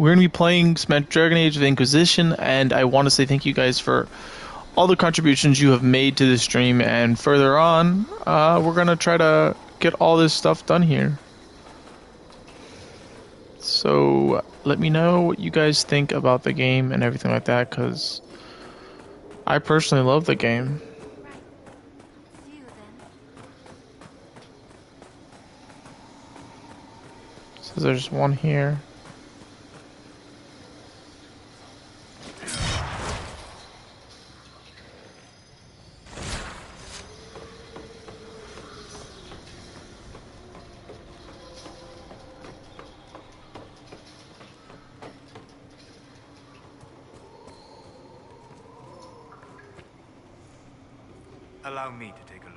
we're gonna be playing Dragon Age of Inquisition, and I want to say thank you guys for all the contributions you have made to the stream. And further on, we're gonna try to get all this stuff done here. So let me know what you guys think about the game and everything like that, because I personally love the game. Right. See you then. So there's one here. Allow me to take a look.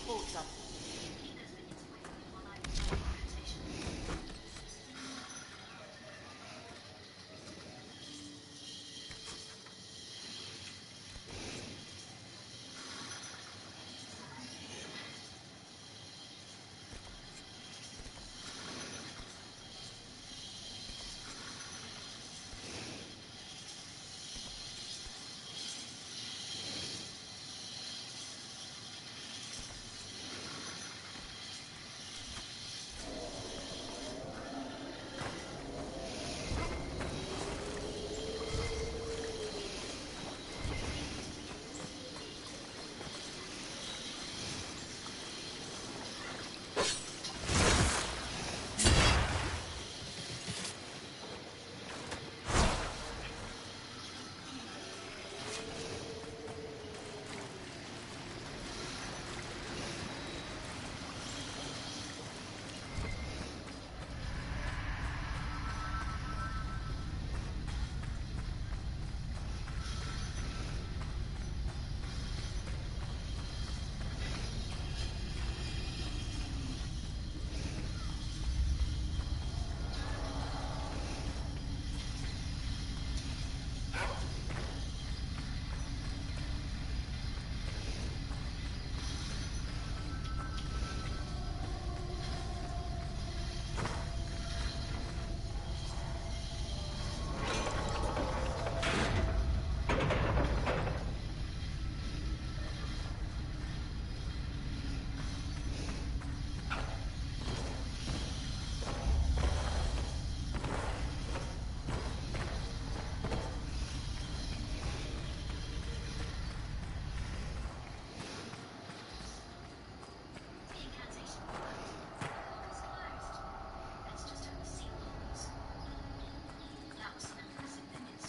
reports up.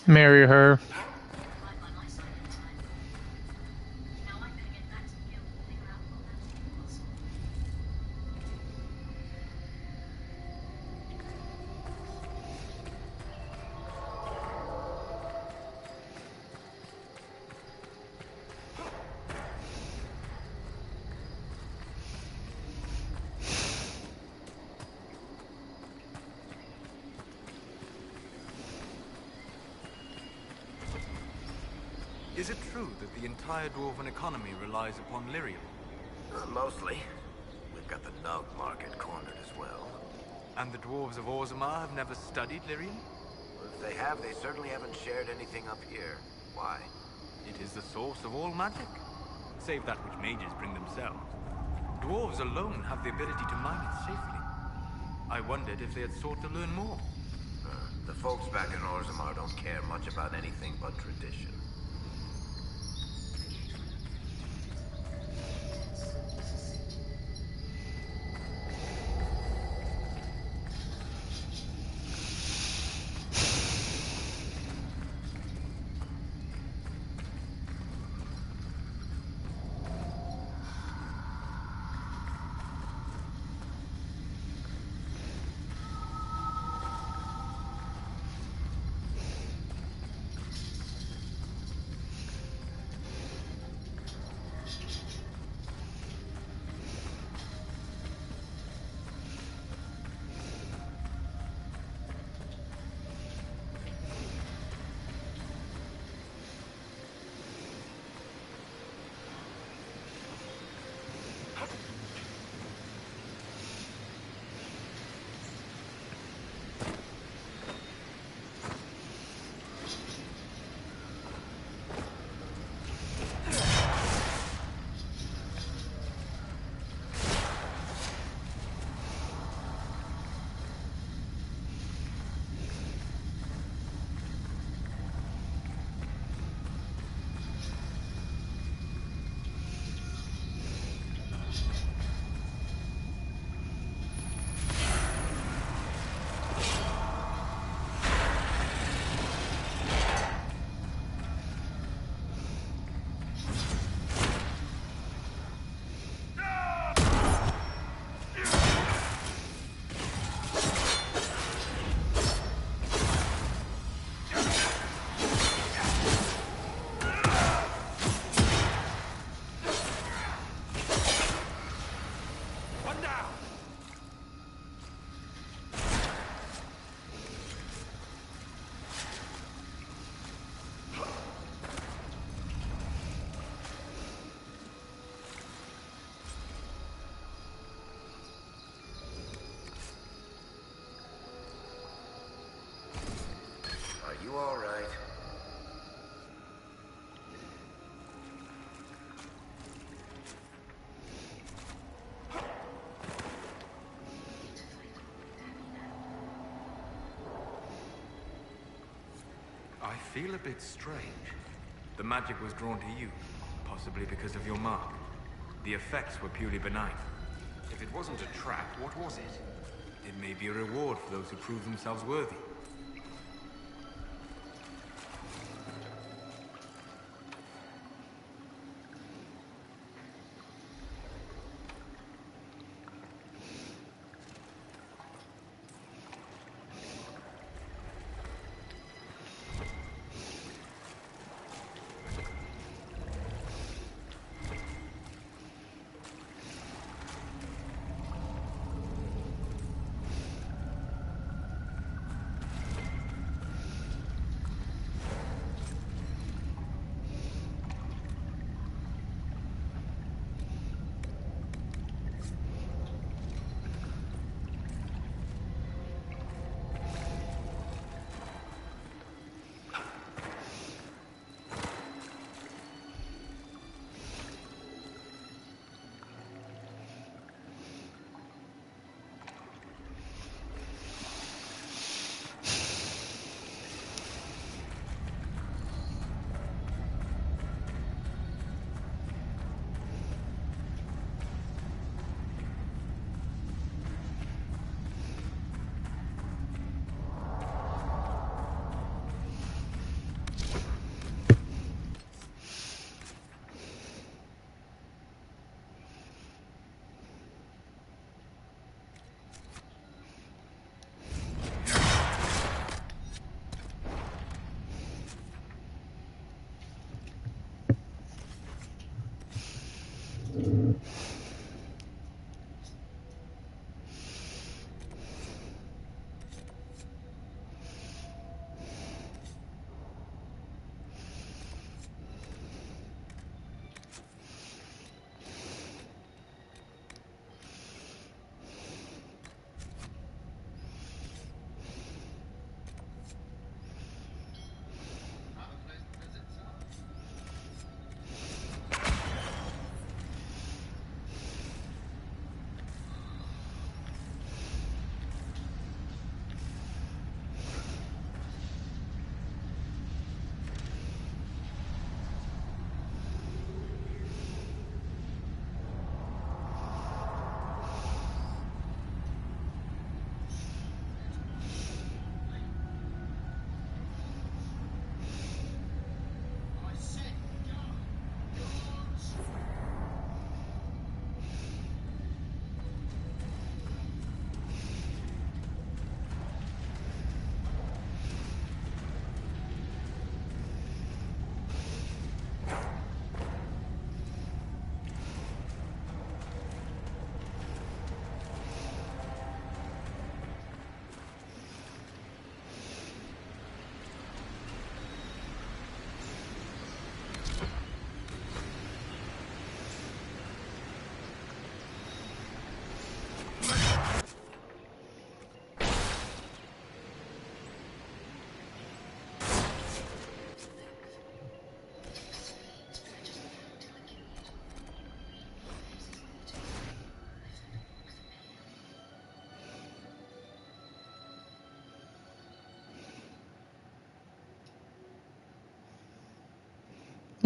Marry her. Is it true that the entire Dwarven economy relies upon lyrium? Mostly. We've got the Nug market cornered as well. And the dwarves of Orzammar have never studied lyrium? If they have, they certainly haven't shared anything up here. Why? It is the source of all magic, save that which mages bring themselves. Dwarves alone have the ability to mine it safely. I wondered if they had sought to learn more. The folks back in Orzammar don't care much about anything but tradition. you all right? I feel a bit strange. The magic was drawn to you, possibly because of your mark. The effects were purely benign. If it wasn't a trap, what was it? It may be a reward for those who prove themselves worthy.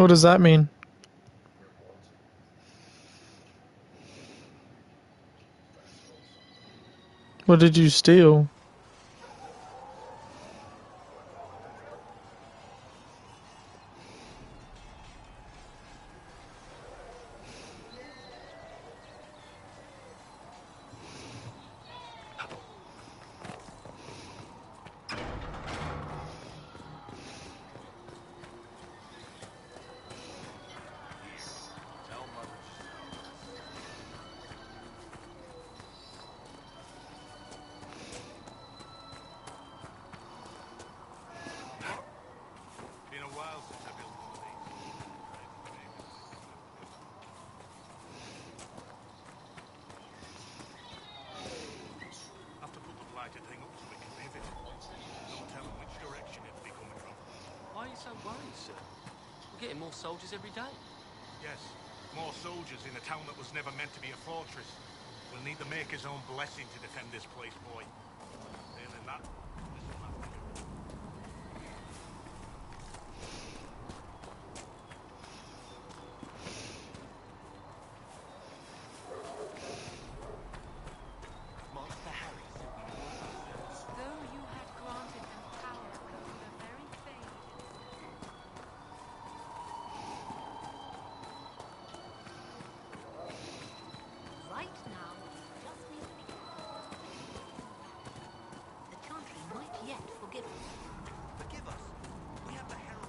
What does that mean? What did you steal? so worried, sir? We're getting more soldiers every day. Yes, more soldiers in a town that was never meant to be a fortress. We'll need the Maker's own blessing to defend this place, boy. Failing that, this'll have to do. Master Harry sent me more. Though you had granted them power over the very fade. Right now, we just need to be careful. The country might yet forgive us. Forgive us. We have the Herald.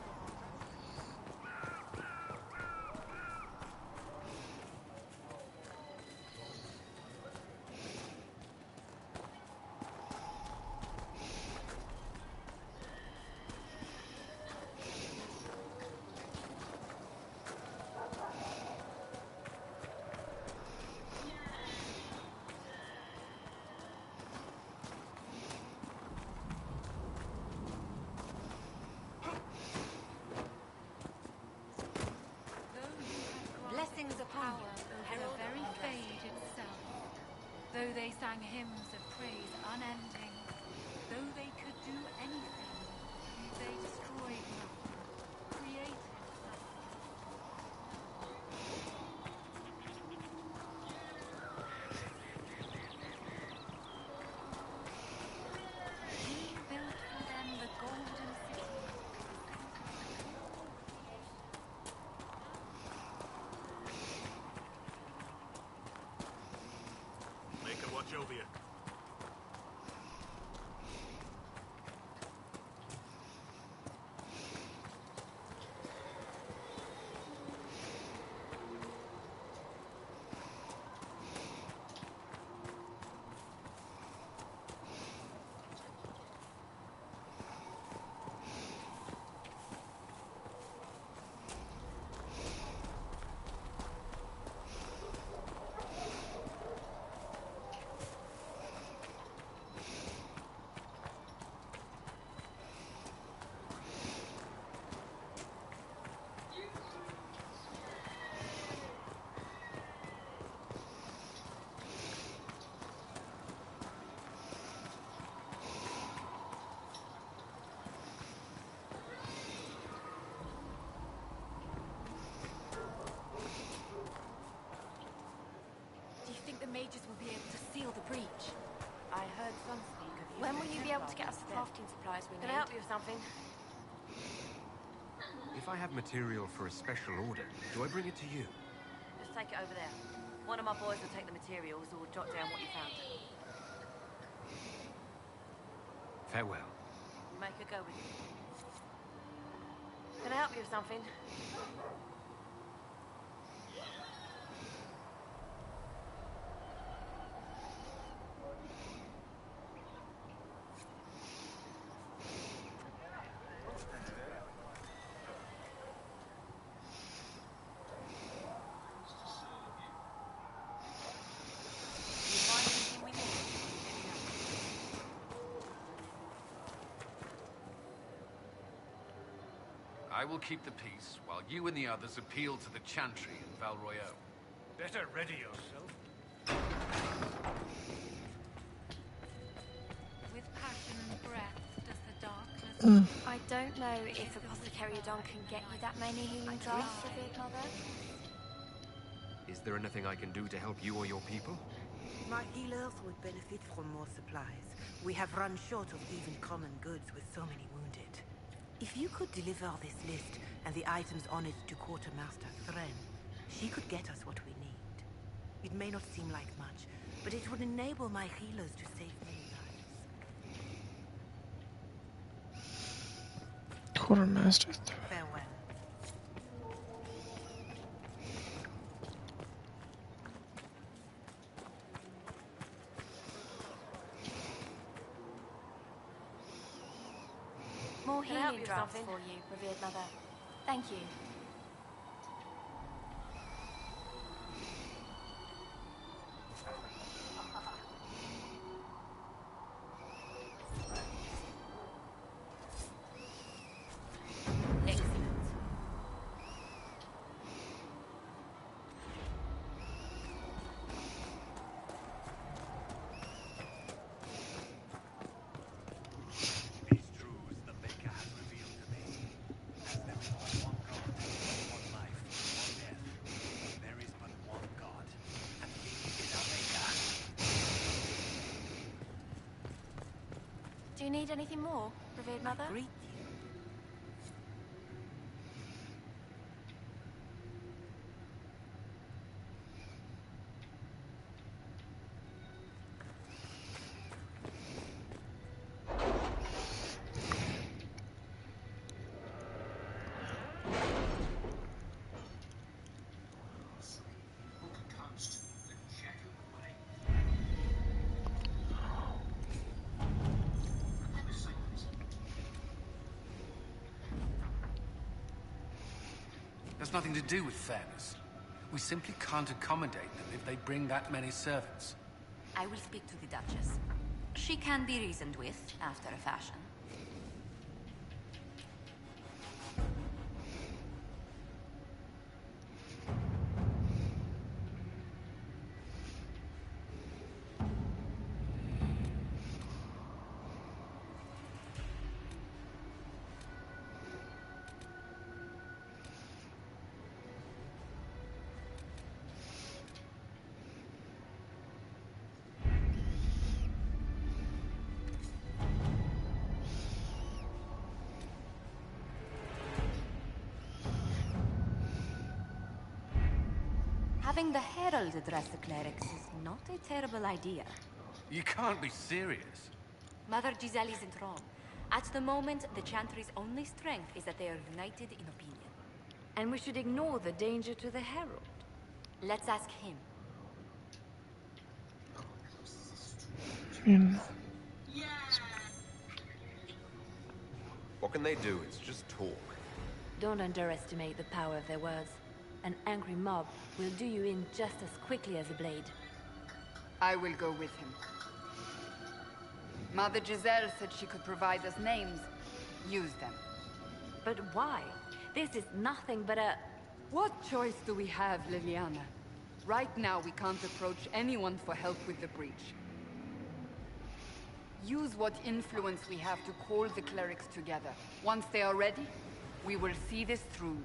Though you had granted Blessings them upon power you, over Herald the very of our fade itself. Though they sang hymns of praise unending. Though they could do anything. They destroyed nothing. Created nothing. He built for them the golden city. Maker, watch over you. Do you think the mages will be able to seal the breach? I heard some speak of you. When will you be able to get us the crafting supplies we need? Can I help you with something? If I have material for a special order, do I bring it to you? Just take it over there. One of my boys will take the materials or jot down what you found. Farewell. Make her go with you. Can I help you with something? You find anything we need? Let me know. I will keep the peace, while you and the others appeal to the Chantry in Val Royeaux. Better ready yourself. With passion and breath does the darkness. I don't know if Apothecary Don can get you that many healing drugs, revered mother. Is there anything I can do to help you or your people? My healers would benefit from more supplies. We have run short of even common goods with so many wounded. If you could deliver this list and the items on it to Quartermaster Thren, she could get us what we need. It may not seem like much, but it would enable my healers to save many lives. Quartermaster. Farewell. More Can I help healing you with drugs something? for you, revered mother. Thank you. need anything more, revered mother? Greet you. There's nothing to do with fairness. We simply can't accommodate them if they bring that many servants. I will speak to the Duchess. She can be reasoned with, after a fashion. Having the Herald address the clerics is not a terrible idea. You can't be serious. Mother Giselle isn't wrong. At the moment, the Chantry's only strength is that they are united in opinion. And we should ignore the danger to the Herald. Let's ask him. What can they do? It's just talk. Don't underestimate the power of their words. An angry mob will do you in just as quickly as a blade. I will go with him. Mother Giselle said she could provide us names. Use them. But why? This is nothing but a... What choice do we have, Liliana? Right now, we can't approach anyone for help with the breach. Use what influence we have to call the clerics together. Once they are ready, we will see this through.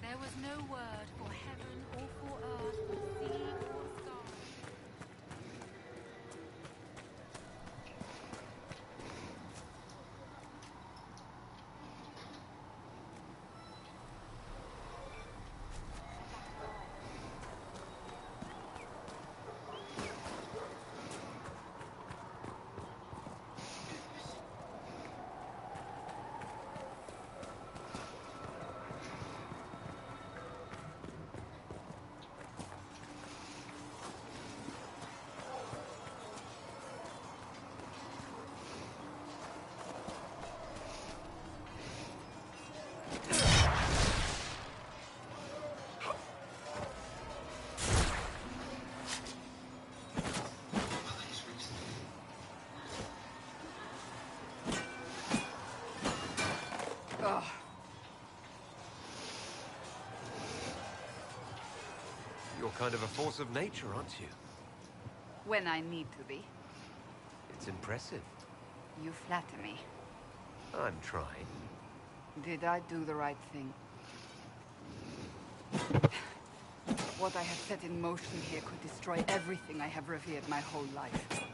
There was no word for heaven or for earth, for sea or sky. Ugh. You're kind of a force of nature, aren't you? When I need to be. It's impressive. You flatter me. I'm trying. Did I do the right thing? What I have set in motion here could destroy everything I have revered my whole life.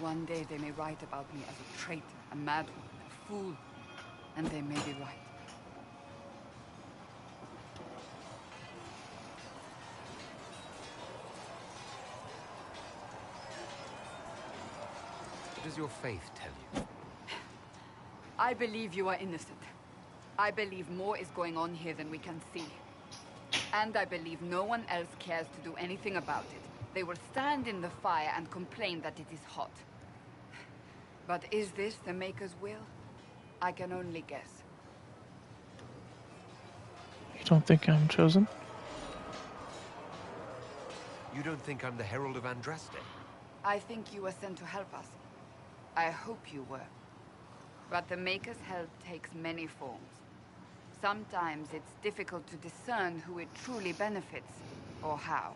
One day they may write about me as a traitor, a madman, a fool, and they may be right. What does your faith tell you? I believe you are innocent. I believe more is going on here than we can see. And I believe no one else cares to do anything about it. They will stand in the fire and complain that it is hot. But is this the Maker's will? I can only guess. You don't think I'm chosen? You don't think I'm the Herald of Andraste? I think you were sent to help us. I hope you were. But the Maker's help takes many forms. Sometimes it's difficult to discern who it truly benefits, or how.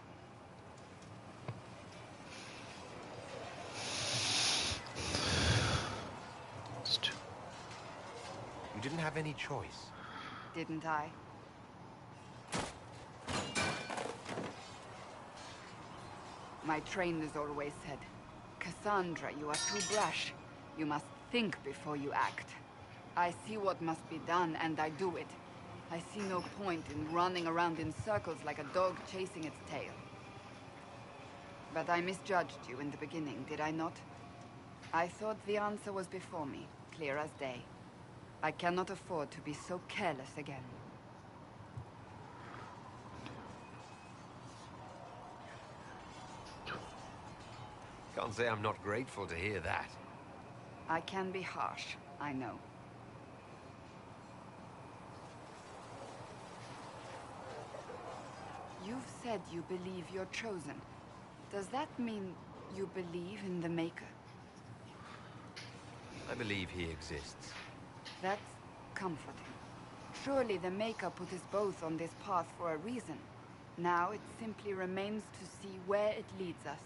You didn't have any choice. Didn't I? My trainers always said, Cassandra, you are too brash. You must think before you act. I see what must be done, and I do it. I see no point in running around in circles like a dog chasing its tail. But I misjudged you in the beginning, did I not? I thought the answer was before me, clear as day. I cannot afford to be so careless again. Can't say I'm not grateful to hear that. I can be harsh, I know. You've said you believe you're chosen. Does that mean you believe in the Maker? I believe he exists. That's comforting. Surely the Maker put us both on this path for a reason. Now it simply remains to see where it leads us.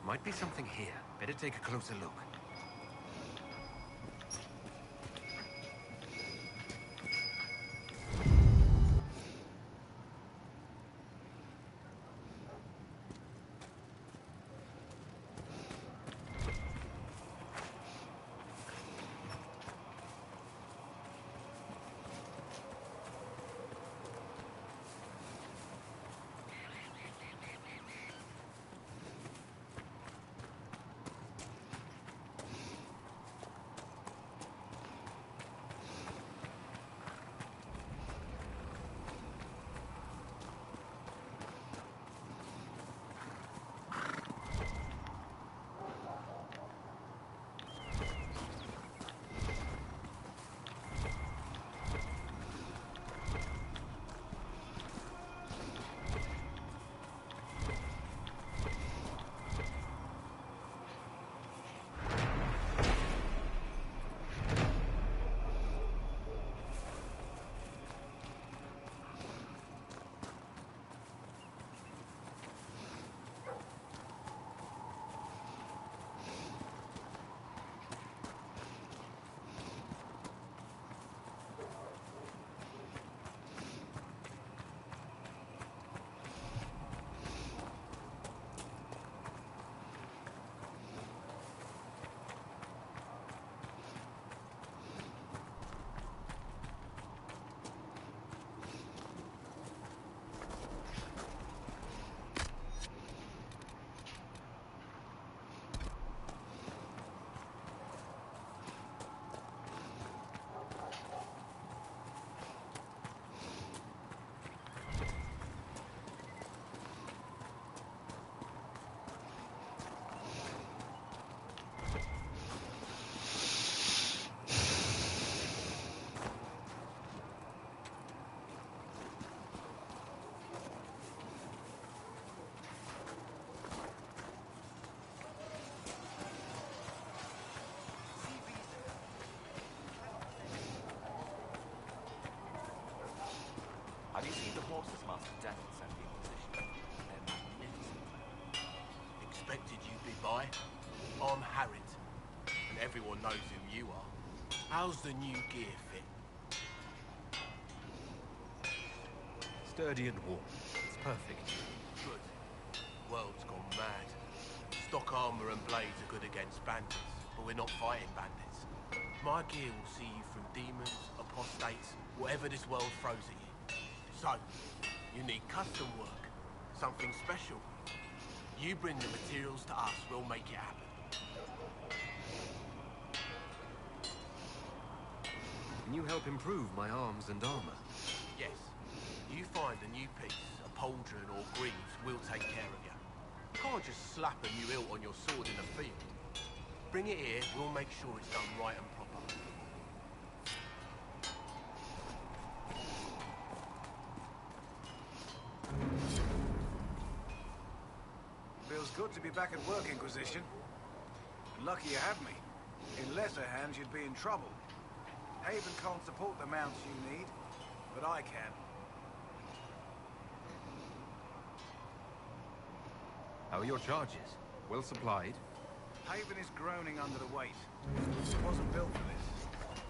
Might be something here. Better take a closer look. I'm Harriet, and everyone knows who you are. How's the new gear fit? Sturdy and warm. It's perfect. Good. World's gone mad. Stock armor and blades are good against bandits, but we're not fighting bandits. My gear will see you through demons, apostates, whatever this world throws at you. So, you need custom work, something special. You bring the materials to us, we'll make it happen. Can you help improve my arms and armor? Yes. You find a new piece, a pauldron or greaves, we'll take care of you. You can't just slap a new hilt on your sword in the field. Bring it here, we'll make sure it's done right and proper. Feels good to be back at work, Inquisition. Lucky you have me. In lesser hands, you'd be in trouble. Haven can't support the mounts you need, but I can. How are your charges? Well supplied? Haven is groaning under the weight. It wasn't built for this,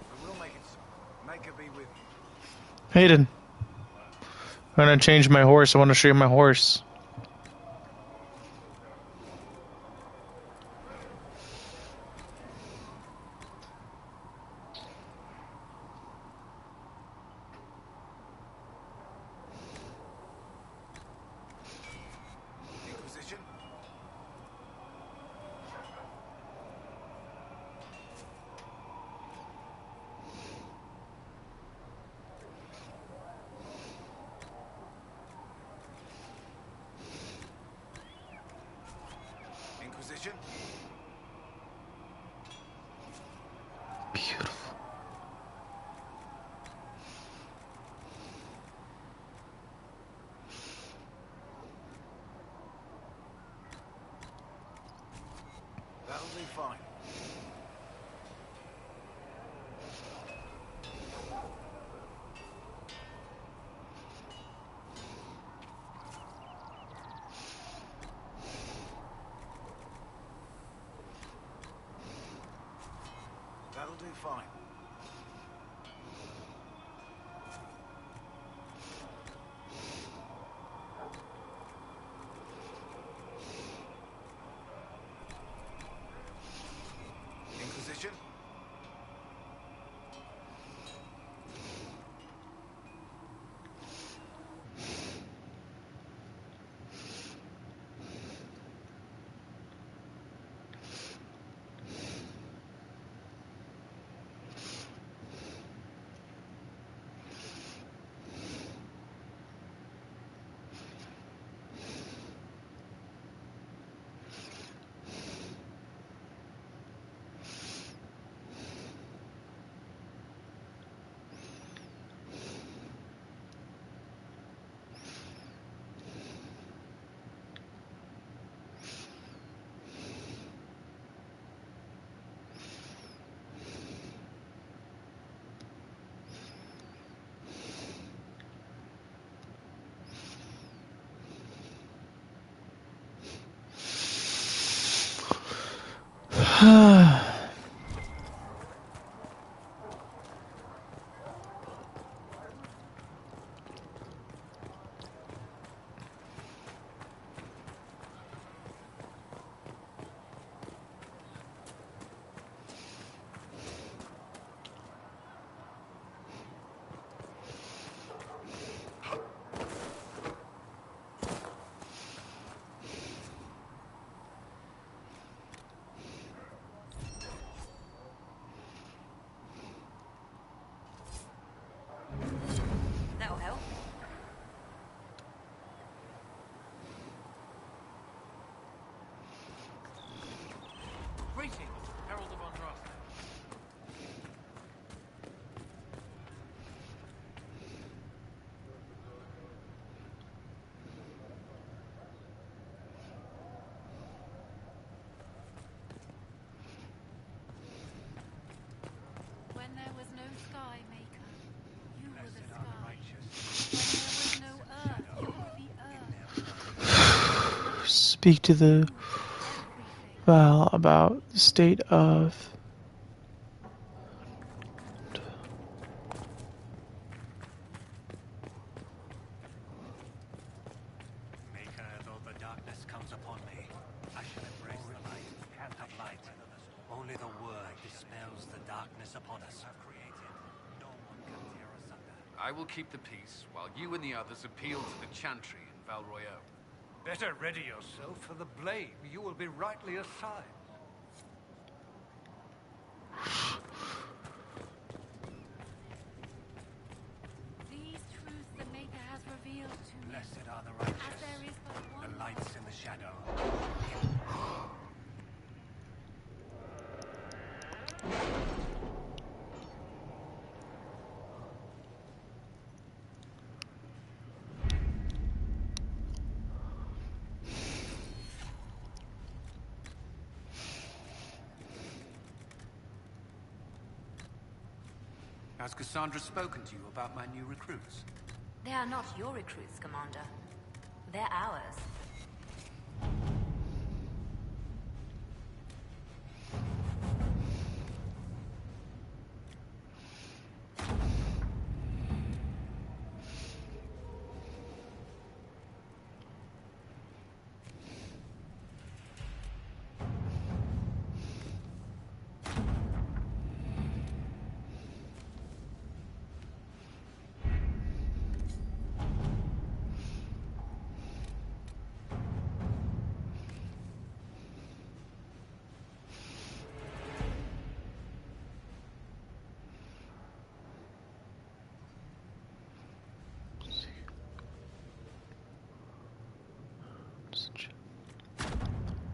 but we'll make it so. Make her be with you. Hayden. I'm gonna change my horse. I want to show you my horse. Inquisition? Inquisition? Beautiful. That'll do fine. That'll do fine. Inquisition? That'll help. Greetings, Herald of Andraste. When there was no sky maker, you were the Blessed are the sky. righteous. When there was no earth, you were the earth. Speak to the Everything. Val about the state of... Maker, though the darkness comes upon me, I shall embrace the light. Can't have light. Only the word dispels the darkness upon us. No one can tear us asunder. I will keep the peace, while you and the others appeal to the Chantry in Val Royeaux. Better ready yourself for the blame. You will be rightly assigned. These truths the Maker has revealed to me. Blessed are the righteous. As there is but one The lights in the shadow. Has Cassandra spoken to you about my new recruits? They are not your recruits, Commander. They're ours.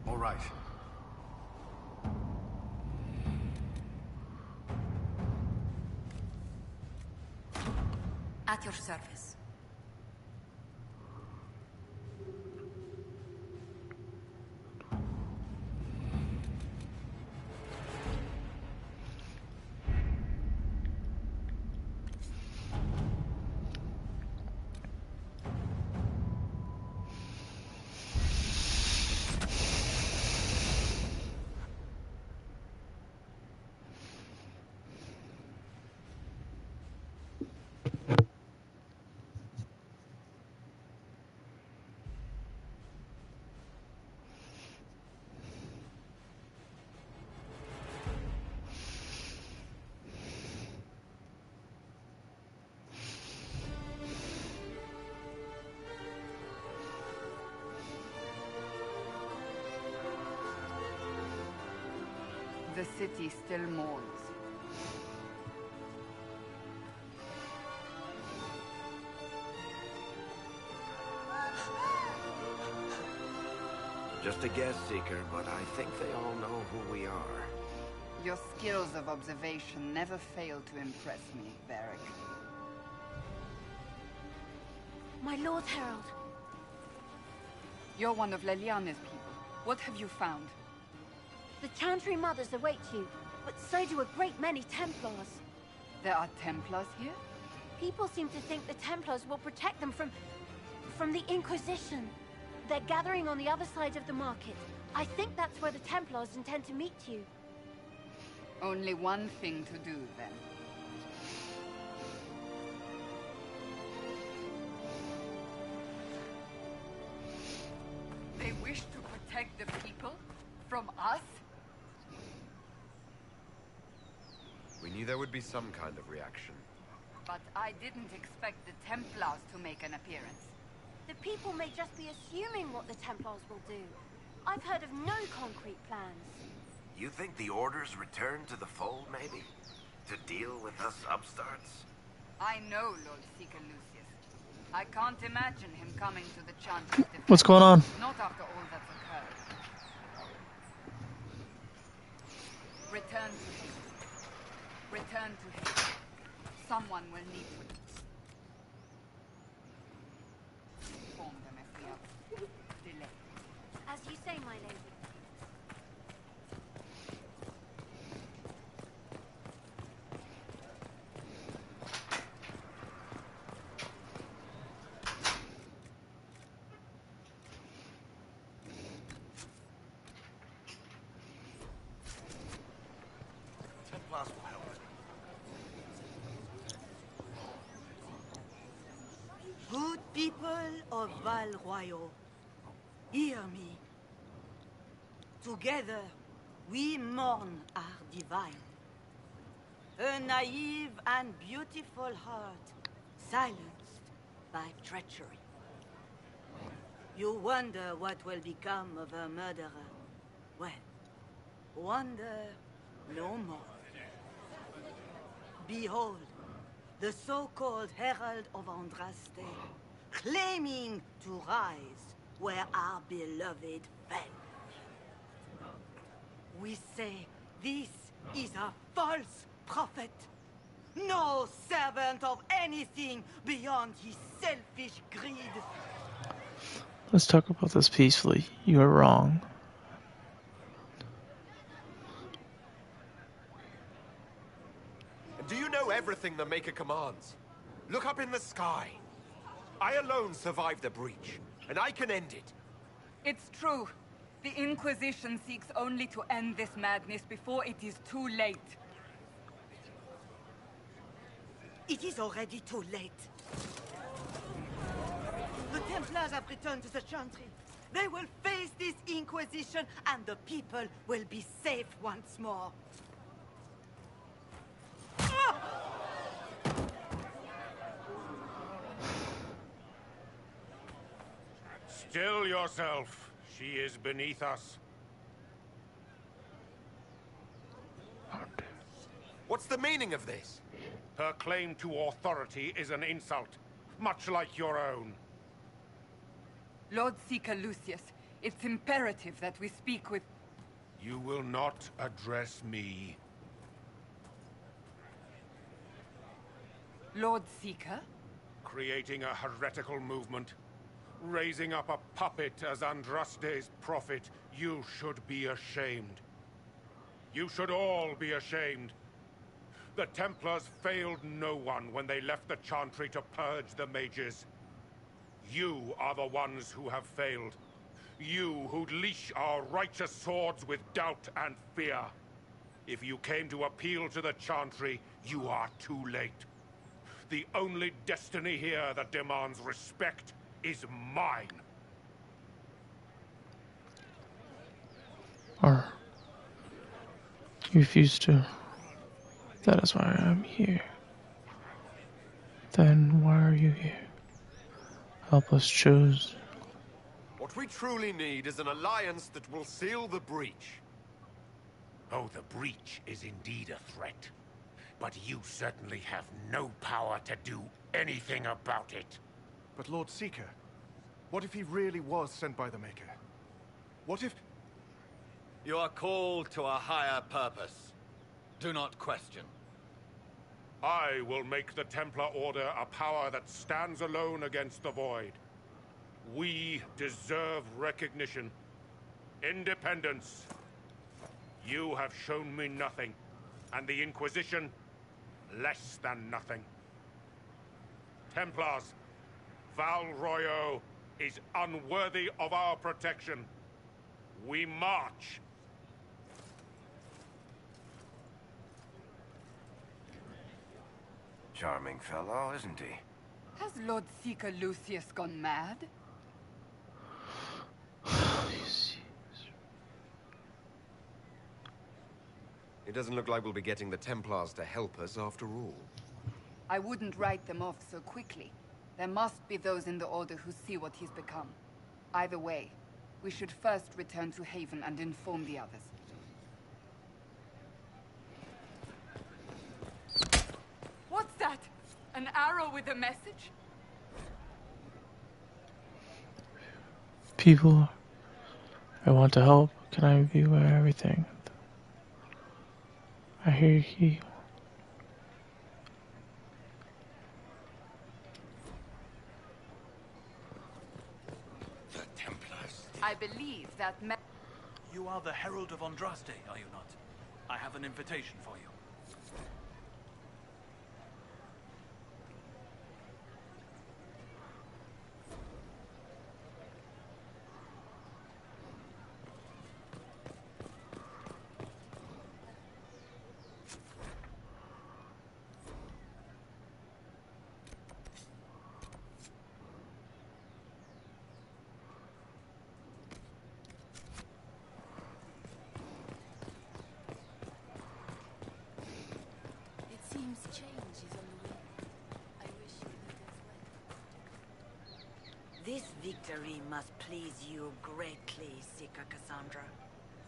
All right. At your service. The city still mourns. Just a guess, Seeker, but I think they all know who we are. Your skills of observation never fail to impress me, Varric. My Lord Herald. You're one of Leliane's people. What have you found? The Chantry Mothers await you, but so do a great many Templars. There are Templars here? People seem to think the Templars will protect them from the Inquisition. They're gathering on the other side of the market. I think that's where the Templars intend to meet you. Only one thing to do, then. They wish to protect the people? From us? We knew there would be some kind of reaction. But I didn't expect the Templars to make an appearance. The people may just be assuming what the Templars will do. I've heard of no concrete plans. You think the Order's return to the fold, maybe? To deal with us upstarts? I know Lord Seeker Lucius. I can't imagine him coming to the Chantry's defense. What's going on? Not after all that's occurred. Return to him. Return to him. Someone will need to inform them if we are delayed. As you say, my lady. Templars will help. Good people of Val Royal, hear me. Together, we mourn our divine. A naive and beautiful heart, silenced by treachery. You wonder what will become of her murderer. Well, wonder no more. Behold, the so-called Herald of Andraste, claiming to rise where our beloved fell. We say this is a false prophet. No servant of anything beyond his selfish greed. Let's talk about this peacefully. You are wrong. Do you know everything the Maker commands? Look up in the sky. I alone survived the breach, and I can end it. It's true. The Inquisition seeks only to end this madness before it is too late. It is already too late. The Templars have returned to the Chantry. They will face this Inquisition, and the people will be safe once more. Still yourself. She is beneath us. What's the meaning of this? Her claim to authority is an insult, much like your own. Lord Seeker Lucius, it's imperative that we speak with... You will not address me. Lord Seeker? Creating a heretical movement. Raising up a puppet as Andraste's prophet. You should be ashamed. You should all be ashamed. The Templars failed no one when they left the Chantry to purge the mages. You are the ones who have failed. You who'd leash our righteous swords with doubt and fear. If you came to appeal to the Chantry, you are too late. The only destiny here that demands respect is mine. Or you refuse to. That is why I'm here. Then why are you here? Help us choose. What we truly need is an alliance that will seal the breach. Oh, the breach is indeed a threat. But you certainly have no power to do anything about it. But Lord Seeker, what if he really was sent by the Maker? What if... You are called to a higher purpose. Do not question. I will make the Templar Order a power that stands alone against the Void. We deserve recognition. Independence. You have shown me nothing, and the Inquisition, less than nothing. Templars, Val Royal is unworthy of our protection. We march. Charming fellow, isn't he? Has Lord Seeker Lucius gone mad? It doesn't look like we'll be getting the Templars to help us after all. I wouldn't write them off so quickly. There must be those in the Order who see what he's become. Either way, we should first return to Haven and inform the others. What's that? An arrow with a message? People, I want to help. Can I review everything? I hear you. The Templars. I believe that You are the Herald of Andraste, are you not? I have an invitation for you. This victory must please you greatly, Seeker Cassandra.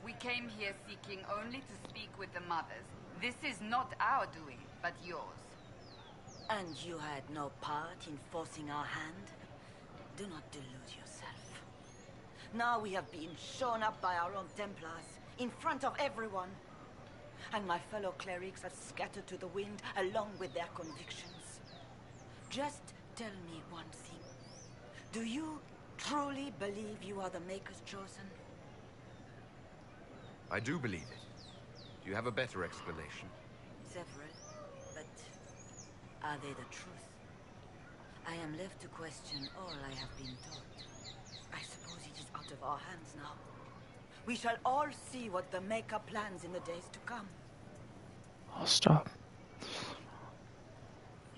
We came here seeking only to speak with the mothers. This is not our doing, but yours. And you had no part in forcing our hand? Do not delude yourself. Now we have been shown up by our own Templars, in front of everyone. And my fellow clerics are scattered to the wind, along with their convictions. Just tell me one thing. Do you truly believe you are the Maker's chosen? I do believe it. Do you have a better explanation? Several, but are they the truth? I am left to question all I have been taught. I suppose it is out of our hands now. We shall all see what the Maker plans in the days to come. I'll stop.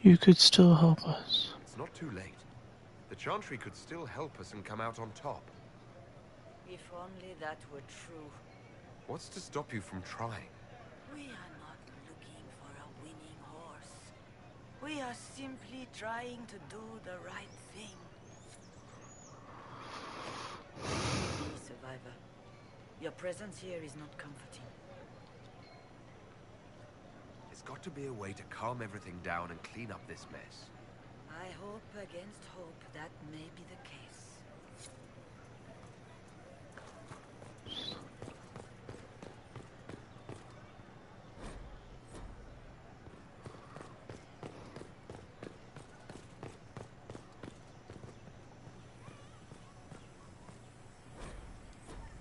You could still help us. It's not too late. The Chantry could still help us and come out on top. If only that were true. What's to stop you from trying? We are not looking for a winning horse. We are simply trying to do the right thing. Be survivor. Your presence here is not comforting. There's got to be a way to calm everything down and clean up this mess. I hope against hope that may be the case.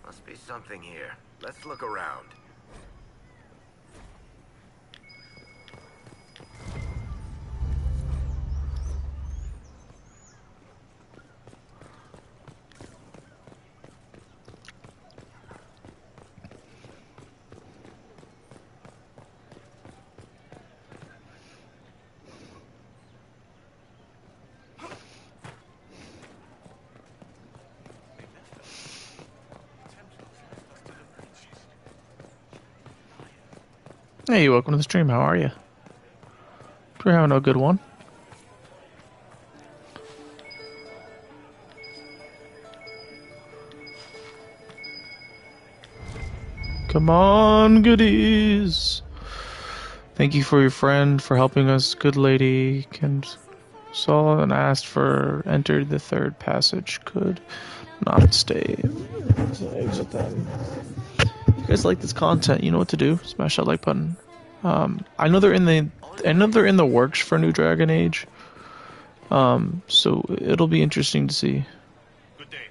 Must be something here. Let's look around. Hey, welcome to the stream. How are you? We're having a good one. Come on, goodies. Thank you for your friend, for helping us, good lady. Can saw and asked for entered the third passage. Could not stay. Exit them. If you guys like this content, you know what to do. Smash that like button. I know they're in the works for New Dragon Age. So it'll be interesting to see. Good day.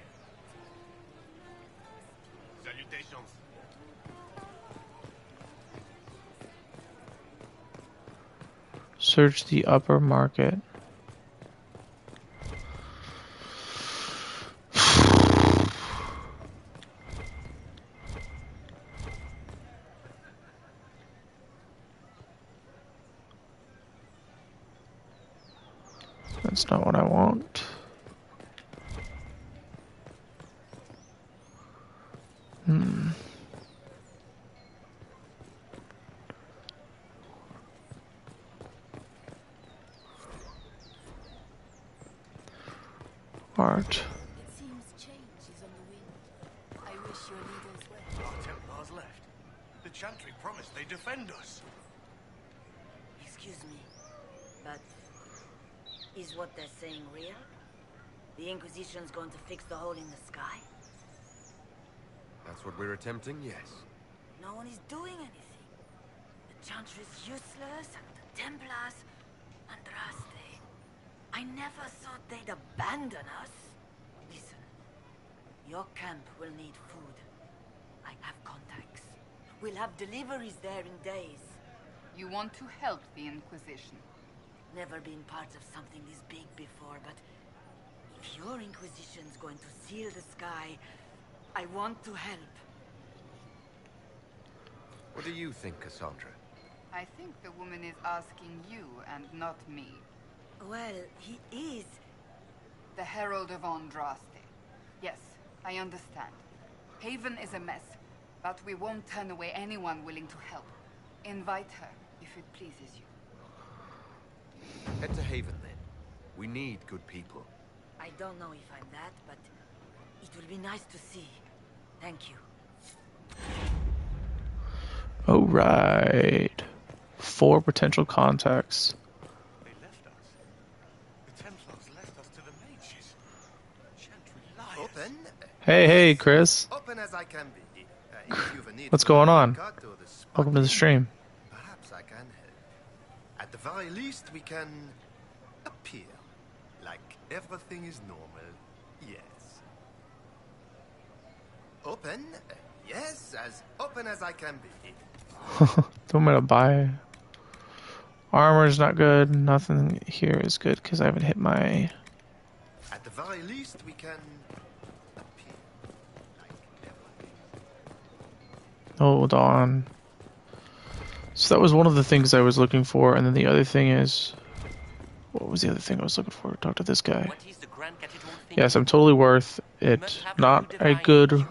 Salutations. Search the upper market. That's not what I want. Art. It seems change is on the wind. I wish your leaders well. Our Templars left. The Chantry promised they'd defend us. Excuse me, but is what they're saying real? The Inquisition's going to fix the hole in the sky? That's what we're attempting, yes. No one is doing anything. The Chantry's useless, and the Templars... Andraste. I never thought they'd abandon us. Listen, your camp will need food. I have contacts. We'll have deliveries there in days. You want to help the Inquisition? Never been part of something this big before, but if your Inquisition's going to seal the sky, I want to help. What do you think, Cassandra? I think the woman is asking you and not me. Well, he is. The Herald of Andraste. Yes, I understand. Haven is a mess, but we won't turn away anyone willing to help. Invite her, if it pleases you. Head to Haven, then. We need good people. I don't know if I'm that, but it will be nice to see. Thank you. All right. 4 potential contacts. They left us. The Templars left us to the mages. Chantry liars. Open? Hey, Chris. Open as I can be. If you've a need What's for going a on? cut or the spot, Welcome to the stream. perhaps I can help. At the very least, we can appear like everything is normal. Yes. Open? Yes, as open as I can be. Don't matter buy. Armor's not good. Nothing here is good because I haven't hit my. At the very least, we can appear. Hold on. So that was one of the things I was looking for, and then the other thing is, what was the other thing I was looking for? Talk to this guy. Yes, I'm totally worth it. Not a good,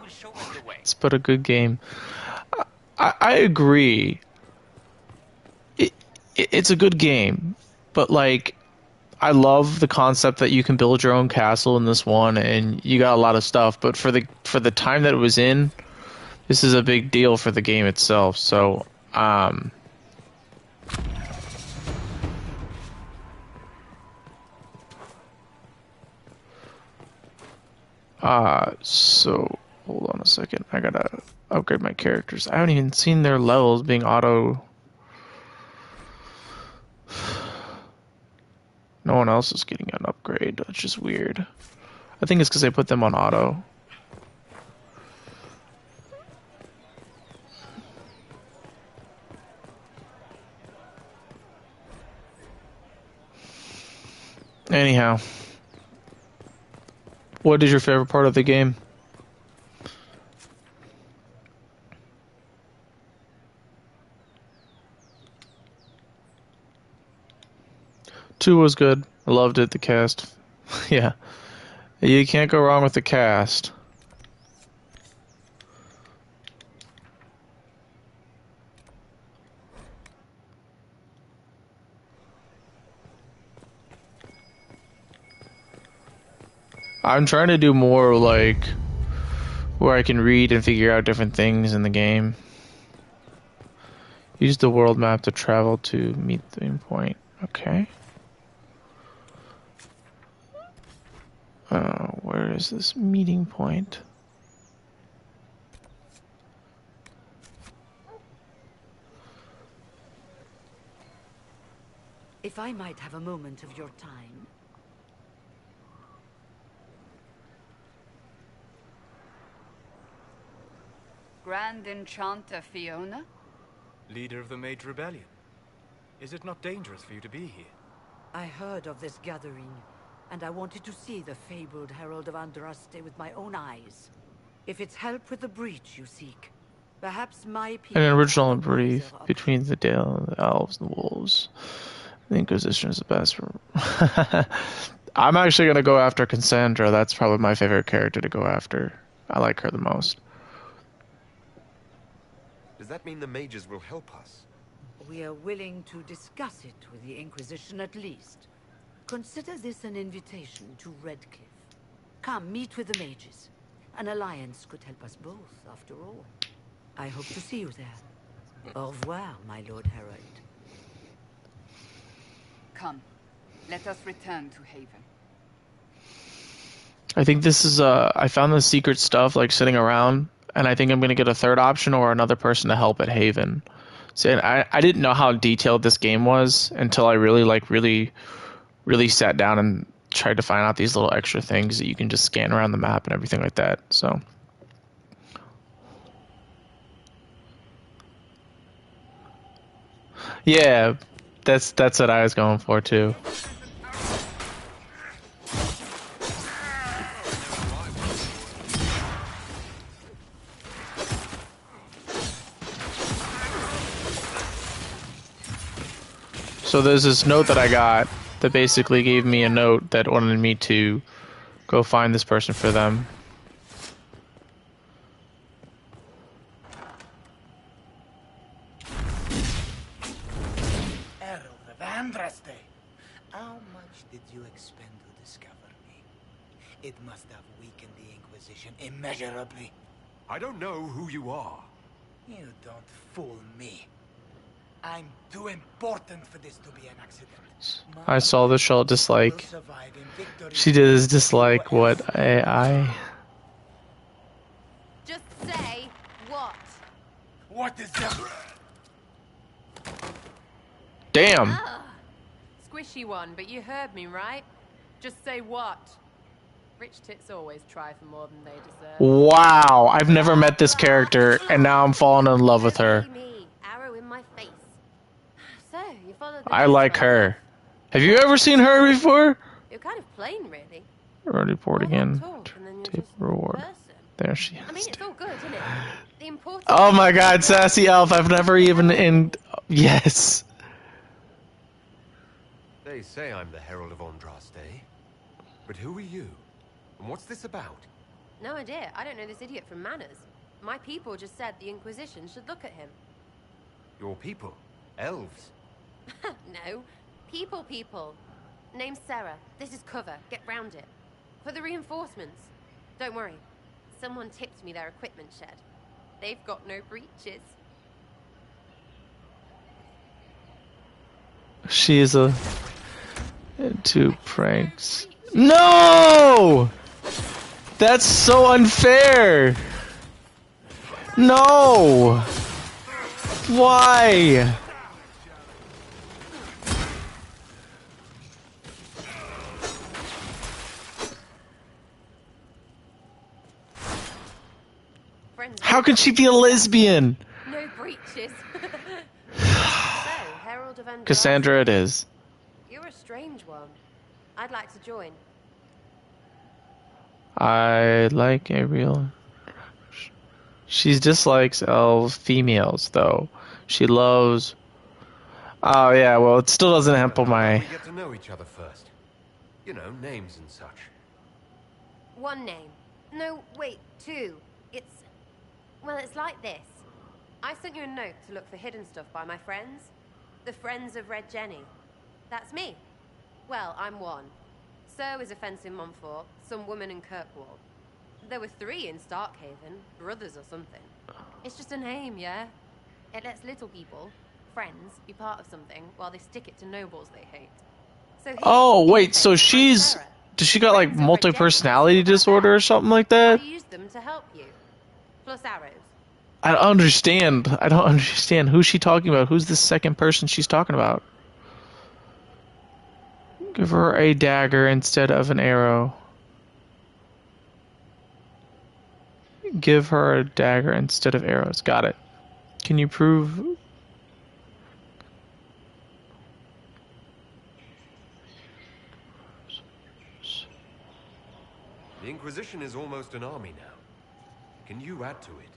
but a good game. I agree. It's a good game, but like, I love the concept that you can build your own castle in this one, and you got a lot of stuff. But for the time that it was in, this is a big deal for the game itself. So, so hold on a second. I gotta upgrade my characters. I haven't even seen their levels being auto. No one else is getting an upgrade. That's just weird. I think it's because I put them on auto. Anyhow, what is your favorite part of the game? Two was good. I loved it. The cast. Yeah. You can't go wrong with the cast. I'm trying to do more like where I can read and figure out different things in the game. Use the world map to travel to meet the aim point. Okay. Where is this meeting point? If I might have a moment of your time. Grand Enchanter Fiona? Leader of the Mage Rebellion. Is it not dangerous for you to be here? I heard of this gathering, and I wanted to see the fabled Herald of Andraste with my own eyes. If it's help with the breach you seek, perhaps my people... An original and brief between the Dale, the Elves, and the Wolves. The Inquisition is the best. I'm actually going to go after Cassandra. That's probably my favorite character to go after. I like her the most. Does that mean the mages will help us? We are willing to discuss it with the Inquisition at least. Consider this an invitation to Redcliffe. Come, meet with the mages. An alliance could help us both, after all. I hope to see you there. Au revoir, my Lord Herald. Come, let us return to Haven. I think this is I found the secret stuff like sitting around, and I think I'm gonna get a third option or another person to help at Haven. So, and I didn't know how detailed this game was until I really sat down and tried to find out these little extra things that you can just scan around the map and everything like that. So. Yeah, that's what I was going for too. So there's this note that I got that basically gave me a note that wanted me to go find this person for them. Herald of Andraste, how much did you expend to discover me? It must have weakened the Inquisition immeasurably. I don't know who you are. You don't fool me. I'm too important for this to be an accident. I saw the show dislike. She did his dislike what I Just say what. What is that? Damn. Squishy one, but you heard me, right? Just say what. Rich tits always try for more than they deserve. Wow, I've never met this character, and now I'm falling in love with her. Me, arrow in my face. So, you followed the I like her. Have you ever seen her before? You're kind of plain, really. Already poured again. Talk, and then you're Tape just reward. person. There she is. I mean, it's all good, isn't it? The important Oh my god, Sassy Elf, I've never even in... Yes. They say I'm the Herald of Andraste. But who are you? And what's this about? No idea. I don't know this idiot from Manners. My people just said the Inquisition should look at him. Your people? Elves? No. People. Name's Sarah. This is cover. Get round it. For the reinforcements. Don't worry. Someone tipped me their equipment shed. They've got no breaches. She is two pranks. No! That's so unfair! No! Why? How can she be a lesbian? No breaches. So, Herald of Andraste. Cassandra it is. You're a strange one. I'd like to join. I like Ariel. She dislikes elf females, though. She loves... Oh, yeah, well, it still doesn't help my... We get to know each other first. You know, names and such. One name. No, wait, two. It's... Well, it's like this. I sent you a note to look for hidden stuff by my friends. The Friends of Red Jenny. That's me. Well, I'm one. So is a fence in Montfort, some woman in Kirkwall. There were 3 in Starkhaven, brothers or something. It's just a name, yeah? It lets little people, friends, be part of something while they stick it to nobles they hate. So Oh, wait, so she's... Does she got, like, multi-personality disorder or something like that? I use them to help you. Plus arrows. I don't understand. I don't understand. Who's she talking about? Who's the second person she's talking about? Give her a dagger instead of an arrow. Give her a dagger instead of arrows. Got it. Can you prove... The Inquisition is almost an army now. Can you add to it?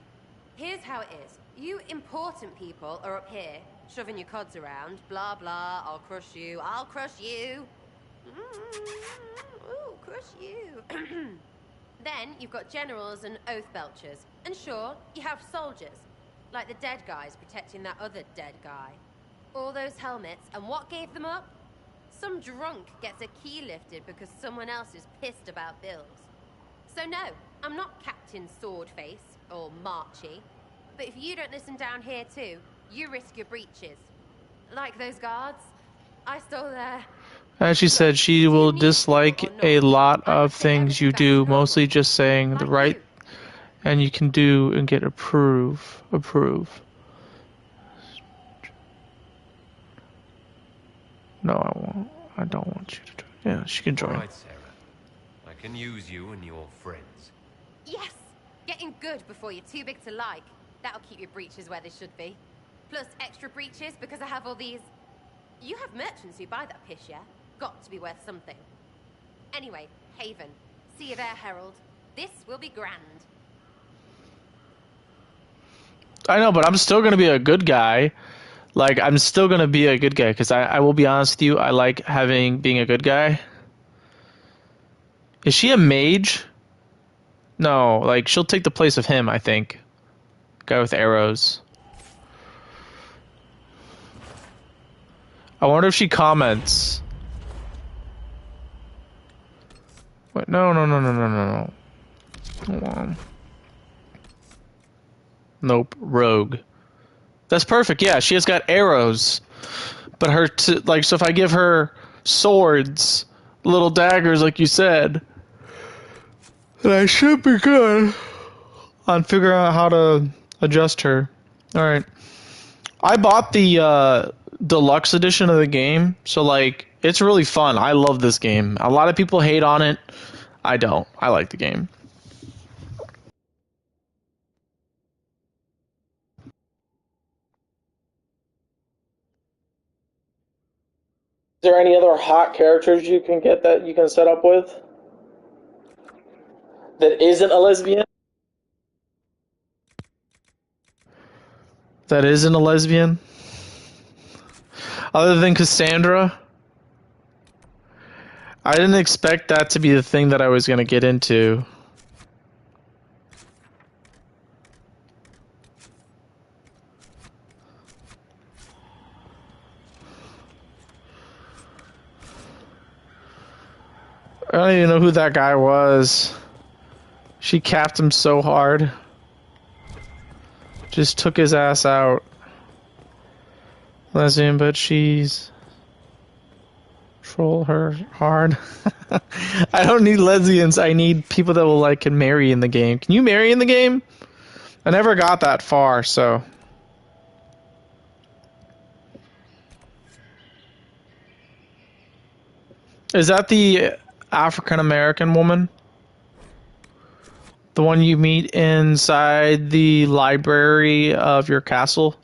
Here's how it is. You important people are up here, shoving your cods around. Blah, blah, I'll crush you. I'll crush you. Ooh, crush you. Then you've got generals and oath belchers. And sure, you have soldiers. Like the dead guys protecting that other dead guy. All those helmets, and what gave them up? Some drunk gets a key lifted because someone else is pissed about bills. So no, I'm not Captain Swordface, or Marchy. But if you don't listen down here too, you risk your breeches. Like those guards, I stole their... As she said, she will dislike a lot of things you do, mostly just saying the right and you can do and get approve. No, I won't. I don't want you to do it. Yeah, she can join. All right, Sarah. I can use you and your friends. Yes! Getting good before you're too big to like. That'll keep your breeches where they should be. Plus extra breeches because I have all these... You have merchants who buy that piss, yeah? Got to be worth something. Anyway, Haven. See you there, Herald. This will be grand. I know, but I'm still gonna be a good guy. Like, I'm still gonna be a good guy, because I will be honest with you, I like being a good guy. Is she a mage? No, like, she'll take the place of him, I think. Guy with arrows. I wonder if she comments. Wait, no, no, no, no, no, no, no. Hold on. Nope, rogue. That's perfect. Yeah, she has got arrows, but like, so if I give her swords, little daggers, like you said, then I should be good on figuring out how to adjust her. All right. I bought the deluxe edition of the game, so like it's really fun. I love this game. A lot of people hate on it. I don't. I like the game. Is there any other hot characters you can get that you can set up with that isn't a lesbian? That isn't a lesbian? Other than Cassandra? I didn't expect that to be the thing that I was going to get into. I don't even know who that guy was. She capped him so hard. Just took his ass out. Lesbian, but she's... Troll her hard. I don't need lesbians. I need people that will like can marry in the game. Can you marry in the game? I never got that far, so... Is that the African-American woman? The one you meet inside the library of your castle?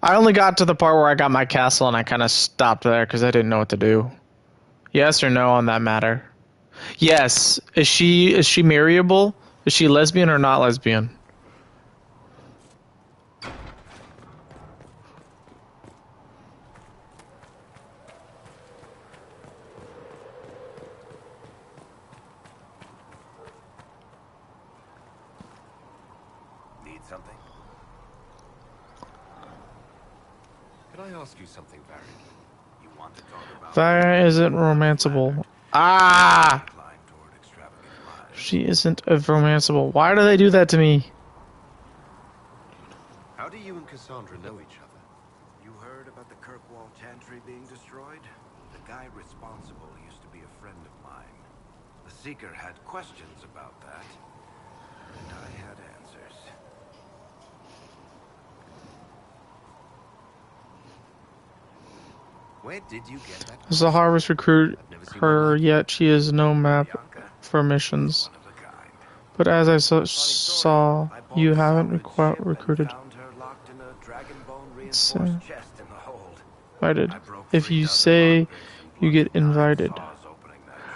I only got to the part where I got my castle and I kind of stopped there because I didn't know what to do. Yes or no on that matter? Yes. Is she marryable? Is she lesbian or not lesbian? Need something? Could I ask you something, Varric? You want to talk about... That isn't romanceable. Ah! She isn't romanceable. Why do they do that to me? How do you and Cassandra know each other? You heard about the Kirkwall Chantry being destroyed? The guy responsible used to be a friend of mine. The Seeker had questions about that, and I had answers. Where did you get that? Does the harvest recruit her yet? She has no map for missions. But as I saw, you haven't recruited. It's, invited. If you say you get invited.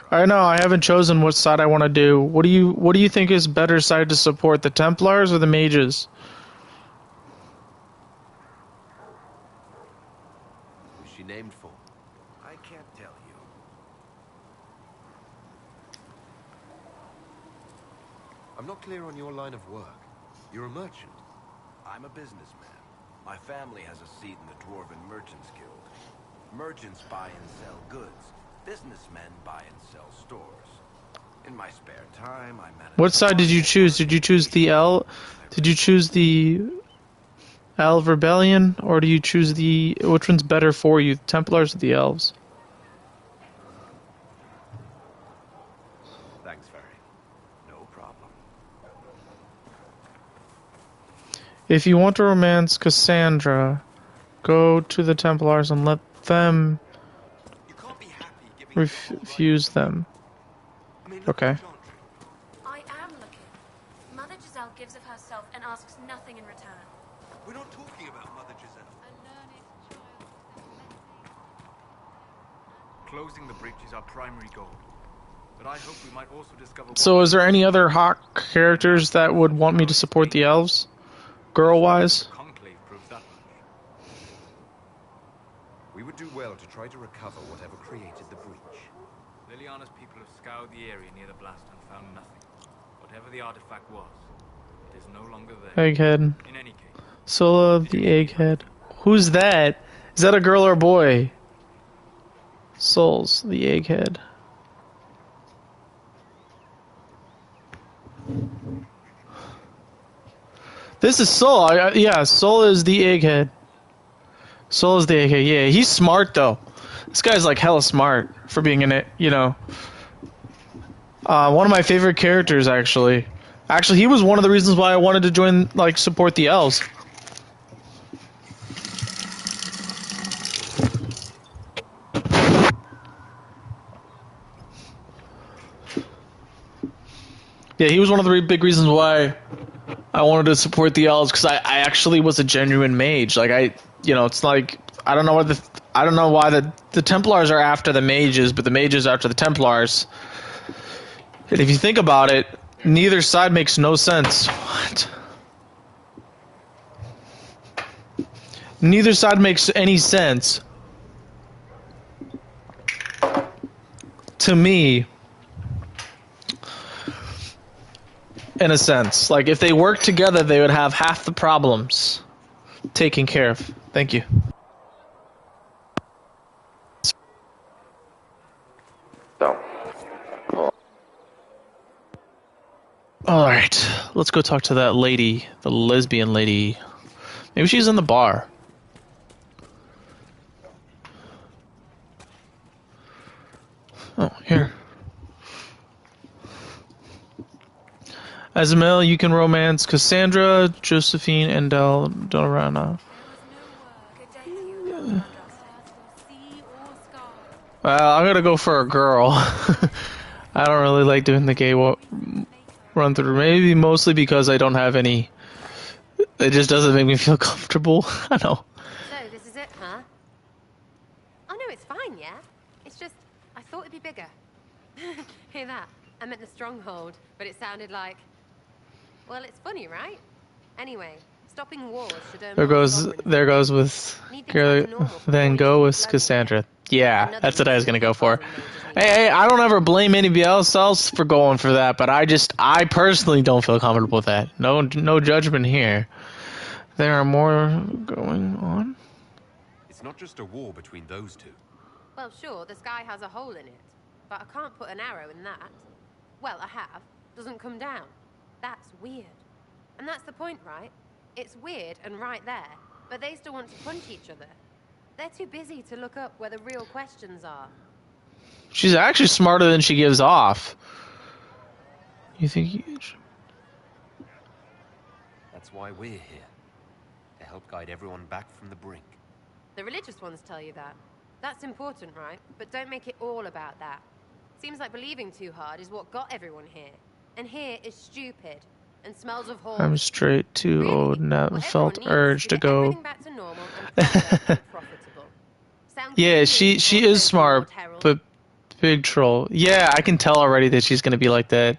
I know, I haven't chosen what side I want to do. What do you think is better side to support, the Templars or the Mages? Who's she named for? I can't tell you. I'm not clear on your line of work. You're a merchant. I'm a businessman. My family has a seat in the Dwarven Merchants Guild. Merchants buy and sell goods. Businessmen buy and sell stores. In my spare time, I manage... What side did you choose? Did you choose the Did you choose the Elf Rebellion, or do you choose the... Which one's better for you, the Templars or the Elves? Thanks, Ferry. No problem. If you want to romance Cassandra, go to the Templars and let them refuse them. Okay. I am looking. Mother Giselle gives of herself and asks nothing in return. We're not talking about Mother Giselle. Closing the breach is our primary goal. But I hope we might also discover... So is there any other hot characters that would want me to support the elves? Girl-wise? We would do well to try to recover whatever created the breach. Liliana's people have scoured the area near the blast and found nothing. Whatever the artifact was, it is no longer there. Egghead. In any case, Sola the Egghead. Who's that? Is that a girl or a boy? Souls, the egghead. This is Soul. Yeah, Soul is the egghead. Soul is the egghead. Yeah, he's smart though. This guy's like hella smart for being in it. You know, one of my favorite characters actually. Actually, he was one of the reasons why I wanted to join, like, support the elves. Yeah, he was one of the big reasons why I wanted to support the elves, because I actually was a genuine mage. Like, you know, it's like I don't know why the Templars are after the mages, but the mages are after the Templars. And if you think about it, neither side makes no sense. What? Neither side makes any sense to me. In a sense, like if they worked together, they would have half the problems taken care of. Thank you. All right, let's go talk to that lady, the lesbian lady. Maybe she's in the bar. Oh, here. As a male, you can romance Cassandra, Josephine, and Delrana. I'm gonna go for a girl. I don't really like doing the gay run through. Maybe mostly because I don't have any. It just doesn't make me feel comfortable. I know. So, this is it, huh? Oh no, it's fine, yeah? It's just, I thought it'd be bigger. Hear that? I meant the stronghold, but it sounded like... Well, it's funny, right? Anyway, stopping wars should only... There goes with... Then go with Cassandra. Yeah, that's what I was gonna go for. Hey, I don't ever blame anybody else for going for that, but I personally don't feel comfortable with that. No judgment here. There are more going on. It's not just a war between those two. Well, sure, the sky has a hole in it, but I can't put an arrow in that. Well, I have. Doesn't come down. That's weird. And that's the point, right? It's weird and right there, but they still want to punch each other. They're too busy to look up where the real questions are. She's actually smarter than she gives off. You think That's why we're here. To help guide everyone back from the brink. The religious ones tell you that. That's important, right? But don't make it all about that. Seems like believing too hard is what got everyone here. And here is stupid. And smells of horse. I'm straight too old, never felt urge to go. Yeah, she is smart, but big troll. Yeah, I can tell already that she's gonna be like that.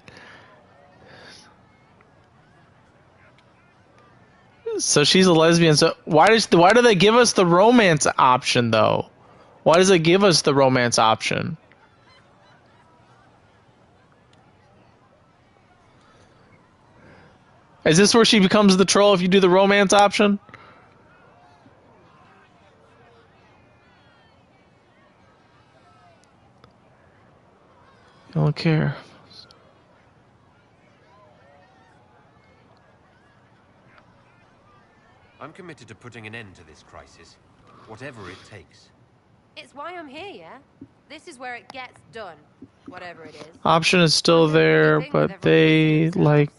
So she's a lesbian. So why do they give us the romance option though? Why does it give us the romance option? Is this where she becomes the troll if you do the romance option? I don't care. I'm committed to putting an end to this crisis, whatever it takes. It's why I'm here, yeah? This is where it gets done, whatever it is. Option is still there, but they like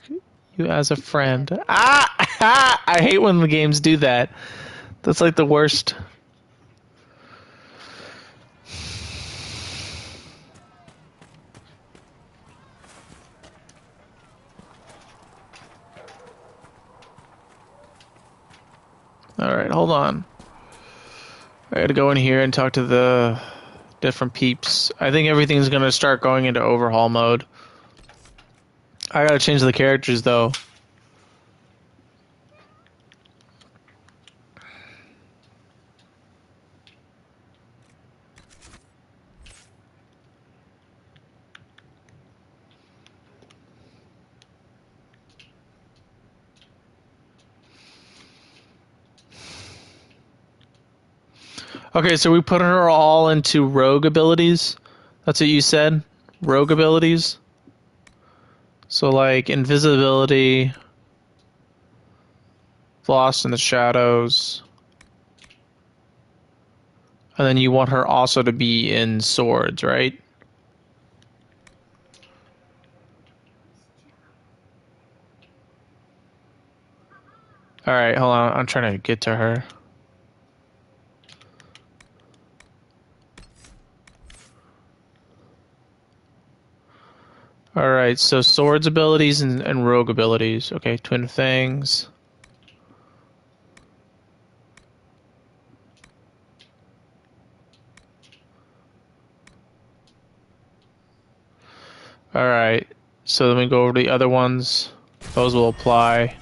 you as a friend. I hate when the games do that. That's like the worst. Alright, hold on. I gotta go in here and talk to the different peeps. I think everything's gonna start going into overhaul mode. I gotta change the characters though. Okay, so we put her all into rogue abilities. That's what you said? Rogue abilities? So, like, invisibility, lost in the shadows. And then you want her also to be in swords, right? Alright, hold on. I'm trying to get to her. Alright, so swords abilities and rogue abilities. Okay, twin fangs. Alright, so then we go over to the other ones. Those will apply.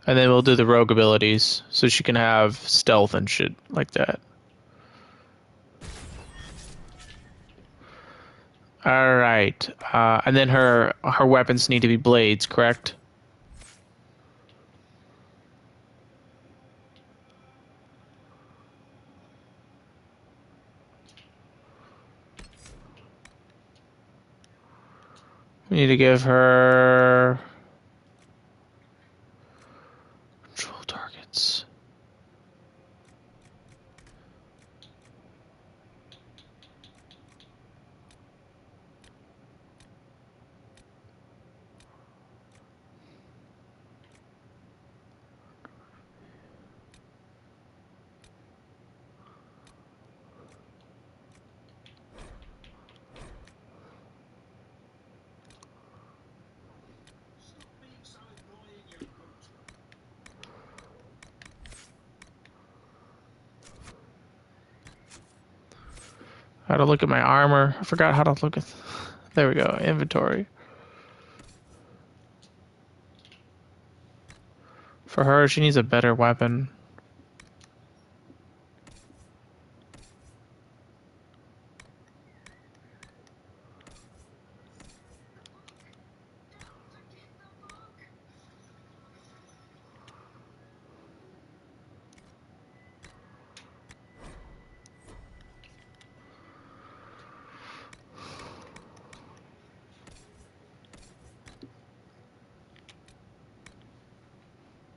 And then we'll do the rogue abilities, so she can have stealth and shit like that. Alright, and then her weapons need to be blades, correct? We need to give her control targets. How to look at my armor. I forgot how to look at... There we go, inventory. For her, she needs a better weapon.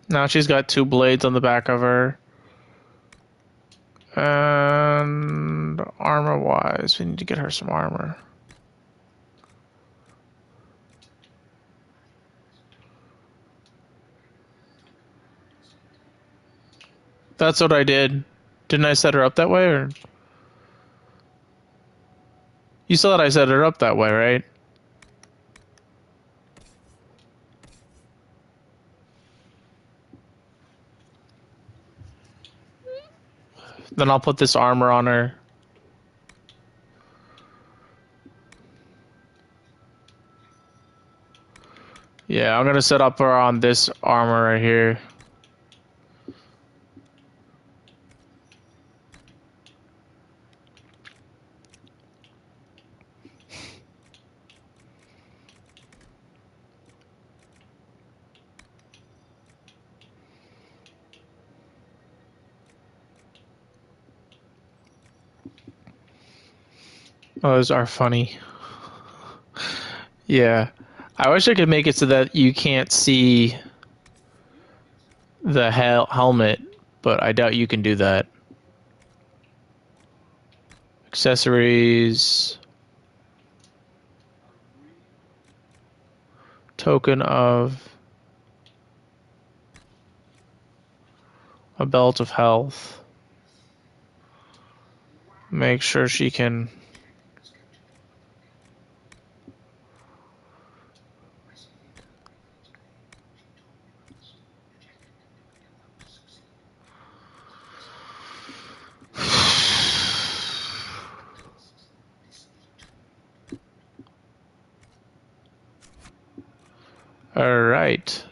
Now she's got 2 blades on the back of her. And armor-wise, we need to get her some armor. That's what I did. Didn't I set her up that way, or? You saw that I set her up that way, right? Then I'll put this armor on her. Yeah, I'm gonna set up her on this armor right here. Oh, those are funny. Yeah. I wish I could make it so that you can't see the helmet, but I doubt you can do that. Accessories. Token of a belt of health. Make sure she can... Alright.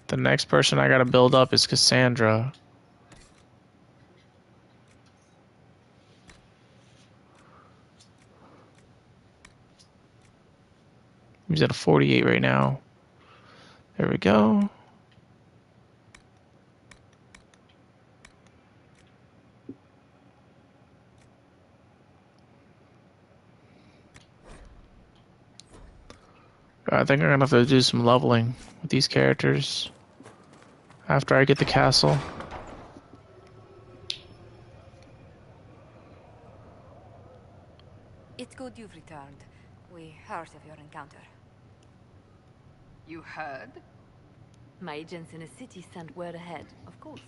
The next person I gotta build up is Cassandra. He's at a 48 right now. There we go. I think I'm gonna have to do some leveling with these characters after I get the castle. It's good you've returned. We heard of your encounter. You heard? My agents in the city sent word ahead, of course.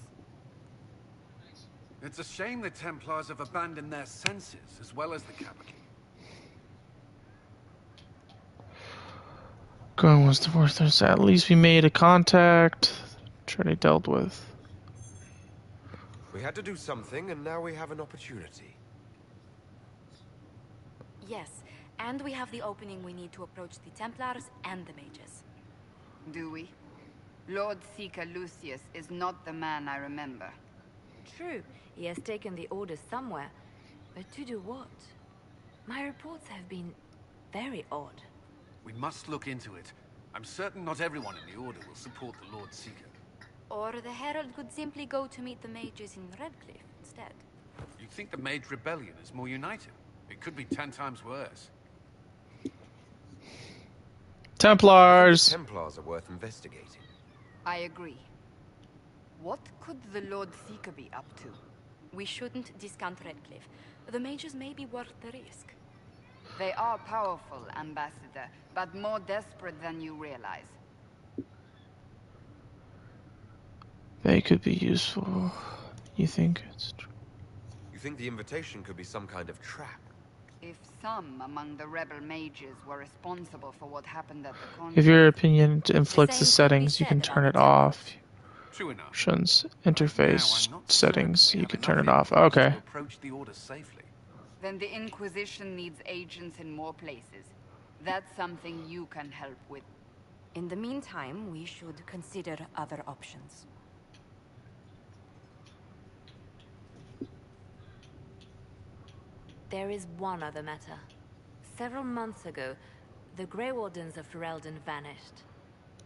It's a shame the Templars have abandoned their senses, as well as the capital. Going was divorced. There's at least we made a contact. Trinity dealt with. We had to do something, and now we have an opportunity. Yes, and we have the opening we need to approach the Templars and the mages. Do we? Lord Seeker Lucius is not the man I remember. True, he has taken the orders somewhere. But to do what? My reports have been very odd. We must look into it. I'm certain not everyone in the Order will support the Lord Seeker. Or the Herald could simply go to meet the mages in Redcliffe instead. You think the Mage Rebellion is more united? It could be 10 times worse. Templars! Templars are worth investigating. I agree. What could the Lord Seeker be up to? We shouldn't discount Redcliffe. The mages may be worth the risk. They are powerful, Ambassador, but more desperate than you realize. They could be useful. You think it's true? You think the invitation could be some kind of trap? If some among the rebel mages were responsible for what happened at the conference... If your opinion inflicts the settings, you can turn it off. True enough. Options, interface settings, you can turn it off. Okay. Approach the Order safely. Then the Inquisition needs agents in more places. That's something you can help with. In the meantime, we should consider other options. There is one other matter. Several months ago, the Grey Wardens of Ferelden vanished.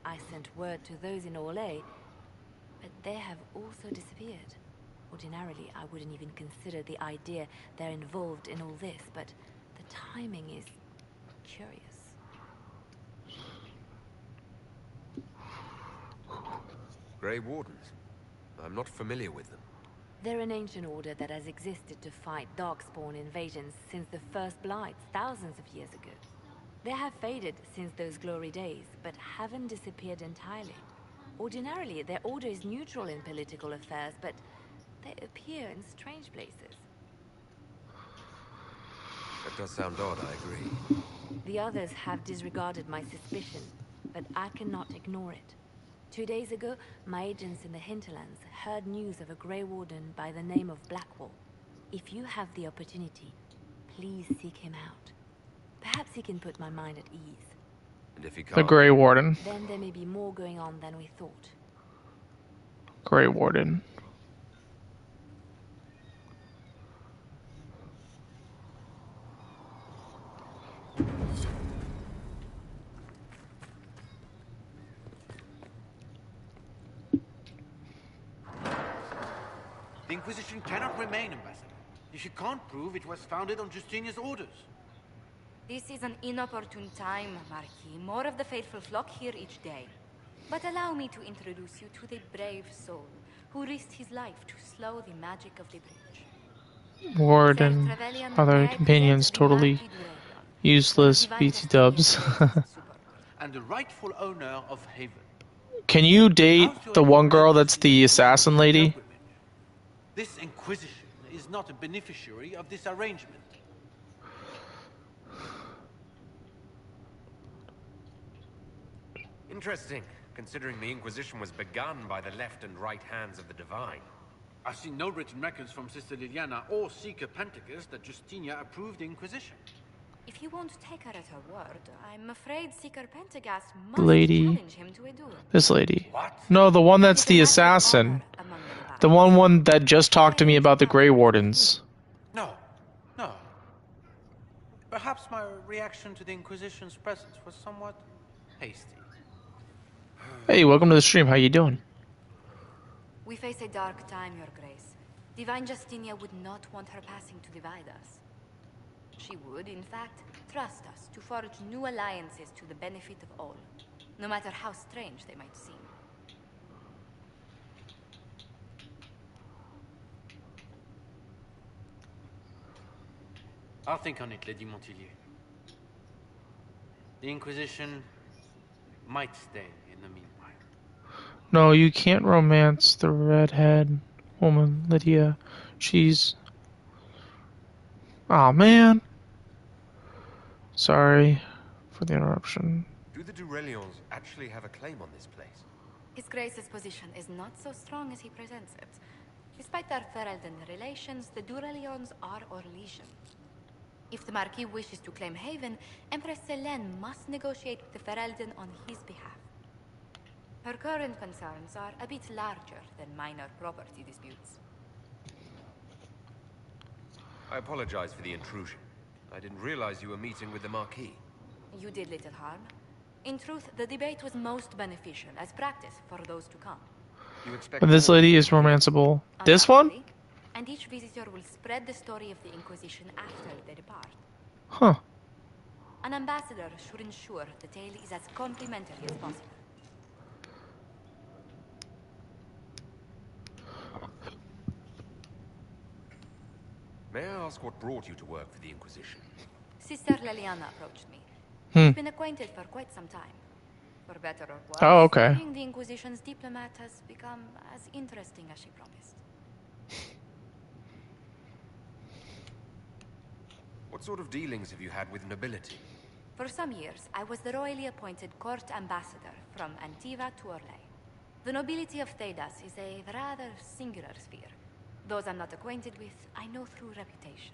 I sent word to those in Orlais, but they have also disappeared. Ordinarily, I wouldn't even consider the idea they're involved in all this, but the timing is curious. Grey Wardens? I'm not familiar with them. They're an ancient order that has existed to fight Darkspawn invasions since the First Blights, thousands of years ago. They have faded since those glory days, but haven't disappeared entirely. Ordinarily, their order is neutral in political affairs, but they appear in strange places. That does sound odd, I agree. The others have disregarded my suspicion, but I cannot ignore it. 2 days ago, my agents in the hinterlands heard news of a Grey Warden by the name of Blackwall. If you have the opportunity, please seek him out. Perhaps he can put my mind at ease. And if he can't, The Grey Warden. Then there may be more going on than we thought. Grey Warden. The Inquisition cannot remain, Ambassador, if you can't prove it was founded on Justinian's orders. This is an inopportune time, Marquis. More of the faithful flock here each day. But allow me to introduce you to the brave soul who risked his life to slow the magic of the bridge. Warden. Other companions totally useless. BT dubs. And the rightful owner of Haven. Can you date the one girl that's the assassin lady? This Inquisition is not a beneficiary of this arrangement. Interesting, considering the Inquisition was begun by the left and right hands of the Divine. I've seen no written records from Sister Liliana or Seeker Pentecost that Justinia approved the Inquisition. If you won't take her at her word, I'm afraid Seeker Pentagast must Lady. challenge him to a duel. This lady. No, the one that's the assassin. The one that just talked to me about the Grey Wardens. No. Perhaps my reaction to the Inquisition's presence was somewhat hasty. Hey, welcome to the stream. How you doing? We face a dark time, Your Grace. Divine Justinia would not want her passing to divide us. She would, in fact, Trust us to forge new alliances to the benefit of all, no matter how strange they might seem. I'll think on it, Lady Montilyet. The Inquisition might stay in the meanwhile. No, you can't romance the redhead woman, Lydia. She's... Aw, man. Sorry for the interruption. Do the Durelions actually have a claim on this place? His Grace's position is not so strong as he presents it. Despite their Ferelden relations, the Durelions are our legion. If the Marquis wishes to claim Haven, Empress Selene must negotiate with the Ferelden on his behalf. Her current concerns are a bit larger than minor property disputes. I apologize for the intrusion. I didn't realize you were meeting with the Marquis. You did little harm. In truth, the debate was most beneficial as practice for those to come. You expect But this lady is romanceable. This one? And each visitor will spread the story of the Inquisition after they depart. Huh. An ambassador should ensure the tale is as complimentary as possible. May I ask what brought you to work for the Inquisition? Sister Leliana approached me. Hmm. We've been acquainted for quite some time. For better or worse, Oh, okay. being the Inquisition's diplomat has become as interesting as she promised. What sort of dealings have you had with nobility? For some years, I was the royally appointed court ambassador from Antiva to Orlais. The nobility of Thedas is a rather singular sphere. Those I'm not acquainted with, I know through reputation.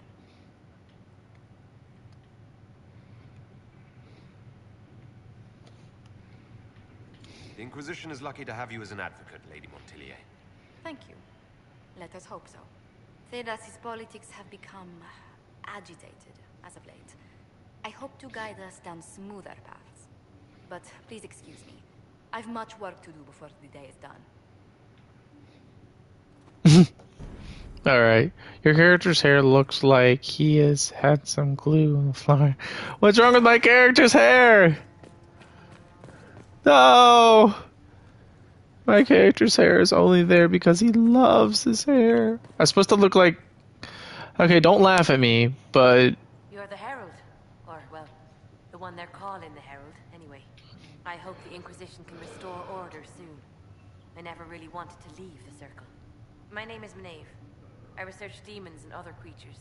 The Inquisition is lucky to have you as an advocate, Lady Montilyet. Thank you. Let us hope so. Thedas's politics have become agitated as of late. I hope to guide us down smoother paths. But please excuse me. I've much work to do before the day is done. Alright. Your character's hair looks like he has had some glue on the floor. What's wrong with my character's hair? No! My character's hair is only there because he loves his hair. I'm supposed to look like... Okay, don't laugh at me, but... You're the Herald. Or, well, the one they're calling the Herald, anyway. I hope the Inquisition can restore order soon. I never really wanted to leave the Circle. My name is Maeve. I research demons and other creatures.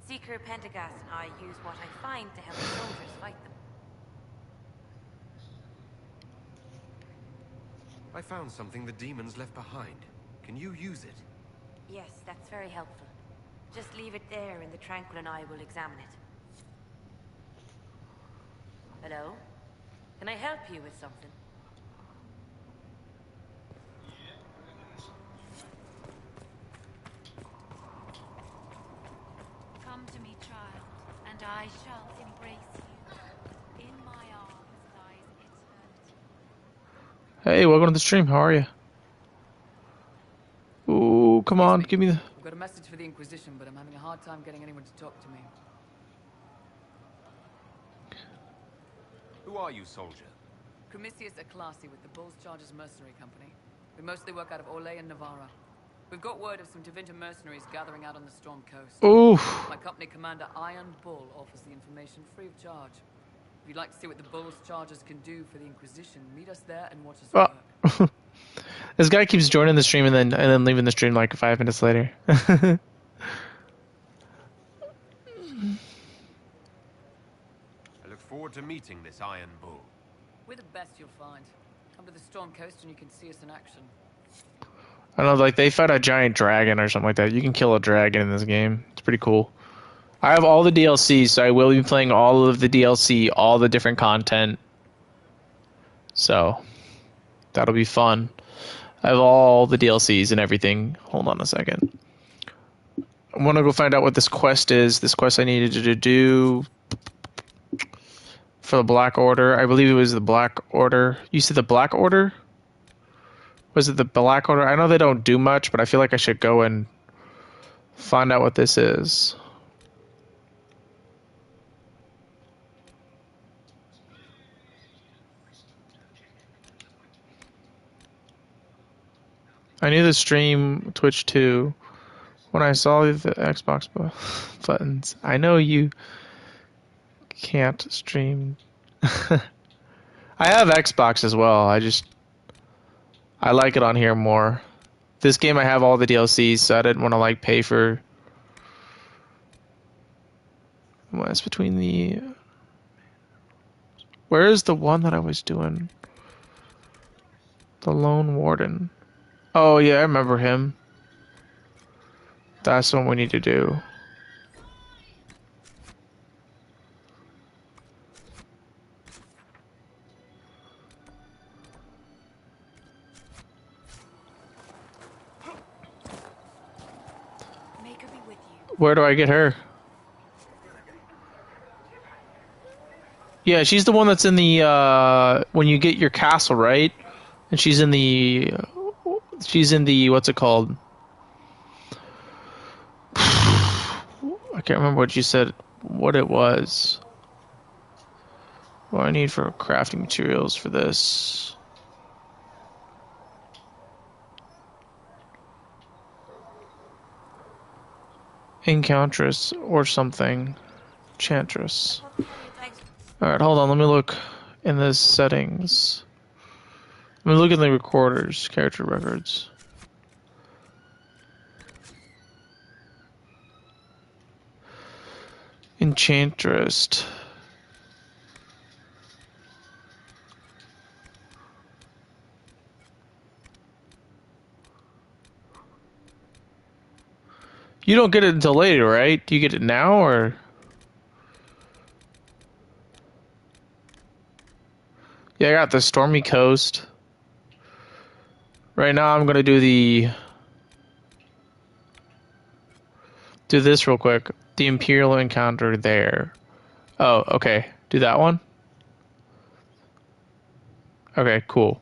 Seeker Pentagast and I use what I find to help the soldiers fight them. I found something the demons left behind. Can you use it? Yes, that's very helpful. Just leave it there and the Tranquil and I will examine it. Hello? Can I help you with something? Come to me, child, and I shall embrace you. In my arms lies eternity. Hey, welcome to the stream. How are you? Ooh, come on, give me the... I've got a message for the Inquisition, but I'm having a hard time getting anyone to talk to me. Who are you, soldier? Cremisius Aclasi with the Bulls Chargers Mercenary Company. We mostly work out of Orlais and Navarra. We've got word of some Tevinter mercenaries gathering out on the Storm Coast. Oof. My company commander, Iron Bull, offers the information free of charge. If you'd like to see what the Bulls Chargers can do for the Inquisition, meet us there and watch us work. This guy keeps joining the stream and then leaving the stream like 5 minutes later. I look forward to meeting this Iron Bull. We're the best you'll find. Come to the Storm Coast and you can see us in action. I don't know, like they fight a giant dragon or something like that. You can kill a dragon in this game. It's pretty cool. I have all the DLCs, so I will be playing all of the DLC, all the different content. So, that'll be fun. I have all the DLCs and everything. Hold on a second. I want to go find out what this quest is. This quest I needed to do for the Black Order. I believe it was the Black Order. You said the Black Order? Was it the Black Order? I know they don't do much, but I feel like I should go and find out what this is. I knew the stream Twitch too. When I saw the Xbox buttons, I know you can't stream. I have Xbox as well. I like it on here more. This game I have all the DLCs, so I didn't want to like pay for. What's between the? Where is the one that I was doing? The Lone Warden. Oh yeah, I remember him. That's what we need to do. Make her be with you. Where do I get her? Yeah, she's the one that's in the when you get your castle, right? And she's in the what's it called? I can't remember what you said. What it was. What I need for crafting materials for this. Encountress or something. Enchantress. Alright, hold on, let me look in the settings. Let me look in the recorders, character records. Enchantress. You don't get it until later, right? Do you get it now, or? Yeah, I got the Stormy Coast. Right now I'm gonna do this real quick. The Imperial Encounter there. Oh, okay. Do that one? Okay, cool.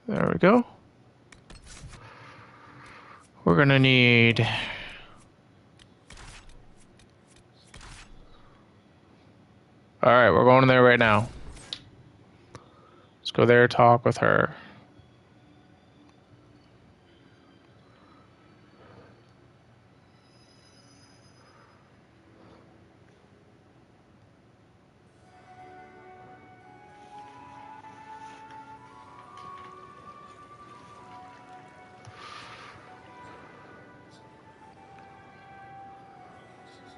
There we go. We're gonna need... Alright, we're going in there right now. Let's go there, talk with her.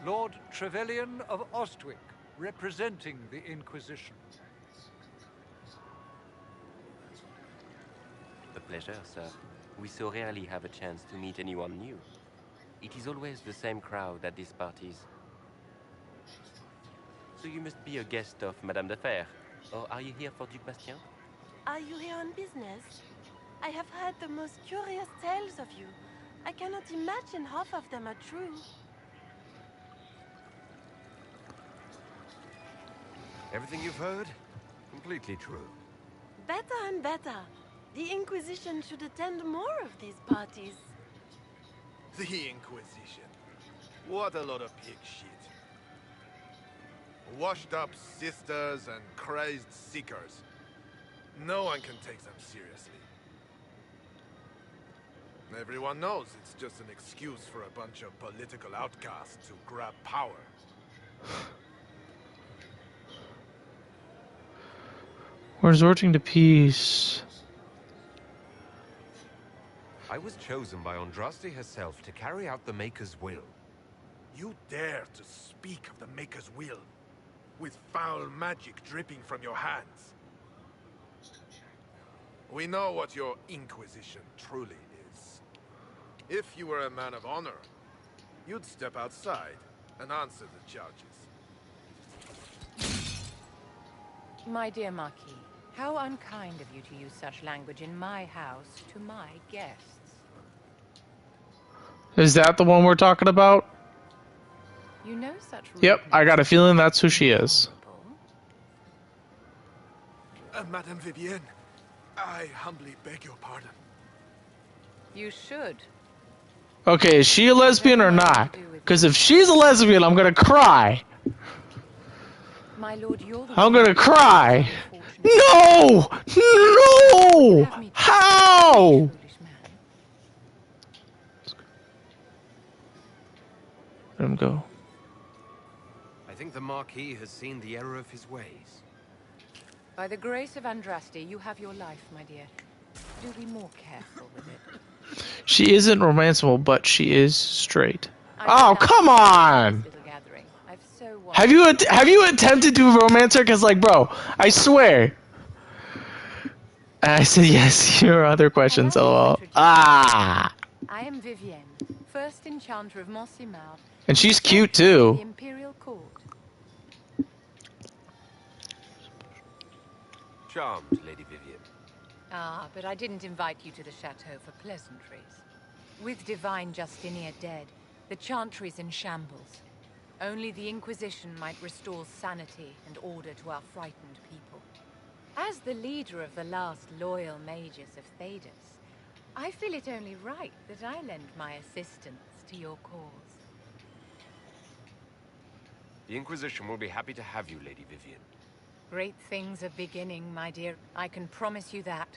Lord Trevelyan of Ostwick, representing the Inquisition. A pleasure, sir. We so rarely have a chance to meet anyone new. It is always the same crowd at these parties. So you must be a guest of Madame de Fer, or are you here for Duc Bastien? Are you here on business? I have heard the most curious tales of you. I cannot imagine half of them are true. Everything you've heard? Completely true. Better and better. The Inquisition should attend more of these parties. The Inquisition. What a lot of pig shit. Washed up sisters and crazed seekers. No one can take them seriously. Everyone knows it's just an excuse for a bunch of political outcasts to grab power. We're resorting to peace. I was chosen by Andraste herself to carry out the Maker's will. You dare to speak of the Maker's will, with foul magic dripping from your hands. We know what your Inquisition truly is. If you were a man of honor, you'd step outside and answer the charges. My dear Marquis, how unkind of you to use such language in my house to my guests. Is that the one we're talking about? You know such Yep, I got a feeling that's who she is. Madame Vivienne, I humbly beg your pardon. You should. Okay, is she a lesbian or not? Do with Because if she's a lesbian, I'm gonna cry. My lord, you're the I'm gonna cry. No! No! How? Let him go. I think the Marquis has seen the error of his ways. By the grace of Andraste, you have your life, my dear. Do be more careful with it. She isn't romanceable, but she is straight. Oh, come on! Have you attempted to romance her? Cause like, bro, I swear. I said yes. Your other questions, lol. Ah. I am Vivienne, first enchanter of Montsimard. And she's cute too. The Imperial Court. Charmed, Lady Vivienne. Ah, but I didn't invite you to the chateau for pleasantries. With Divine Justinia dead, the Chantry's in shambles. Only the Inquisition might restore sanity and order to our frightened people. As the leader of the last loyal mages of Thedas, I feel it only right that I lend my assistance to your cause. The Inquisition will be happy to have you, Lady Vivienne. Great things are beginning, my dear. I can promise you that.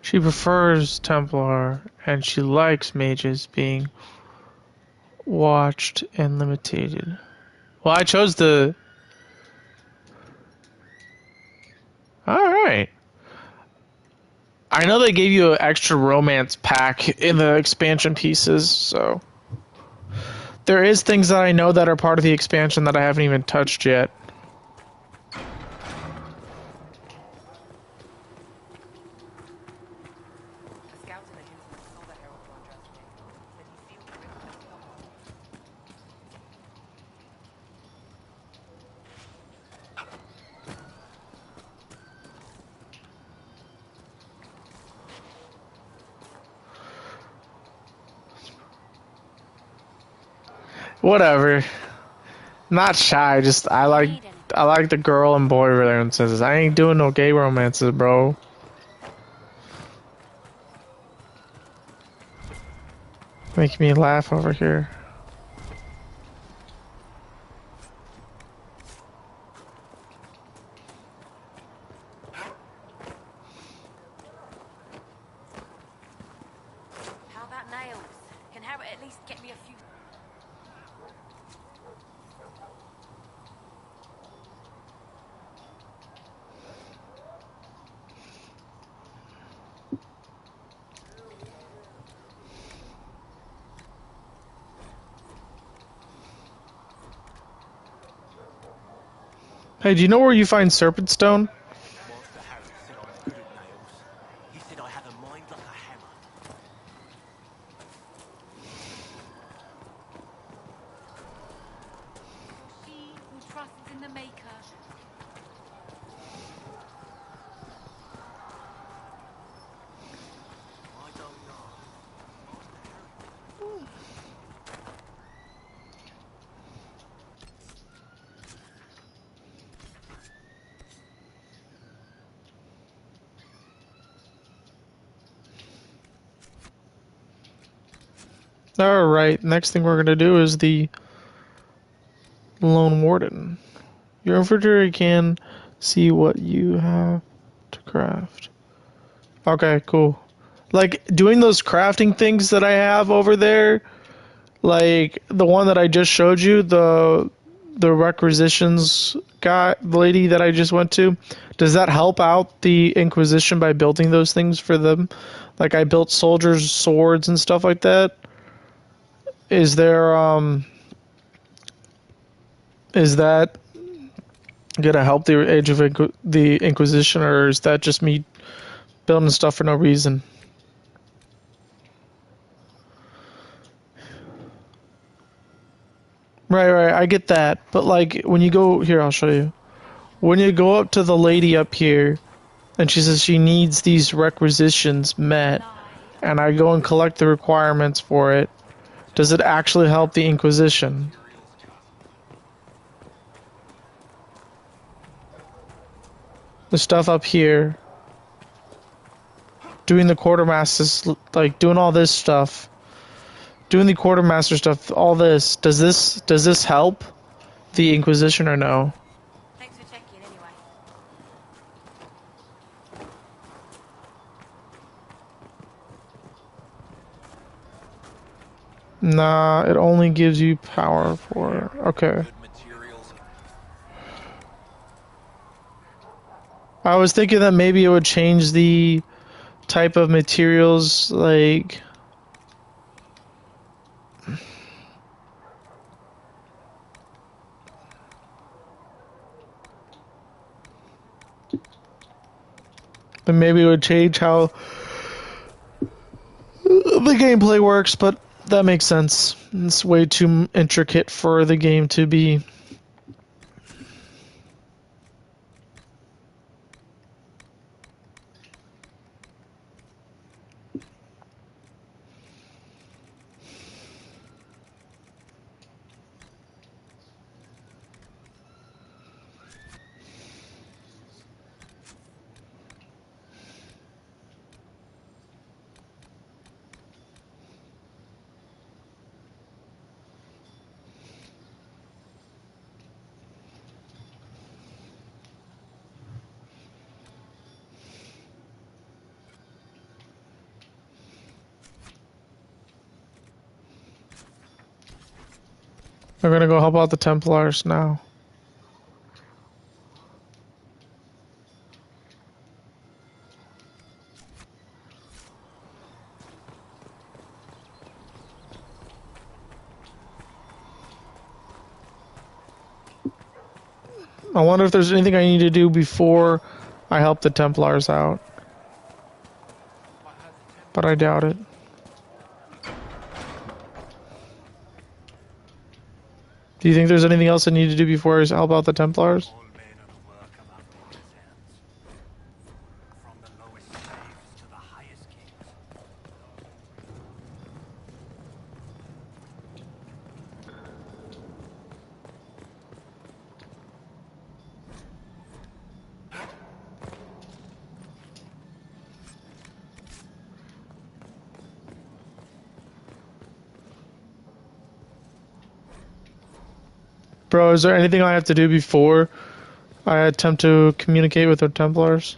She prefers Templar, and she likes mages being watched and limited. Well, I chose the... Alright. I know they gave you an extra romance pack in the expansion pieces, so... There is things that I know that are part of the expansion that I haven't even touched yet. Whatever. Not shy, just I like the girl and boy romances. I ain't doing no gay romances, bro. Making me laugh over here. How about nails? Can Harry at least get me a few? Hey, do you know where you find Serpent Stone? Master Harry said I was good at nails. He said I had a mind like a hammer. She who trusts in the Maker. I don't know. Alright, next thing we're gonna do is the Lone Warden. Your inventory can see what you have to craft. Okay, cool. Like, doing those crafting things that I have over there, like the one that I just showed you, the requisitions guy, the lady that I just went to, does that help out the Inquisition by building those things for them? Like, I built soldiers' swords and stuff like that. Is that gonna help the Age of the Inquisition, or is that just me building stuff for no reason? Right, I get that, but like when you go here, I'll show you. When you go up to the lady up here, and she says she needs these requisitions met, and I go and collect the requirements for it, does it actually help the Inquisition? the stuff up here, doing the quartermasters, like doing all this stuff, doing the quartermaster stuff, all this, does this help the Inquisition or no? Thanks for checking anyway. Nah, it only gives you power for... Okay. I was thinking that maybe it would change the type of materials, like... Then maybe it would change how the gameplay works, but that makes sense. It's way too intricate for the game to be. We're gonna go help out the Templars now. I wonder if there's anything I need to do before I help the Templars out. But I doubt it. Do you think there's anything else I need to do before I help out the Templars? Bro, is there anything I have to do before I attempt to communicate with the Templars?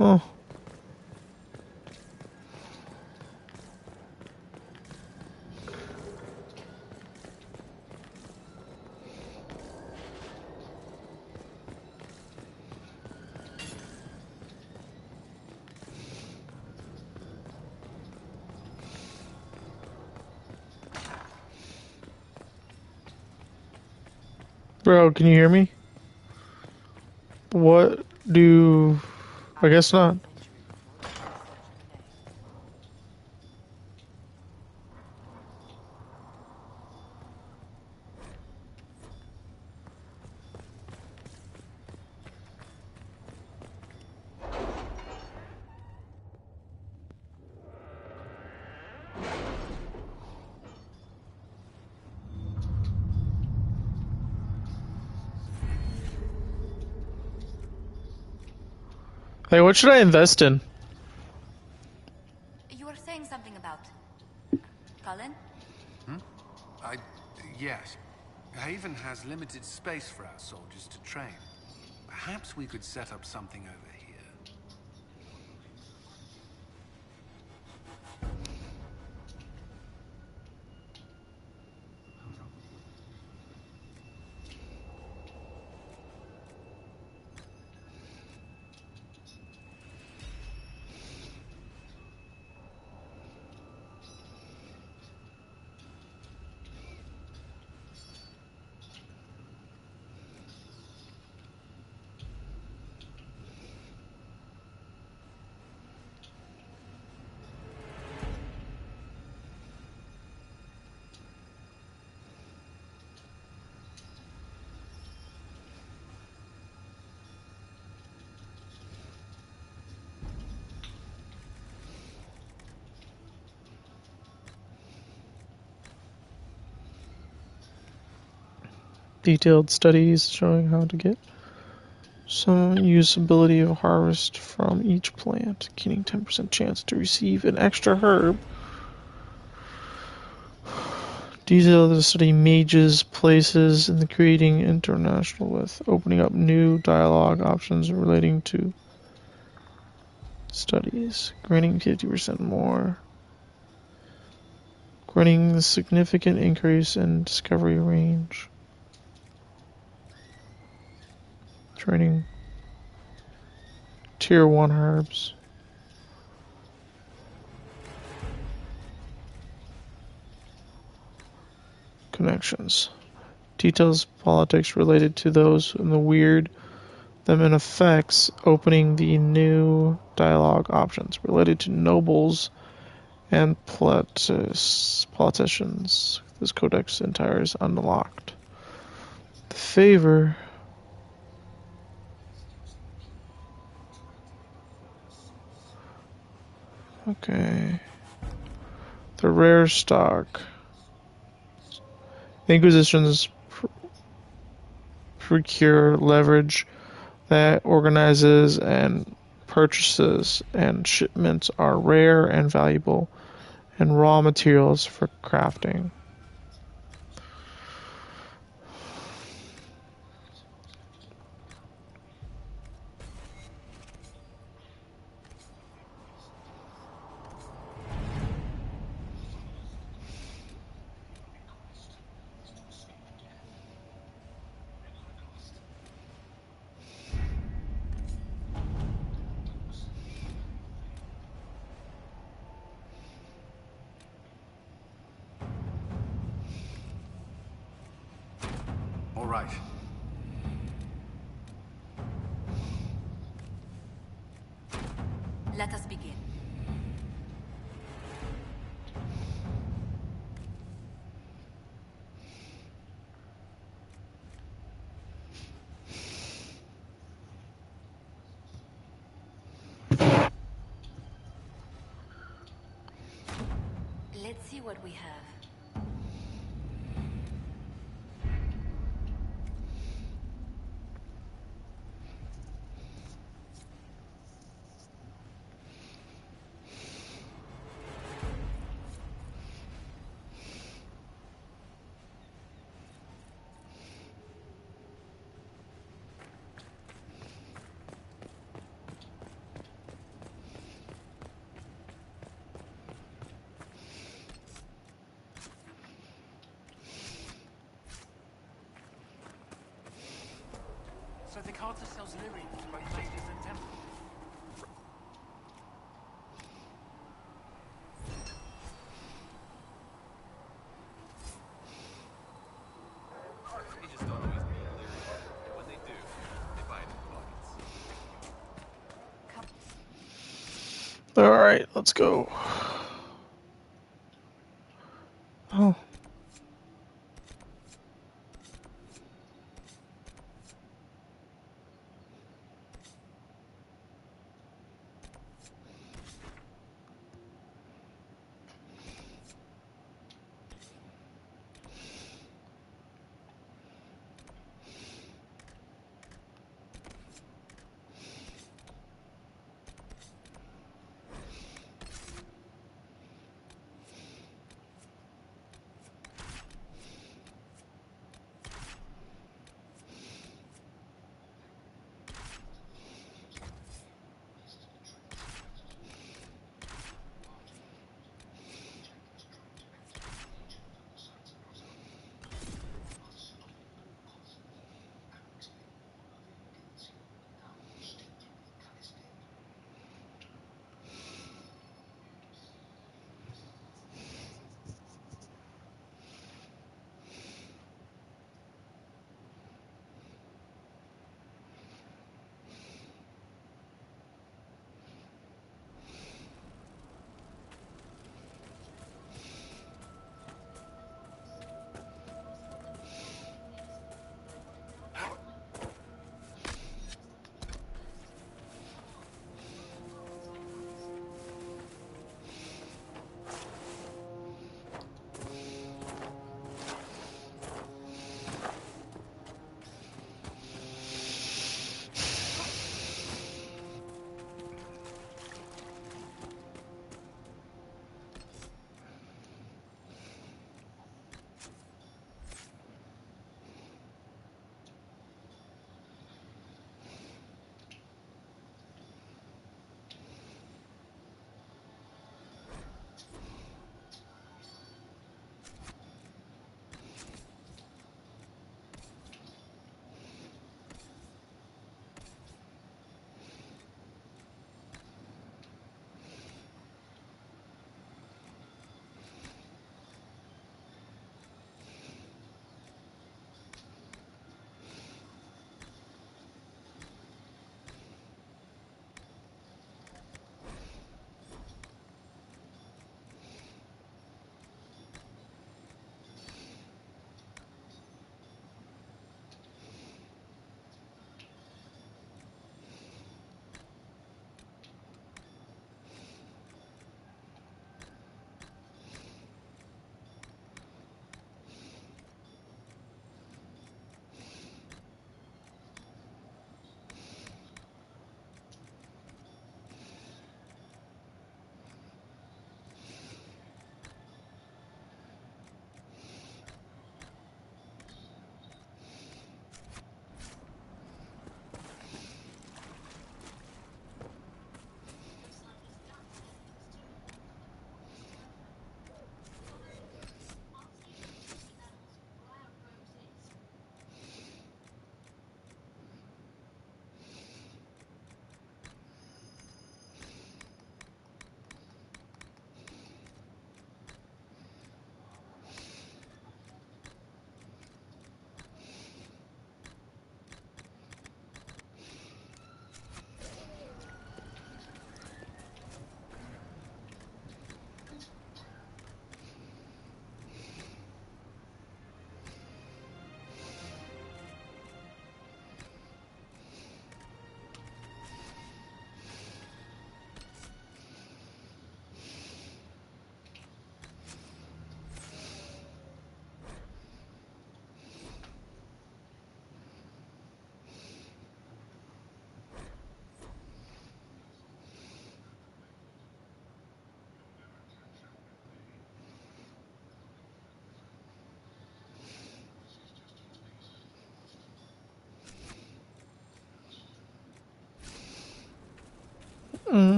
Oh. Bro, can you hear me? What do... I guess not. Hey, what should I invest in? You were saying something about... Cullen? Yes. Haven has limited space for our soldiers to train. Perhaps we could set up something over here. Detailed studies showing how to get some usability of harvest from each plant, gaining 10% chance to receive an extra herb. Detailed to study mages' places in the creating international with opening up new dialogue options relating to studies, granting 50% more, granting a significant increase in discovery range, training tier 1 herbs. Connections. Details politics related to those in the weird them in effects, opening the new dialogue options related to nobles and politicians. This codex entire is unlocked. The favor. Okay. The rare stock. Inquisitions procure leverage that organizes and purchases, and shipments are rare and valuable, and raw materials for crafting. All right. Let us begin. Let's see what we have. So the Carter sells lyrium to both mages and temples. Mages don't always need lyrium, and when they do, they buy it in buckets. Alright, let's go. Oh.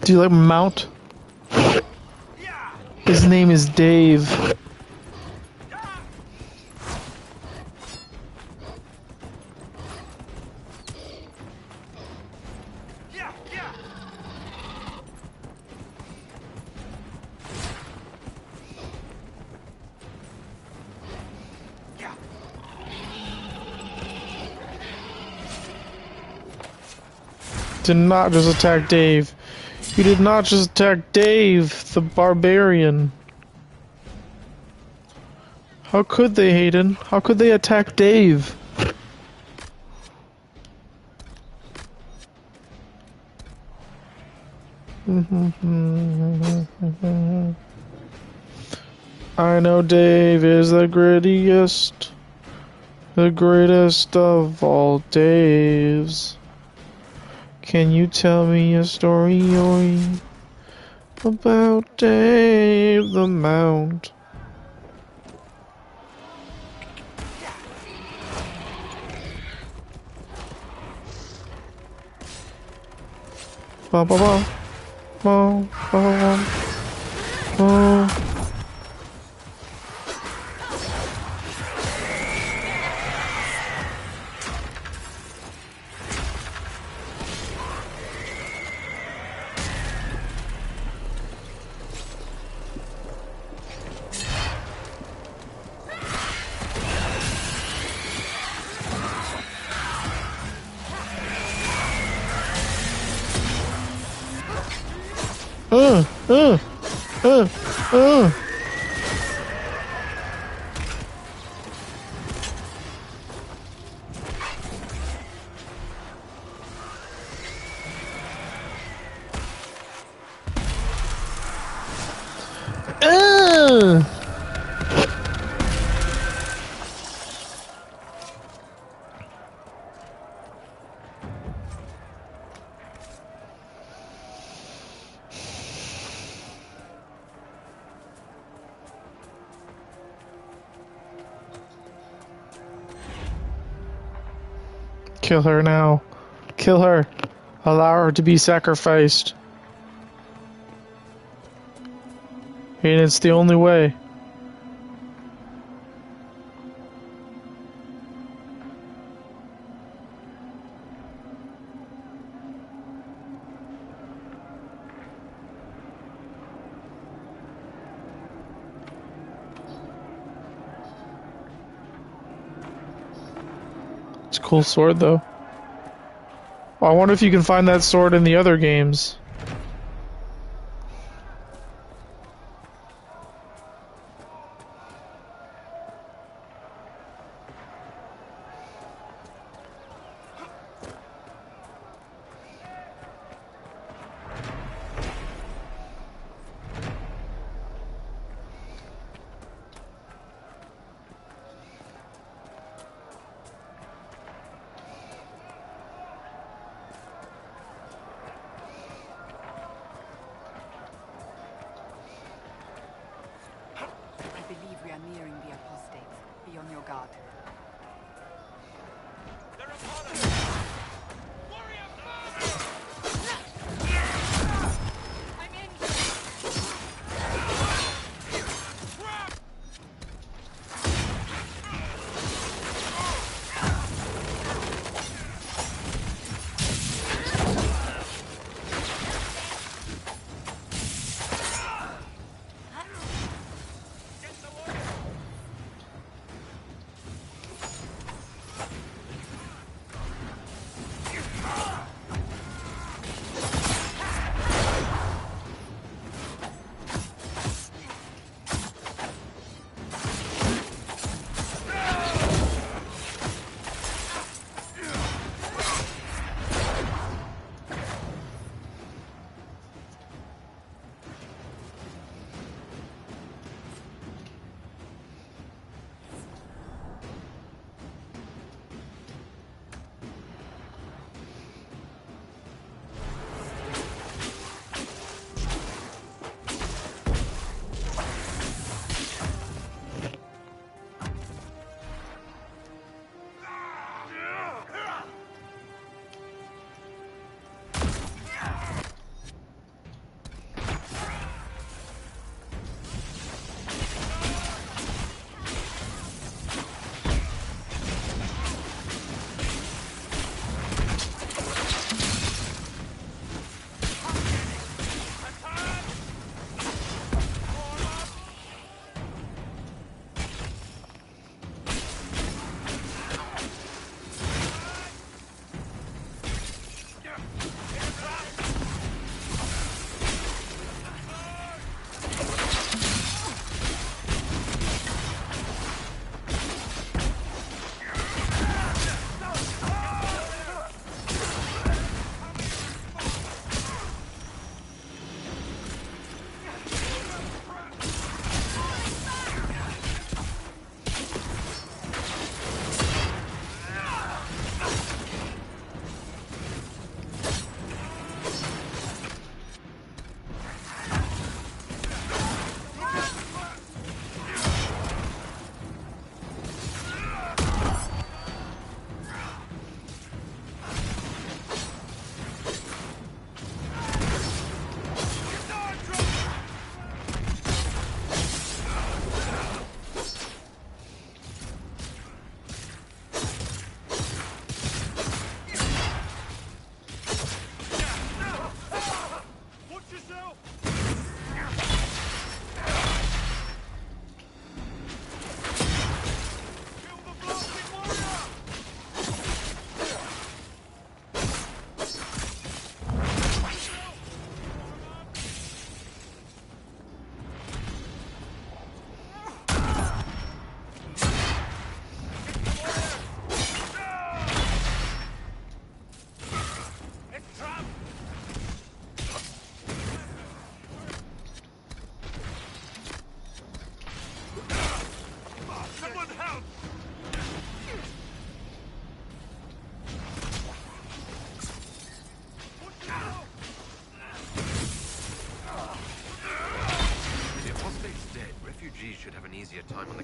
Do you like my mount? His name is Dave. Did not just attack Dave. You did not just attack Dave, the barbarian. How could they, Hayden? How could they attack Dave? I know Dave is the grittiest, the greatest of all Daves. Can you tell me a story about Dave the Mount? Ba ba ba. Ba ba ba. Ba. Uh. Kill her now. Kill her. Allow her to be sacrificed. And it's the only way. It's a cool sword, though. Oh, I wonder if you can find that sword in the other games.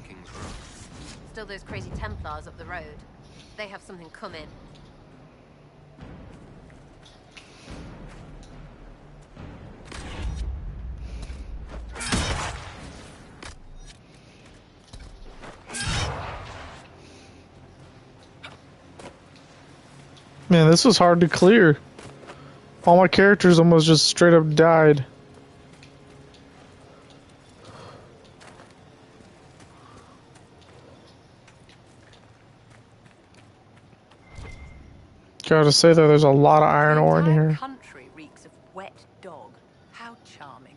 King's Road. Still those crazy Templars up the road. They have something coming. Man, this was hard to clear. All my characters almost just straight up died. Gotta say that there's a lot of iron ore in here. Country reeks of wet dog. How charming.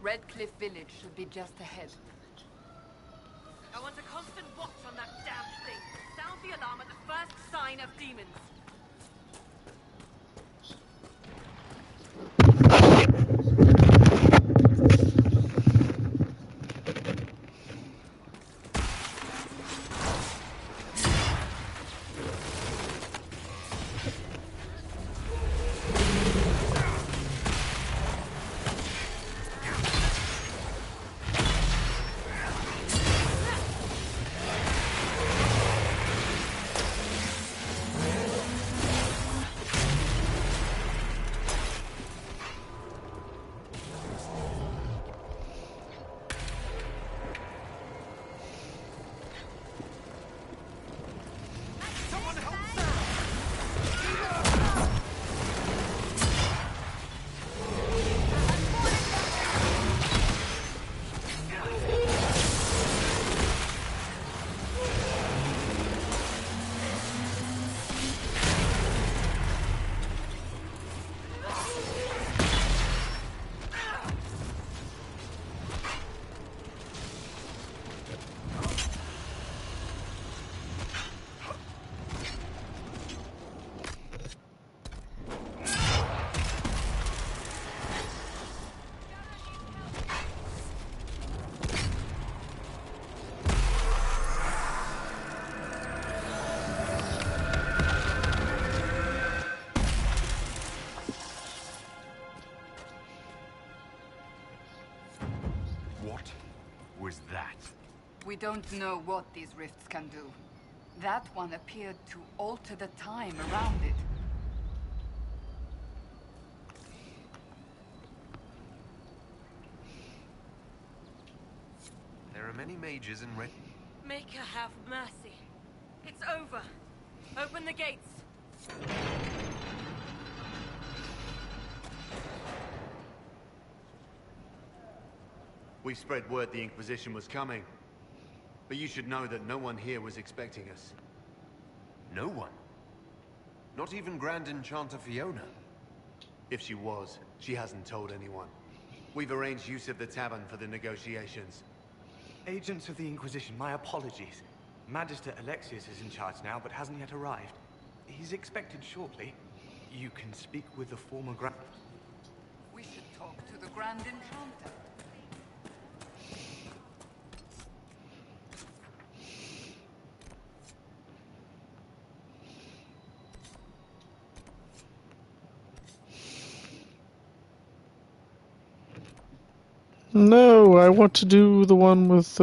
Redcliffe Village should be just ahead. I want a constant watch on that damn thing. Sound the alarm at the first sign of demons. was that? We don't know what these rifts can do. That one appeared to alter the time around it. There are many mages in red. Maker have mercy. It's over. Open the gates. We spread word the Inquisition was coming. But you should know that no one here was expecting us. No one? Not even Grand Enchanter Fiona? If she was, she hasn't told anyone. We've arranged use of the tavern for the negotiations. Agents of the Inquisition, my apologies. Magister Alexius is in charge now, but hasn't yet arrived. He's expected shortly. You can speak with the former Grand... We should talk to the Grand Enchanter. No, I want to do the one with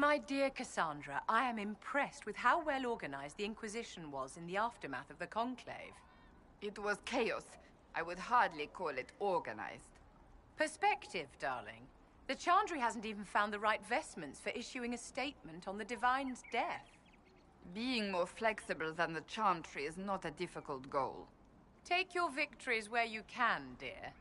My dear Cassandra, I am impressed with how well organized the Inquisition was in the aftermath of the Conclave. It was chaos. I would hardly call it organized. Perspective, darling. The Chantry hasn't even found the right vestments for issuing a statement on the Divine's death. Being more flexible than the Chantry is not a difficult goal. Take your victories where you can, dear.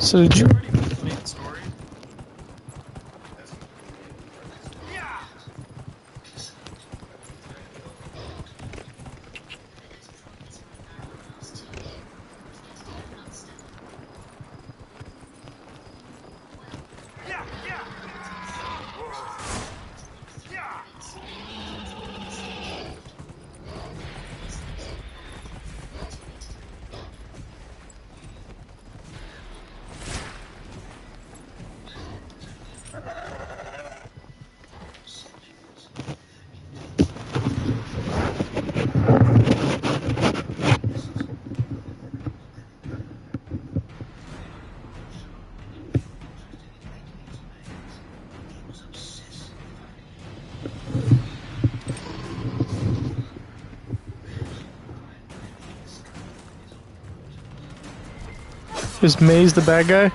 So did you already complete the story? Is Maze the bad guy?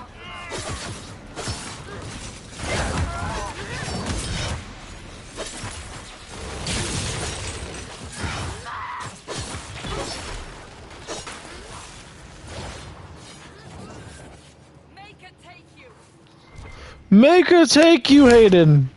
Make her take you, Hayden!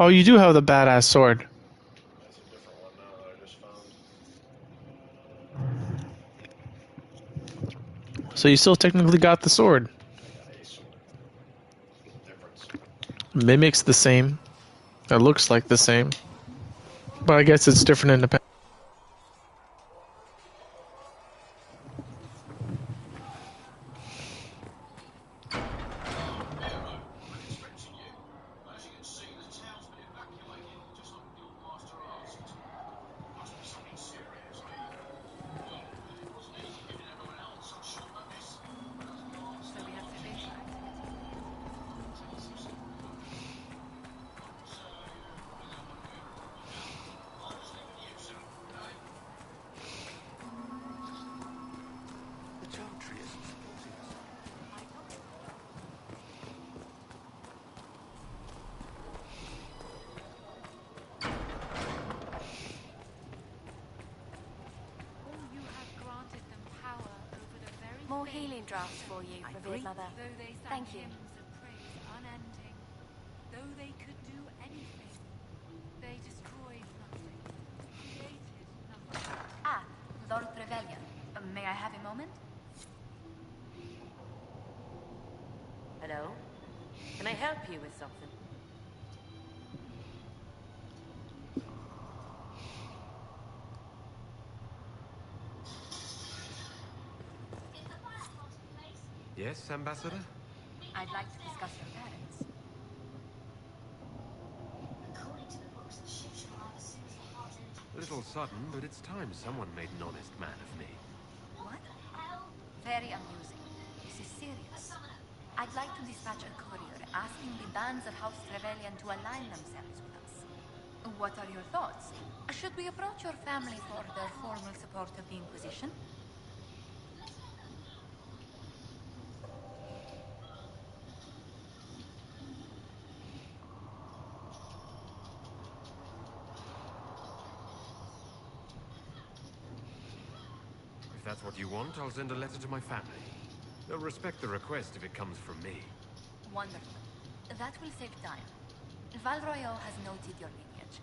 Oh, you do have the badass sword. So you still technically got the sword. Mimics the same. It looks like the same. But I guess it's different independent. So we have civilian activity. more healing drafts for you, revered mother. Though they sang Thank you. hymns of praise unending, though they could do anything, they destroyed nothing, created nothing. Ah, Lord Trevelyan. May I have a moment? Hello? Can I help you with something? Yes, Ambassador? I'd like to discuss your parents. A little sudden, but it's time someone made an honest man of me. What? Very amusing. This is serious. I'd like to dispatch a courier asking the bands of House Trevelyan to align themselves with us. What are your thoughts? Should we approach your family for their formal support of the Inquisition? If that's what you want, I'll send a letter to my family. They'll respect the request if it comes from me. Wonderful. That will save time. Val Royeaux has noted your lineage.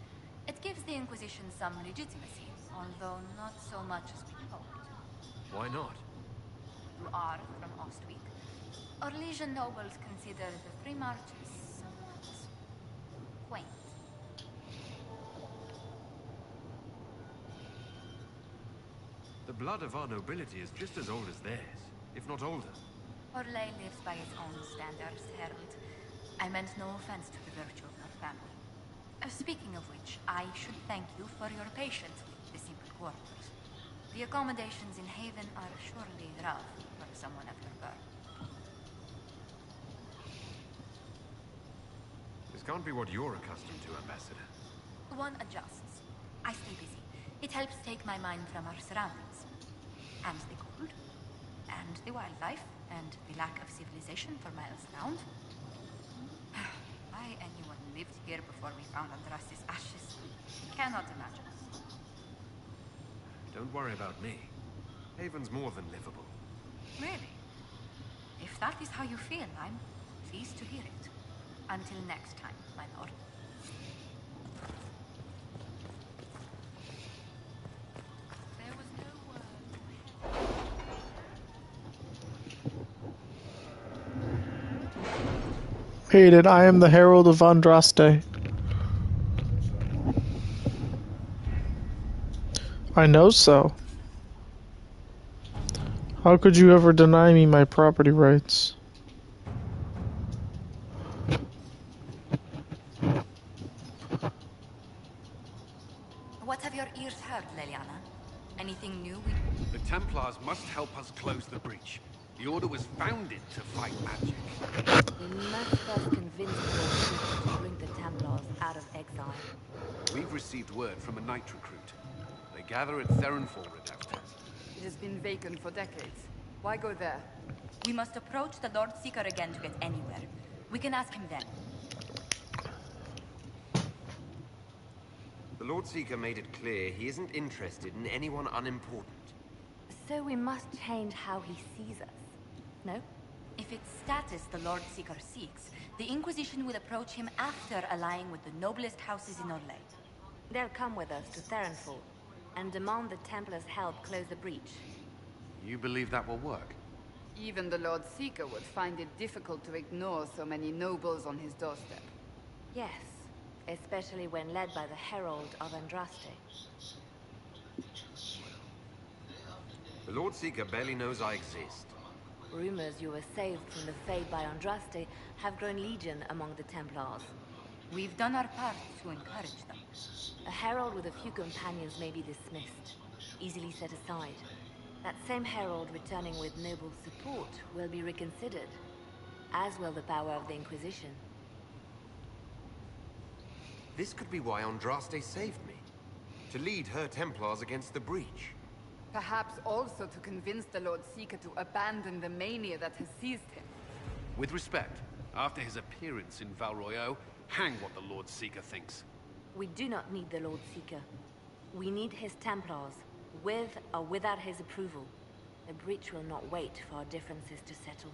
It gives the Inquisition some legitimacy, although not so much as we hoped. Why not? You are from Ostwick. Orlesian nobles consider the Three Marches somewhat quaint. The blood of our nobility is just as old as theirs, if not older. Orlais lives by his own standards, Herald. I meant no offense to the virtue of your family. Speaking of which, I should thank you for your patience with the simple quarters. The accommodations in Haven are surely rough for someone of your birth. This can't be what you're accustomed to, Ambassador. One adjusts. I stay busy. It helps take my mind from our surroundings. And the cold, and the wildlife, and the lack of civilization for miles around. Why anyone lived here before we found Andraste's ashes, cannot imagine. Don't worry about me. Haven's more than livable. Really? If that is how you feel, I'm pleased to hear it. Until next time, my lord. There was no word. Hated, I am the Herald of Andraste. I know so. How could you ever deny me my property rights? What have your ears heard, Leliana? Anything new? The Templars must help us close the breach. The Order was founded to fight magic. We must first convince the Lord Seeker to bring the Templars out of exile. We've received word from a knight recruit. They gather at Theronfall Redoubt. It has been vacant for decades. Why go there? We must approach the Lord Seeker again to get anywhere. We can ask him then. The Lord Seeker made it clear he isn't interested in anyone unimportant. So we must change how he sees us. No? If it's status the Lord Seeker seeks, the Inquisition will approach him after allying with the noblest houses in Orlais. They'll come with us to Theronfall and demand the Templars' help close the breach. You believe that will work? Even the Lord Seeker would find it difficult to ignore so many nobles on his doorstep. Yes, especially when led by the Herald of Andraste. The Lord Seeker barely knows I exist. Rumors you were saved from the fate by Andraste have grown legion among the Templars. We've done our part to encourage them. A herald with a few companions may be dismissed, easily set aside. That same herald returning with noble support will be reconsidered, as will the power of the Inquisition. This could be why Andraste saved me. To lead her Templars against the breach. Perhaps also to convince the Lord Seeker to abandon the mania that has seized him. With respect, after his appearance in Val Royeaux, hang what the Lord Seeker thinks. We do not need the Lord Seeker. We need his Templars, with or without his approval. The breach will not wait for our differences to settle.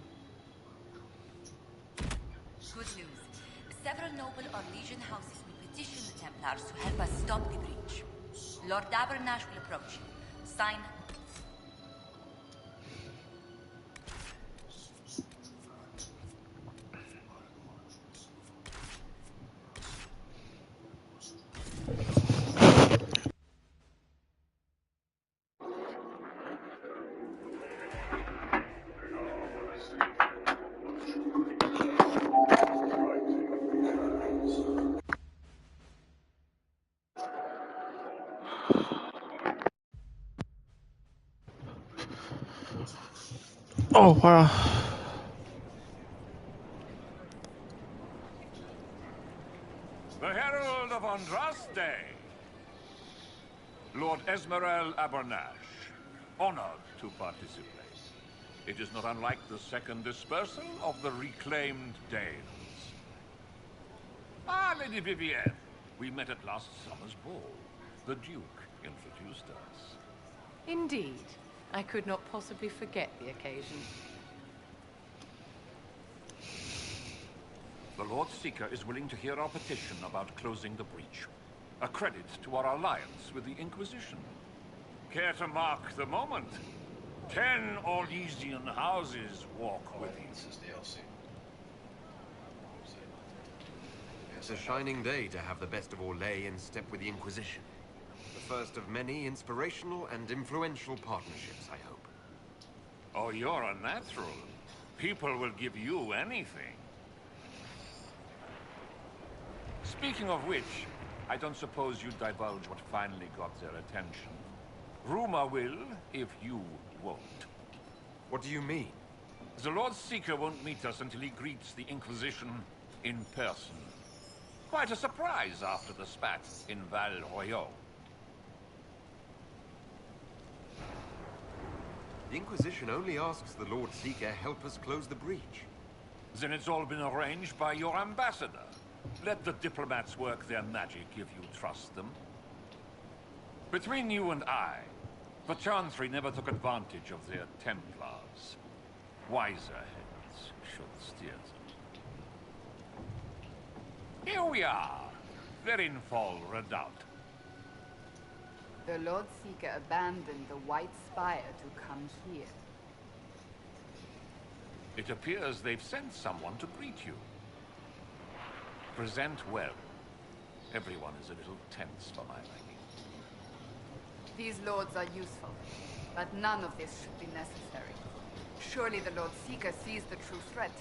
Good news. Several noble Orlesian houses will petition the Templars to help us stop the breach. Lord Abernash will approach you. Sign. Oh, wow. The Herald of Andraste. Lord Esmerel Abernash, honored to participate. It is not unlike the second dispersal of the reclaimed Danes. Ah, Lady Vivienne, we met at last summer's ball. The Duke introduced us. Indeed. I could not possibly forget the occasion. The Lord Seeker is willing to hear our petition about closing the breach. A credit to our alliance with the Inquisition. Care to mark the moment? 10 Orlesian houses walk with you. It's a shining day to have the best of Orlais in step with the Inquisition. The first of many inspirational and influential partnerships, I hope. Oh, you're a natural. People will give you anything. Speaking of which, I don't suppose you divulge what finally got their attention. Rumor will, if you won't. What do you mean? The Lord Seeker won't meet us until he greets the Inquisition in person. Quite a surprise after the spat in Val Royaux. The Inquisition only asks the Lord Seeker help us close the breach. Then it's all been arranged by your ambassador. Let the diplomats work their magic if you trust them. Between you and I, the Chantry never took advantage of their Templars. Wiser heads should steer them. Here we are, Verinfol Redoubt. The Lord Seeker abandoned the White Spire to come here. It appears they've sent someone to greet you. Present well. Everyone is a little tense for my liking. These lords are useful, but none of this should be necessary. Surely the Lord Seeker sees the true threat.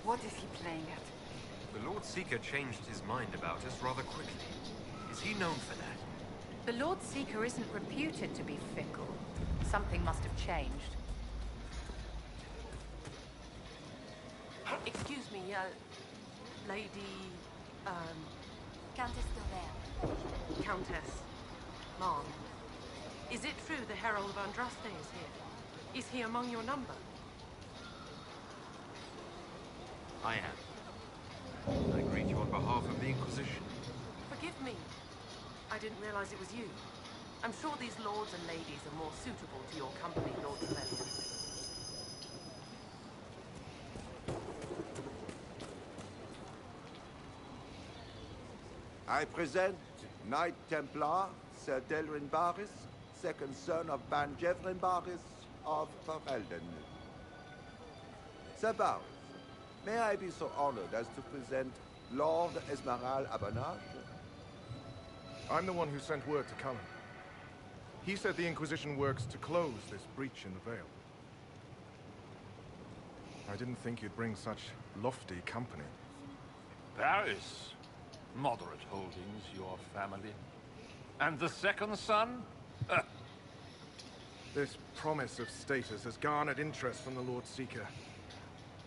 What is he playing at? The Lord Seeker changed his mind about us rather quickly. Is he known for that? The Lord Seeker isn't reputed to be fickle. Something must have changed. Excuse me, Lady... Countess Dover. Countess. Mom. Is it true the Herald of Andraste is here? Is he among your number? I am. I greet you on behalf of the Inquisition. Forgive me. I didn't realize it was you. I'm sure these lords and ladies are more suitable to your company, Lord Trevelyan. I present Knight Templar, Sir Delrin Barris, second son of Ban Jevrin Barris of Ferelden. Sir Barris, may I be so honored as to present Lord Esmerel Abernash? I'm the one who sent word to Cullen. He said the Inquisition works to close this breach in the Vale. I didn't think you'd bring such lofty company. Paris. Moderate holdings, your family. And the second son? This promise of status has garnered interest from the Lord Seeker.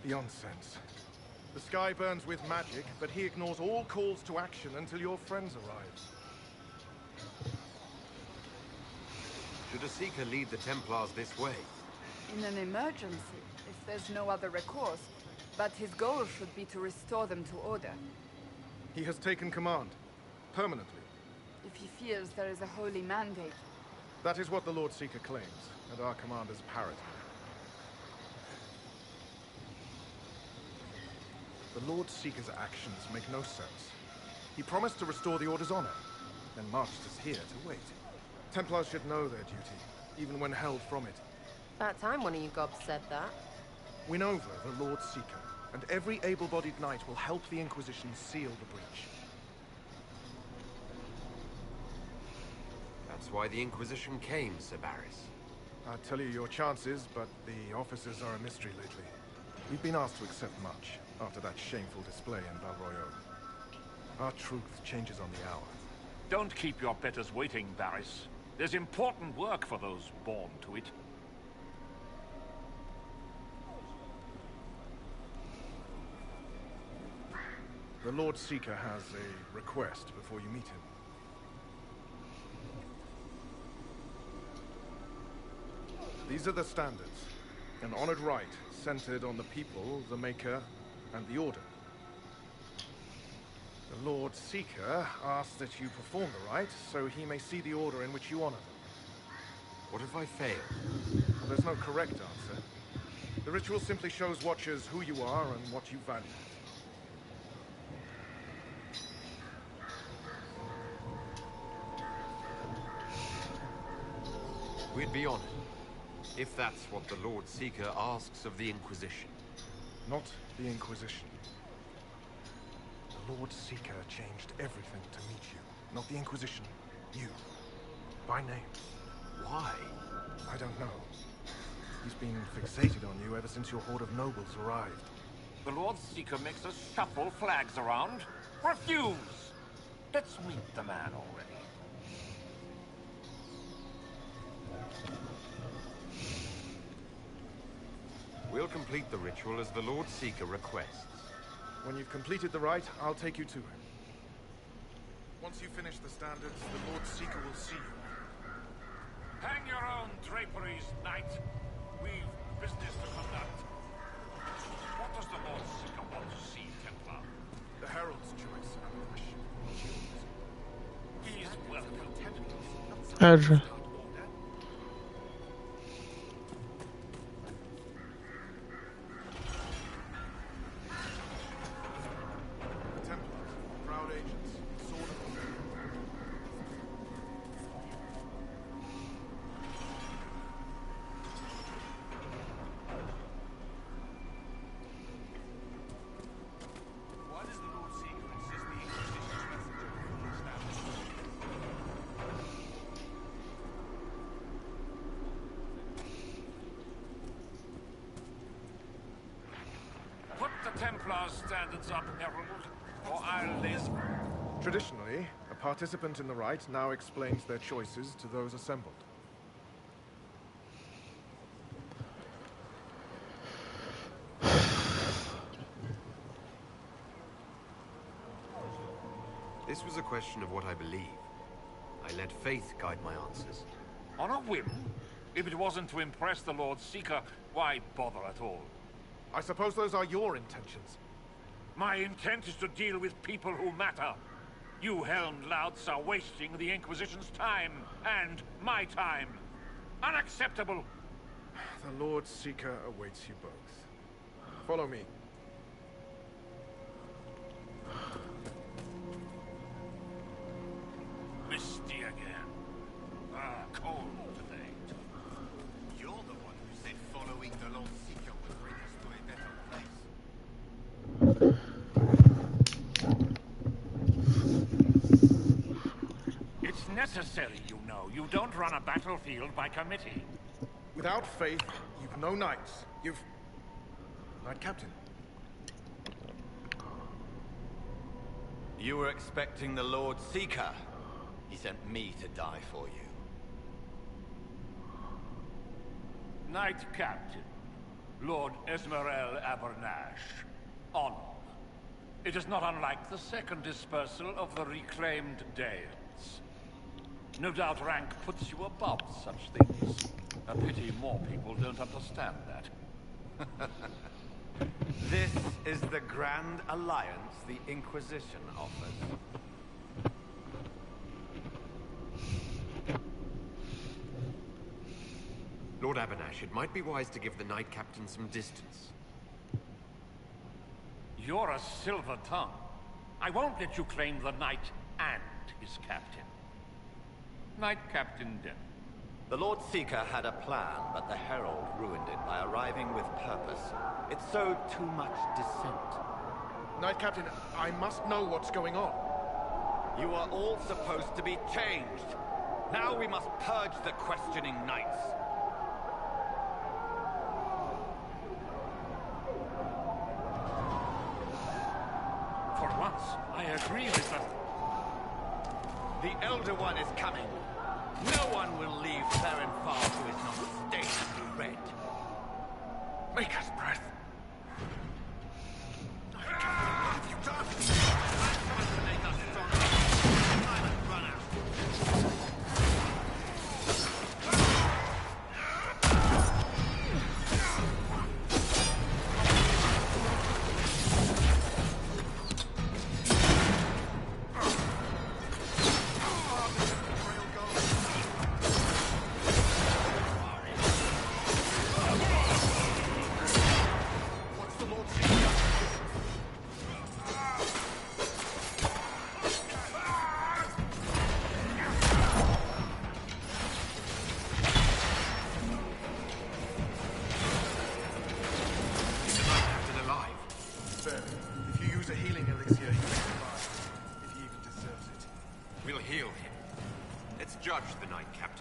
Nonsense. The sky burns with magic, but he ignores all calls to action until your friends arrive. Should a Seeker lead the Templars this way? In an emergency, if there's no other recourse. But his goal should be to restore them to order. He has taken command. Permanently. If he feels there is a holy mandate, That is what the Lord Seeker claims, and our commanders parrot. The Lord Seeker's actions make no sense. He promised to restore the Order's honor, then marched us here to wait. Templars should know their duty, even when held from it. About time one of you gobs said that. Win over the Lord Seeker, and every able-bodied knight will help the Inquisition seal the breach. That's why the Inquisition came, Sir Barris. I'd tell you your chances, but the officers are a mystery lately. We've been asked to accept much after that shameful display in Val Royeaux. Our truth changes on the hour. Don't keep your betters waiting, Barris. There's important work for those born to it. The Lord Seeker has a request before you meet him. These are the standards. An honored right centered on the people, the Maker, and the Order. The Lord Seeker asks that you perform the rite so he may see the order in which you honor them. What if I fail? Well, there's no correct answer. The ritual simply shows Watchers who you are and what you value. We'd be honored, if that's what the Lord Seeker asks of the Inquisition. Not the Inquisition. The Lord Seeker changed everything to meet you. Not the Inquisition. You. By name. Why? I don't know. He's been fixated on you ever since your horde of nobles arrived. The Lord Seeker makes us shuffle flags around. Refuse! Let's meet the man already. We'll complete the ritual as the Lord Seeker requests. When you've completed the rite, I'll take you to him. Once you finish the standards, the Lord Seeker will see you. Hang your own draperies, knight. We've business to conduct. What does the Lord Seeker want to see, Templar? The Herald's choice. He is welcome. Adra. Templar standards up, Herald, or I'll laser. Traditionally, a participant in the rite now explains their choices to those assembled. This was a question of what I believe. I let faith guide my answers. On a whim? If it wasn't to impress the Lord Seeker, why bother at all? I suppose those are your intentions. My intent is to deal with people who matter. You helmed louts are wasting the Inquisition's time, and my time. Unacceptable! The Lord Seeker awaits you both. Follow me. Misty again. Cold today. You're the one who said following the Lord Seeker would bring us to a better place. It's necessary, you know. You don't run a battlefield by committee. Without faith, you've no knights. You've... Knight Captain. You were expecting the Lord Seeker. He sent me to die for you. Knight Captain, Lord Esmerel Abernash. Honor. It is not unlike the second dispersal of the reclaimed Dales. No doubt rank puts you above such things. A pity more people don't understand that. This is the grand alliance the Inquisition offers. Lord Abernash, it might be wise to give the Knight Captain some distance. You're a silver tongue. I won't let you claim the Knight and his captain. Knight Captain Denham. The Lord Seeker had a plan, but the Herald ruined it by arriving with purpose. It sowed too much dissent. Knight Captain, I must know what's going on. You are all supposed to be changed. Now we must purge the questioning knights. For once, I agree with them. The Elder One is coming. No one will leave Farrenfar who is not stained with red. Maker's breath. What have you done? I'm trying to make us stronger. Time has run out.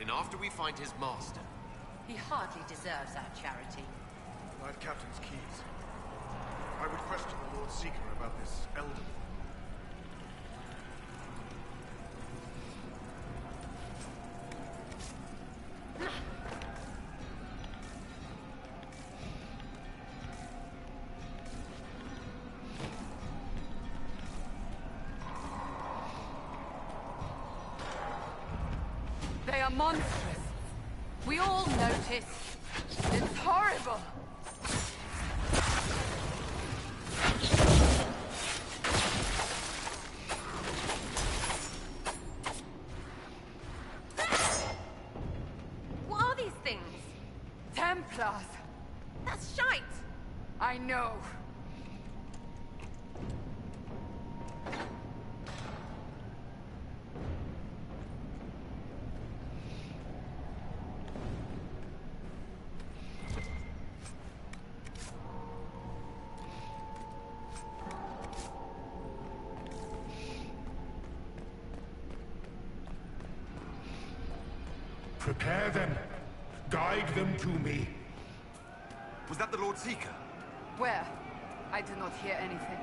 After we find his master. He hardly deserves our charity. Knight Captain's keys. I would question the Lord Seeker about this Elder. They are monstrous. We all notice. It's horrible. What are these things? Templars. That's shite. I know. Prepare them. Guide them to me. Was that the Lord Seeker? Where? I do not hear anything.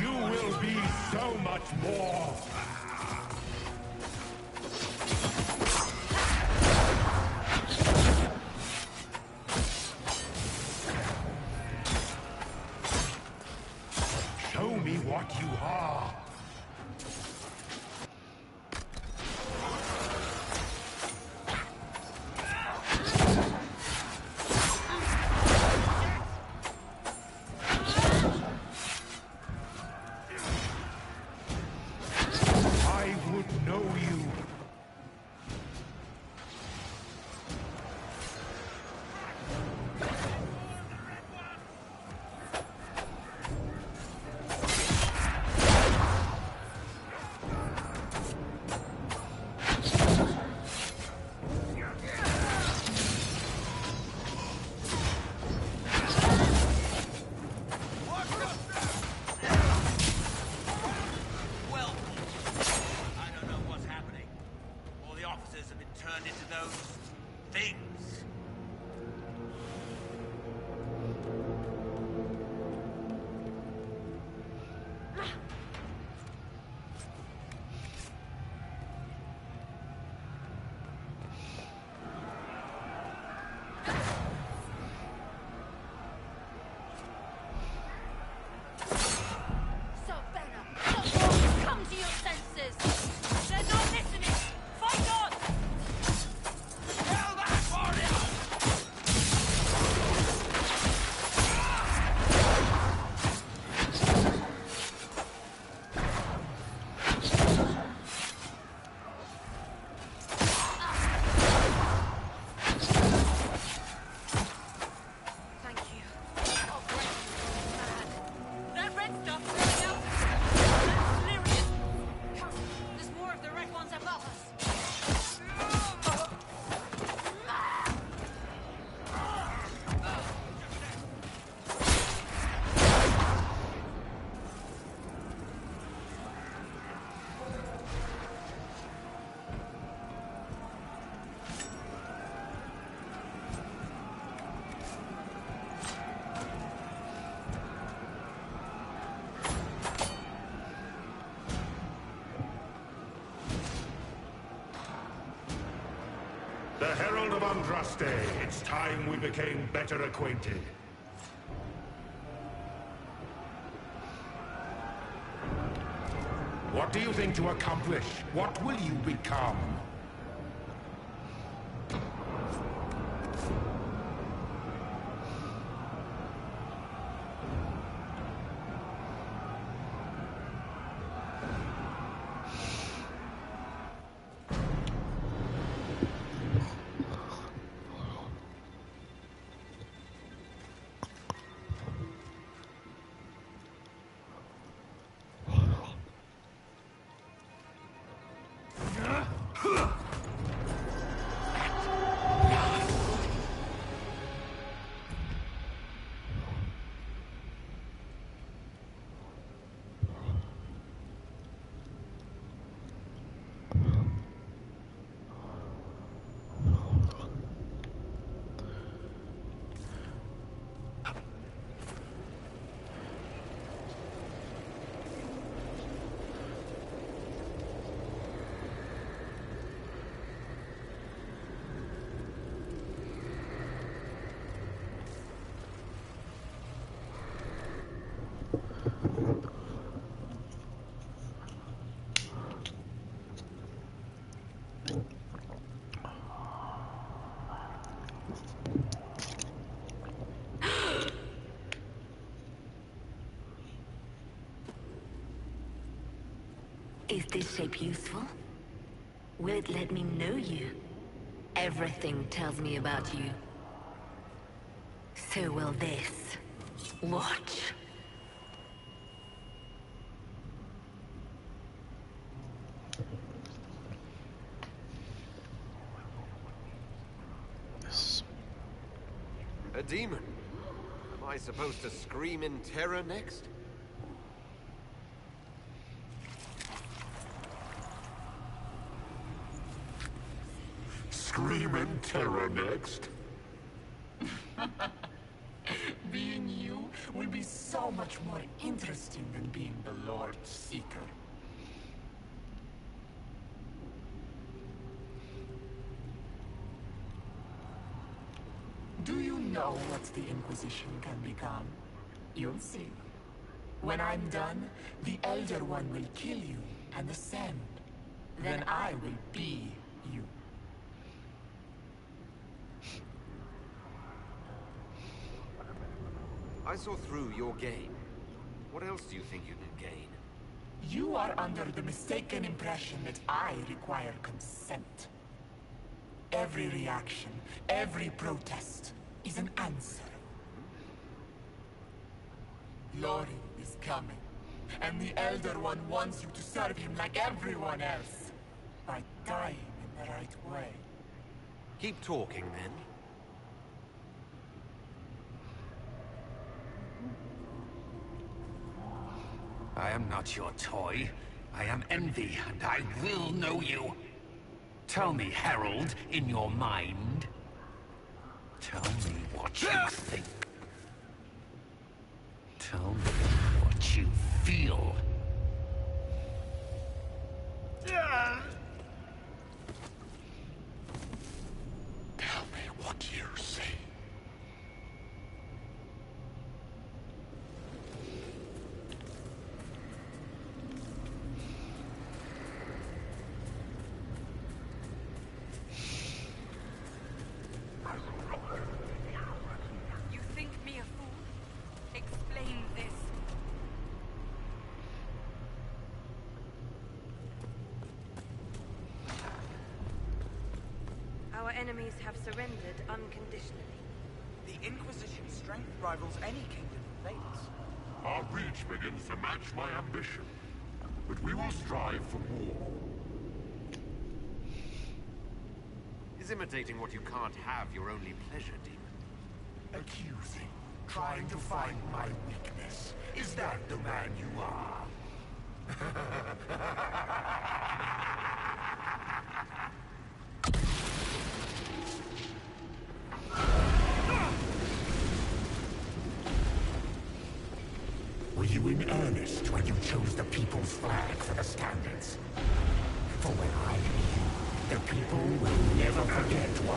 You will be so much more. Show me what you are. I would know you. Well, I don't know what's happening. All the officers have been turned into those things. Come to your senses! They're not listening! Fight on! Tell that warrior! The Herald of Andraste. It's time we became better acquainted. What do you think to accomplish? What will you become? Is this shape useful? Will it let me know you? Everything tells me about you. So will this. Watch. A demon? Am I supposed to scream in terror next? Scream in terror next? Being you will be so much more interesting than being the Lord Seeker. Do you know what the Inquisition can become? You'll see. When I'm done, the Elder One will kill you and ascend. Then I will be you. I saw through your game. What else do you think you can gain? You are under the mistaken impression that I require consent. Every reaction, every protest is an answer. Lori is coming, and the Elder One wants you to serve him like everyone else, by dying in the right way. Keep talking, then. I am not your toy. I am Envy, and I will know you. Tell me, Herald, in your mind. Tell me what you think. Tell me what you feel. Tell me what you see. You think me a fool? Explain this. Our enemies have surrendered unconditionally. The Inquisition's strength rivals any kingdom in Thedas. Our reach begins to match my ambition, but we will strive for more. Is imitating what you can't have your only pleasure, demon? Accusing, trying to find my weakness. Is that the man you are? Were you in earnest when you chose the people's flag for the standards? For when I am you, the people will never forget what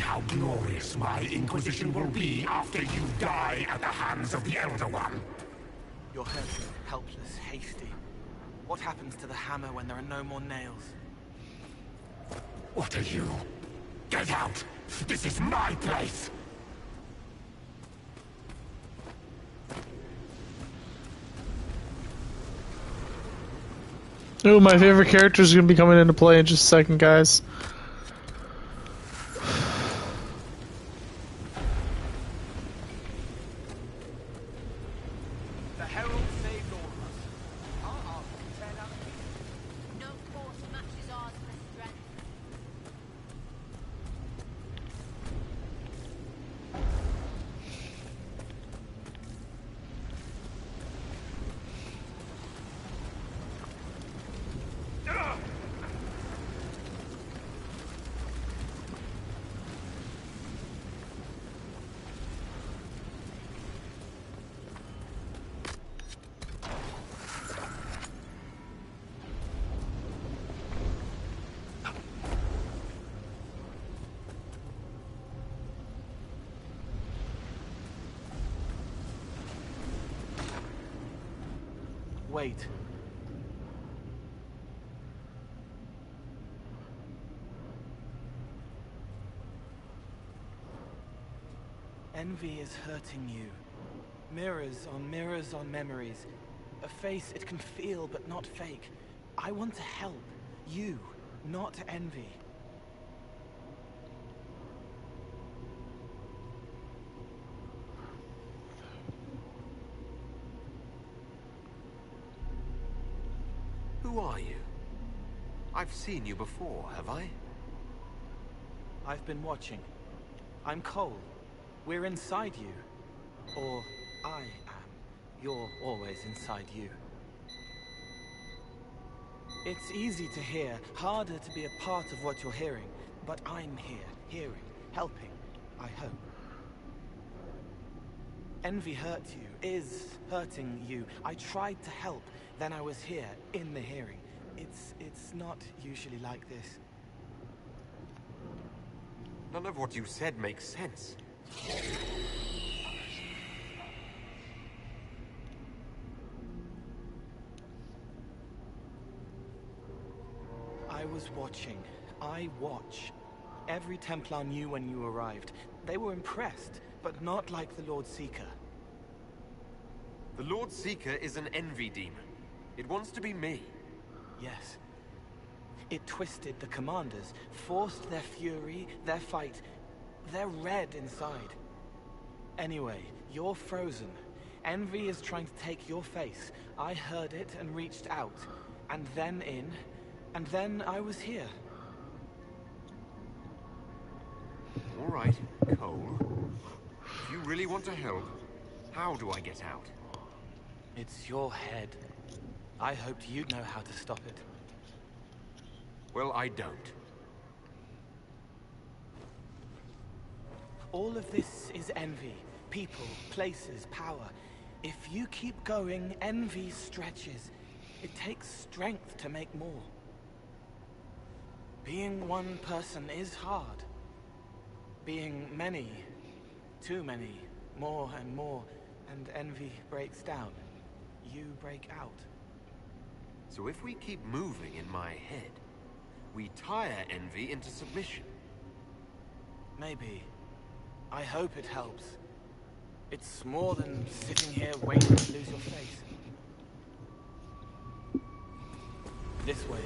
how glorious my Inquisition will be after you die at the hands of the Elder One. You're hurting, helpless, hasty. What happens to the hammer when there are no more nails? What are you? Get out! This is my place! Oh, my favorite character is going to be coming into play in just a second, guys. The Herald saved all of us. Our arms can tear down a beast. No force matches ours for strength. Wait. Envy is hurting you. Mirrors on memories. A face it can feel but not fake. I want to help. You, not envy. Who are you? I've seen you before, have I? I've been watching. I'm Cole. We're inside you. Or I am. You're always inside you. It's easy to hear, harder to be a part of what you're hearing. But I'm here, hearing, helping, I hope. Envy hurt you, is hurting you. I tried to help, then I was here, in the hearing. It's not usually like this. None of what you said makes sense. I was watching. I watch. Every Templar knew when you arrived. They were impressed, but not like the Lord Seeker. The Lord Seeker is an envy demon. It wants to be me. Yes. It twisted the commanders, forced their fury, their fight. They're red inside. Anyway, you're frozen. Envy is trying to take your face. I heard it and reached out. And then in. And then I was here. All right, Cole. If you really want to help, how do I get out? It's your head. I hoped you'd know how to stop it. Well, I don't. All of this is envy. People, places, power. If you keep going, envy stretches. It takes strength to make more. Being one person is hard. Being many, too many, more and more, and envy breaks down. You break out. So if we keep moving in my head, we tire envy into submission. Maybe. I hope it helps. It's more than sitting here waiting to lose your face. This way.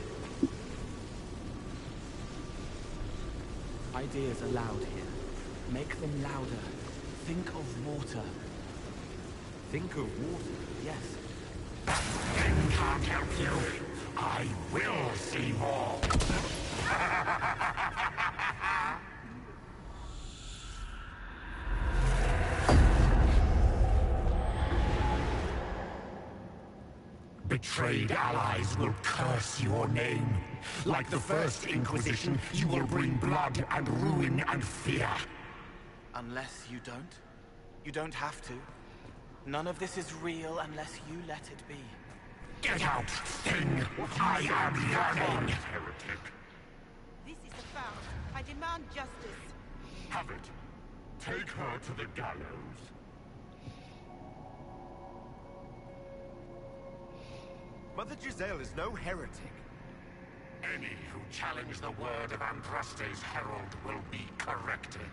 Ideas are loud here. Make them louder. Think of water. Think of water? Yes. Thing can't help you. I will see more. Betrayed allies will curse your name. Like the first Inquisition, you will bring blood and ruin and fear. Unless you don't. You don't have to. None of this is real unless you let it be. Get out, Thing! I am yearning! Heretic. This is a farce. I demand justice. Have it. Take her to the gallows. Mother Giselle is no heretic. Any who challenge the word of Andraste's herald will be corrected.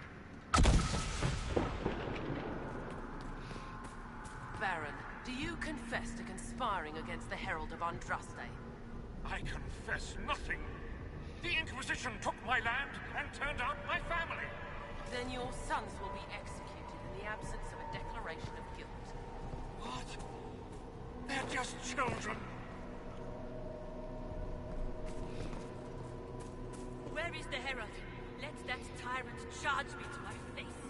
Baron, do you confess to conspiring against the Herald of Andraste? I confess nothing. The Inquisition took my land and turned out my family. Then your sons will be executed in the absence of a declaration of guilt. What? They're just children. Where is the Herald? Let that tyrant charge me to my face.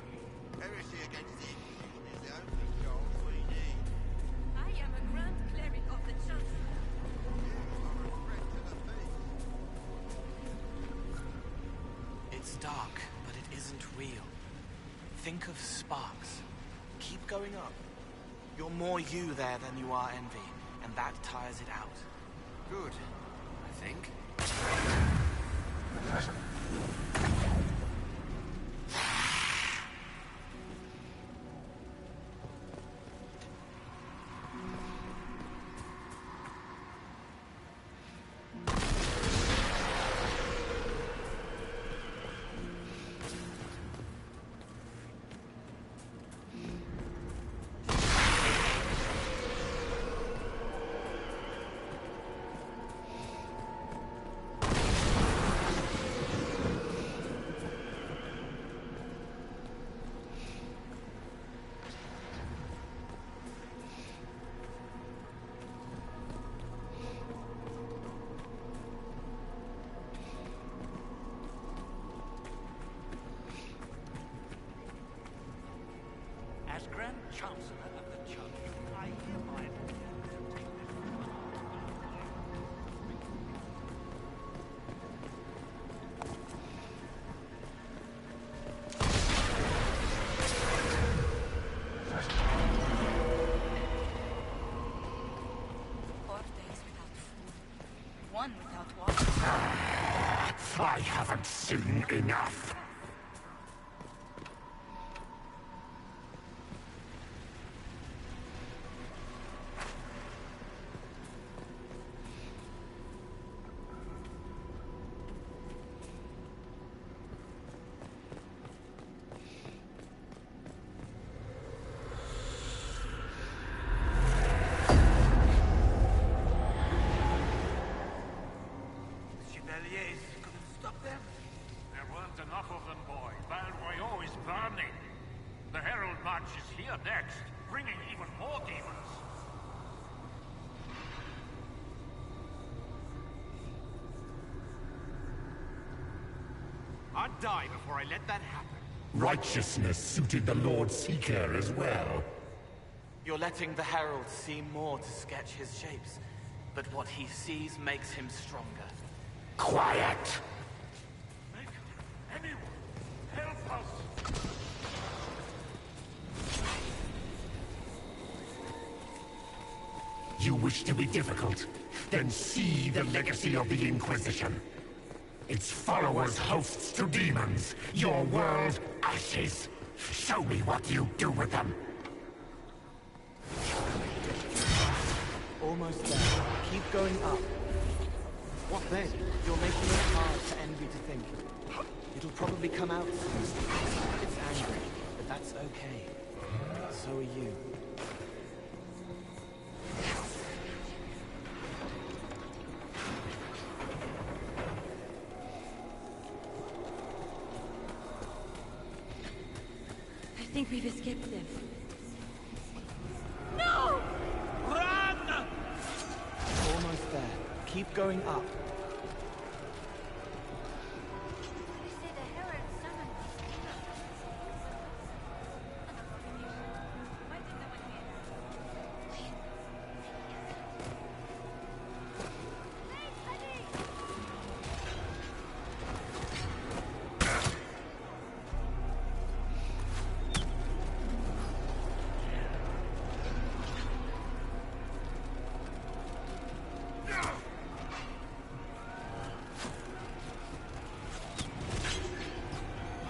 Heresy against the Inquisition is the only goal we need. I am a Grand Cleric of the Church. It's dark, but it isn't real. Think of sparks. Keep going up. You're more you there than you are Envy, and that tires it out. Good, I think. As Grand Chancellor of the Church, I hereby appear to take this One without water. I haven't seen enough. Chevaliers couldn't stop them. There weren't enough of them, boy. Val Royaux is burning. The Herald March is here next, bringing even more demons. I'd die before I let that happen. Righteousness suited the Lord Seeker as well. You're letting the Herald see more to sketch his shapes, but what he sees makes him stronger. Quiet! Anyone, help us! You wish to be difficult? Then see the legacy of the Inquisition. Its followers hosts to demons, your world ashes. Show me what you do with them. Almost there. Keep going up. What then? You're making it hard for Envy to think. It'll probably come out soon. It's angry, but that's okay. So are you. I think we've escaped them. No! Run! Almost there. Keep going up.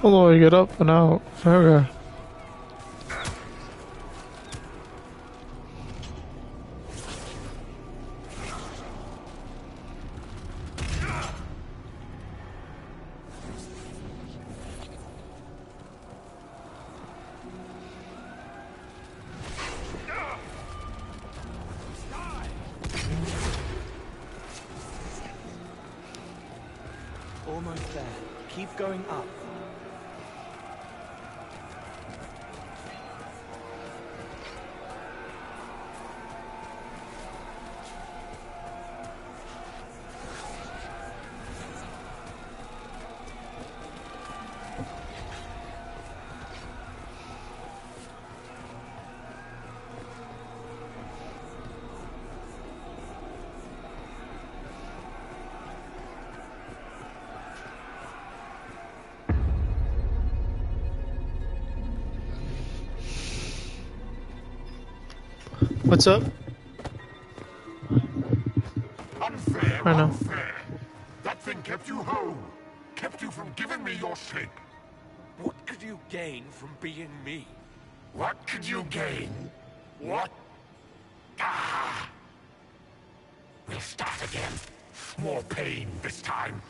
Hello, you get up and out. Okay. Almost there. Keep going up. What's up? Unfair, I know. unfair. That thing kept you whole. Kept you from giving me your shape. What could you gain from being me? What could you gain? What? Ah! We'll start again. More pain this time.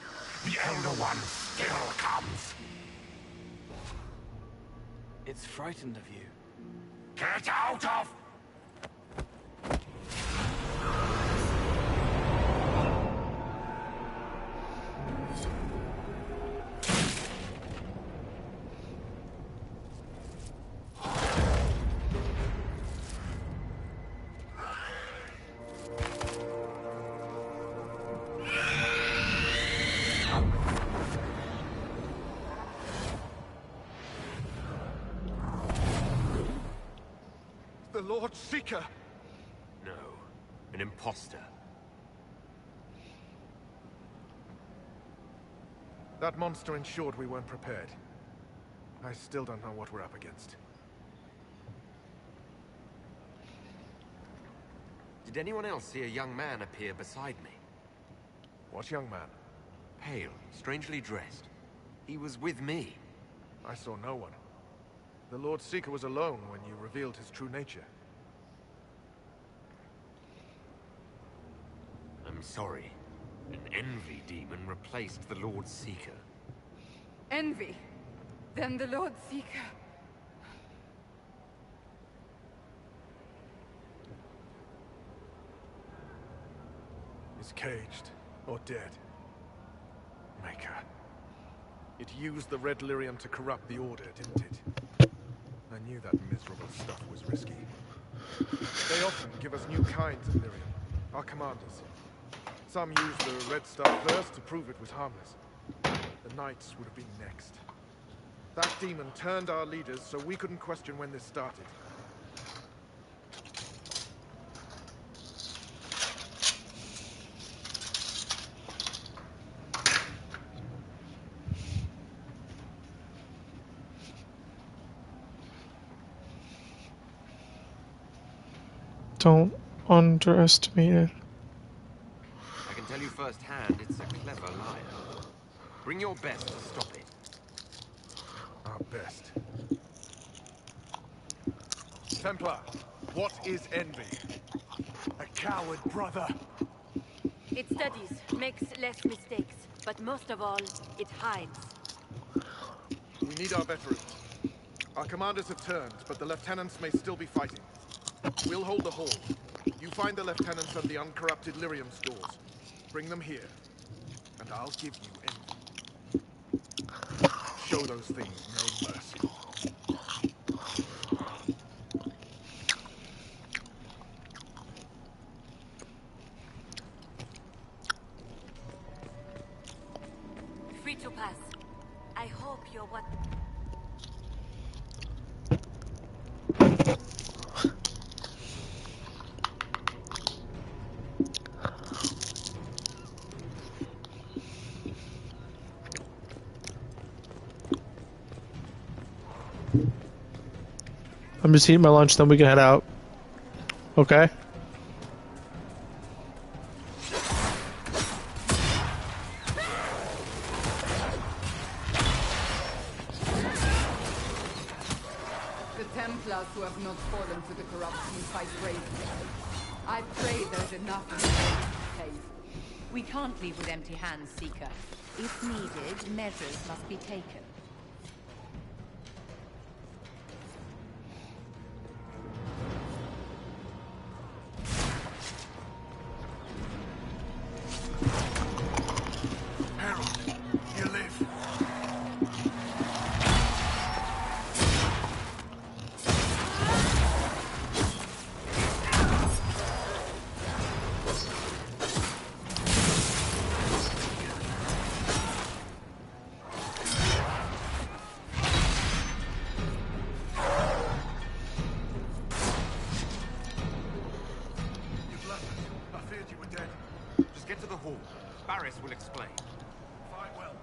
The Elder One still comes. It's frightened of you. Get out of... The Lord Seeker! No, an imposter. That monster ensured we weren't prepared. I still don't know what we're up against. Did anyone else see a young man appear beside me? What young man? Pale, strangely dressed. He was with me. I saw no one. The Lord Seeker was alone when you revealed his true nature. I'm sorry. An envy demon replaced the Lord Seeker. Envy? Then the Lord Seeker. Is caged or dead. Maker. It used the red lyrium to corrupt the Order, didn't it? I knew that miserable stuff was risky. They often give us new kinds of lyrium, our commanders. Some used the red stuff first to prove it was harmless. The Knights would have been next. That demon turned our leaders so we couldn't question when this started. Don't underestimate it. I can tell you firsthand, it's a clever liar. Bring your best to stop it. Our best. Templar, what is envy? A coward, brother. It studies, makes less mistakes, but most of all, it hides. We need our veterans. Our commanders have turned, but the lieutenants may still be fighting. We'll hold the hall. You find the lieutenants and the uncorrupted lyrium stores. Bring them here, and I'll give you envy. Show those things no mercy. Free to pass. I hope you're what... I'm just eating my lunch, then we can head out. Okay? Templars who have not fallen to the corruption fight bravely. I pray there's enough in the cave. We can't leave with empty hands, Seeker. If needed, measures must be taken. Harold, you live. You've left us. I feared you were dead. Just get to the hall. Barris will explain. Fine, well.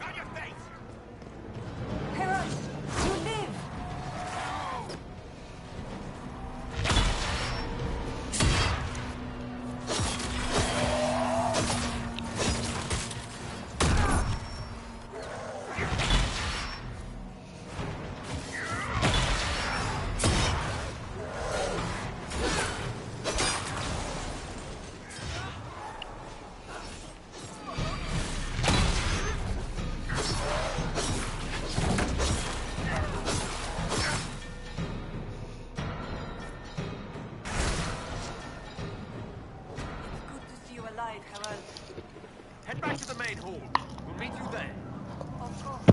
On your face! Harold, you live! Good to see you alive, Harold. Head back to the main hall. We'll meet you there. Of course.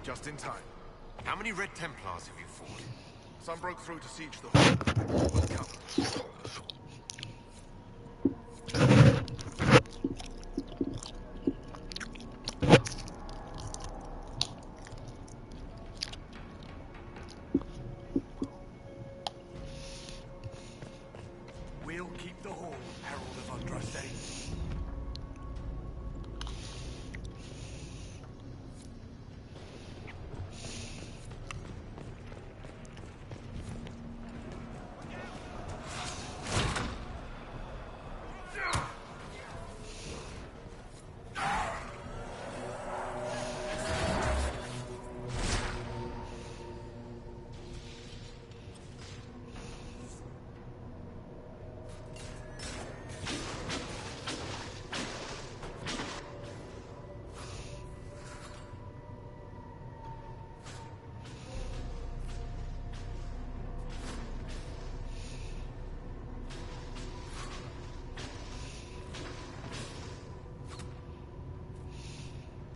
Just in time. How many Red Templars have you fought? Some broke through to siege the hall. We'll cover. We'll keep the hall, Herald of Andraste.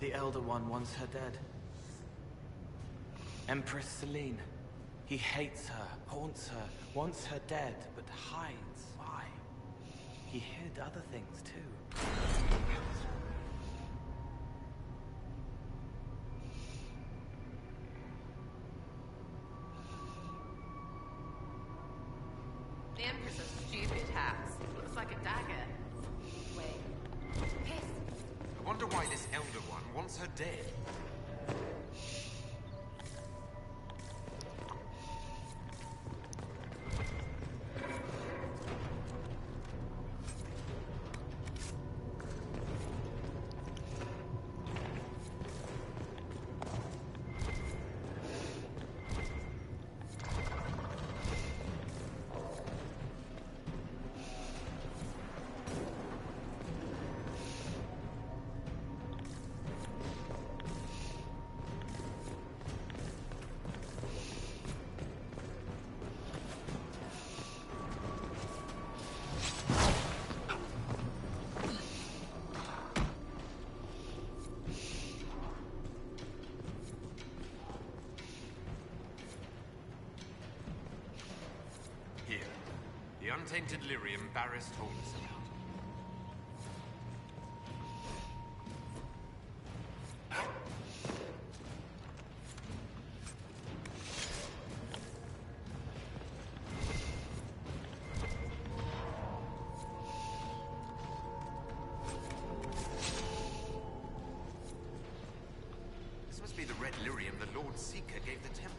The Elder One wants her dead. Empress Celine. He hates her, haunts her, wants her dead, but hides. Why? He hid other things too. The Empress a stupid hat. Looks like a dagger. Wait. Piss. I wonder why this Elder One wants her dead. tainted lyrium Barris told us about. This must be the red lyrium the Lord Seeker gave the Templars.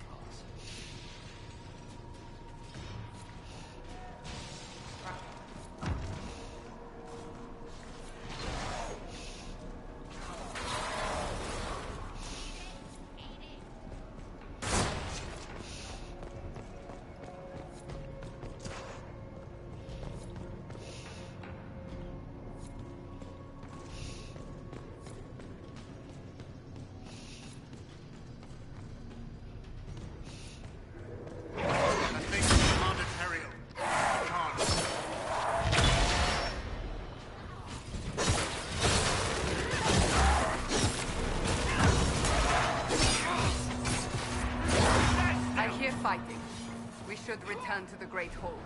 Fighting. We should return to the Great Hall.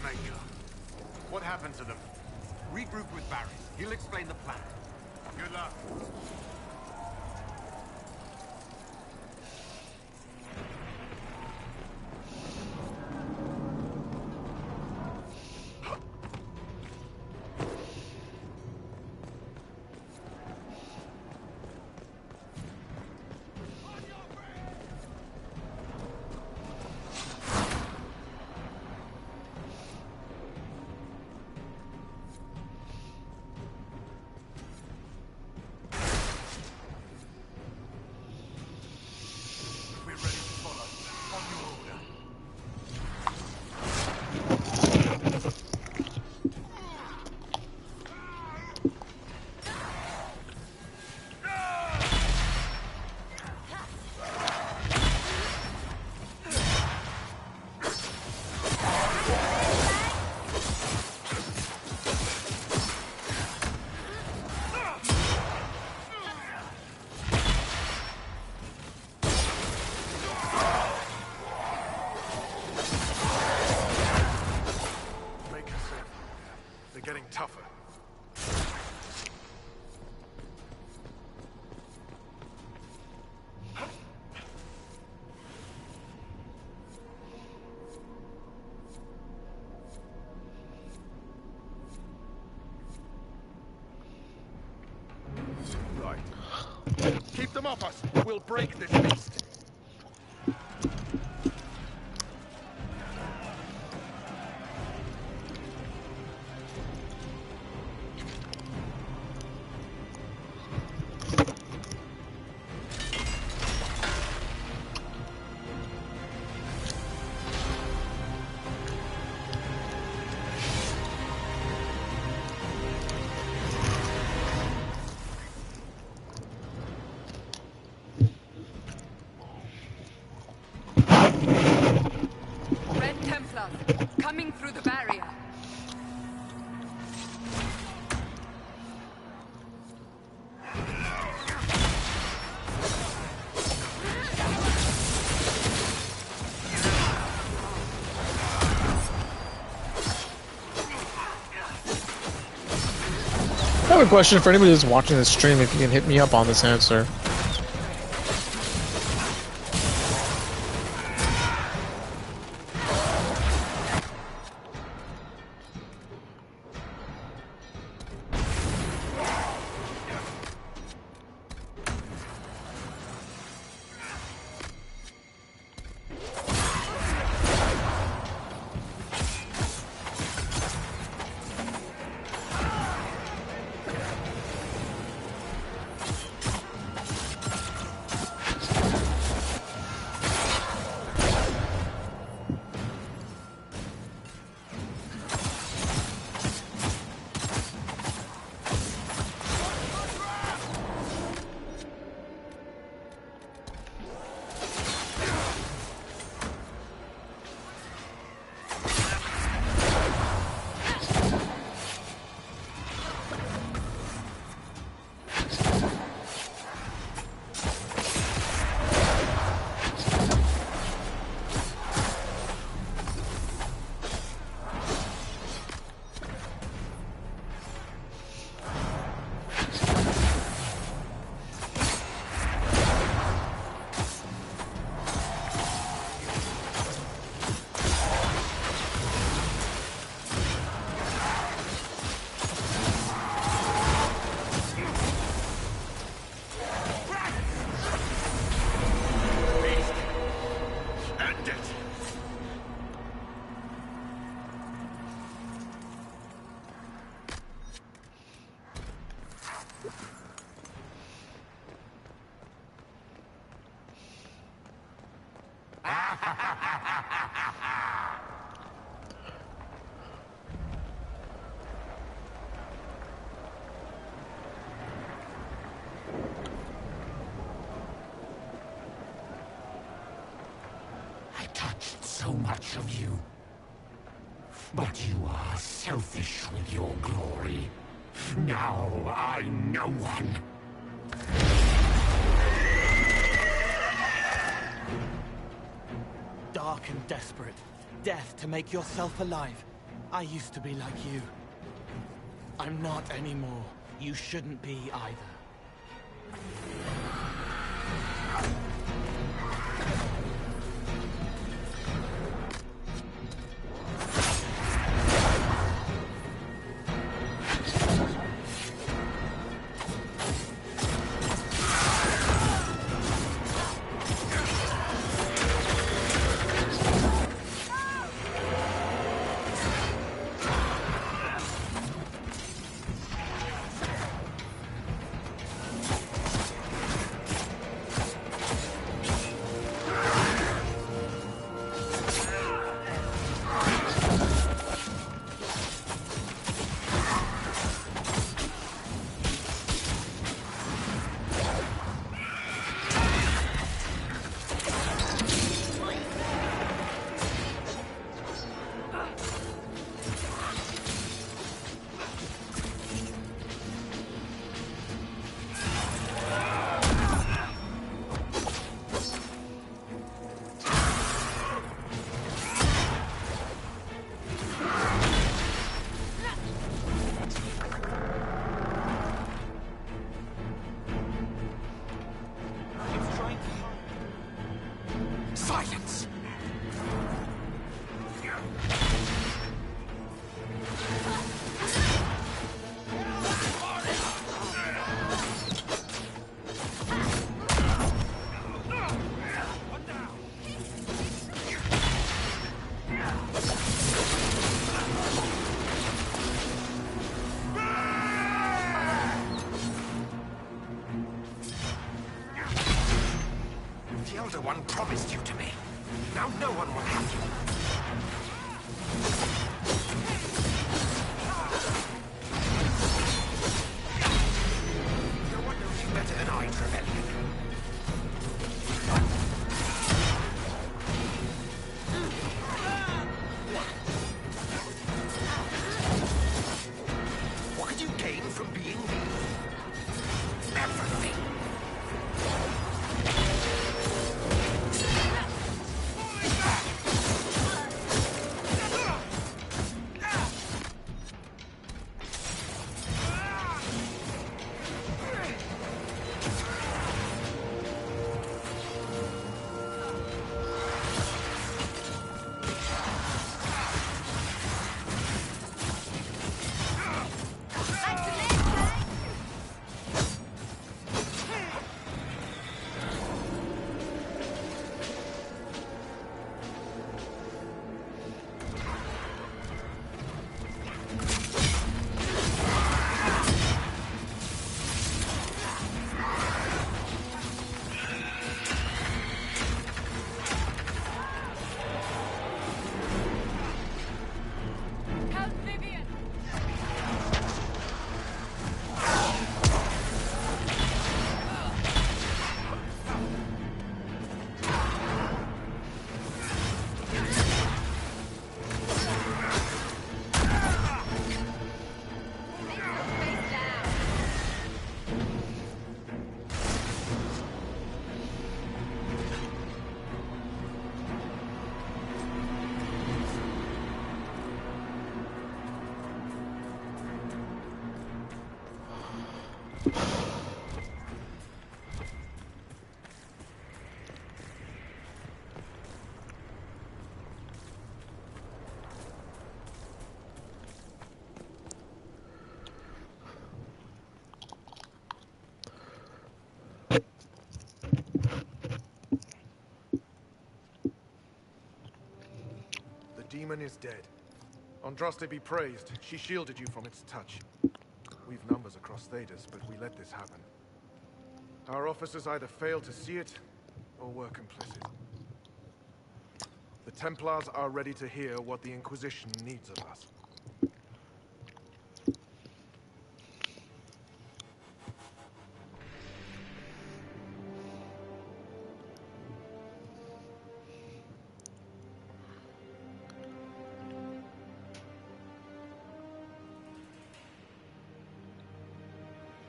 Major, what happened to them? Regroup with Barris. He'll explain the plan. Good luck. Keep them off us. We'll break this beast. Coming through the barrier. I have a question for anybody who's watching this stream, if you can hit me up on this answer. I touched so much of you. But you are selfish with your glory. Now I'm no one. Dark and desperate. Death to make yourself alive. I used to be like you. I'm not anymore. You shouldn't be either. Silence! The Elder One promised you to me. Now no one will have you. No one knows you better than I, Trevelyan. What could you gain from being me? Everything. The demon is dead. Andraste be praised. She shielded you from its touch. We've numbers across Thedas, but we let this happen. Our officers either failed to see it, or were complicit. Templars are ready to hear what the Inquisition needs of us.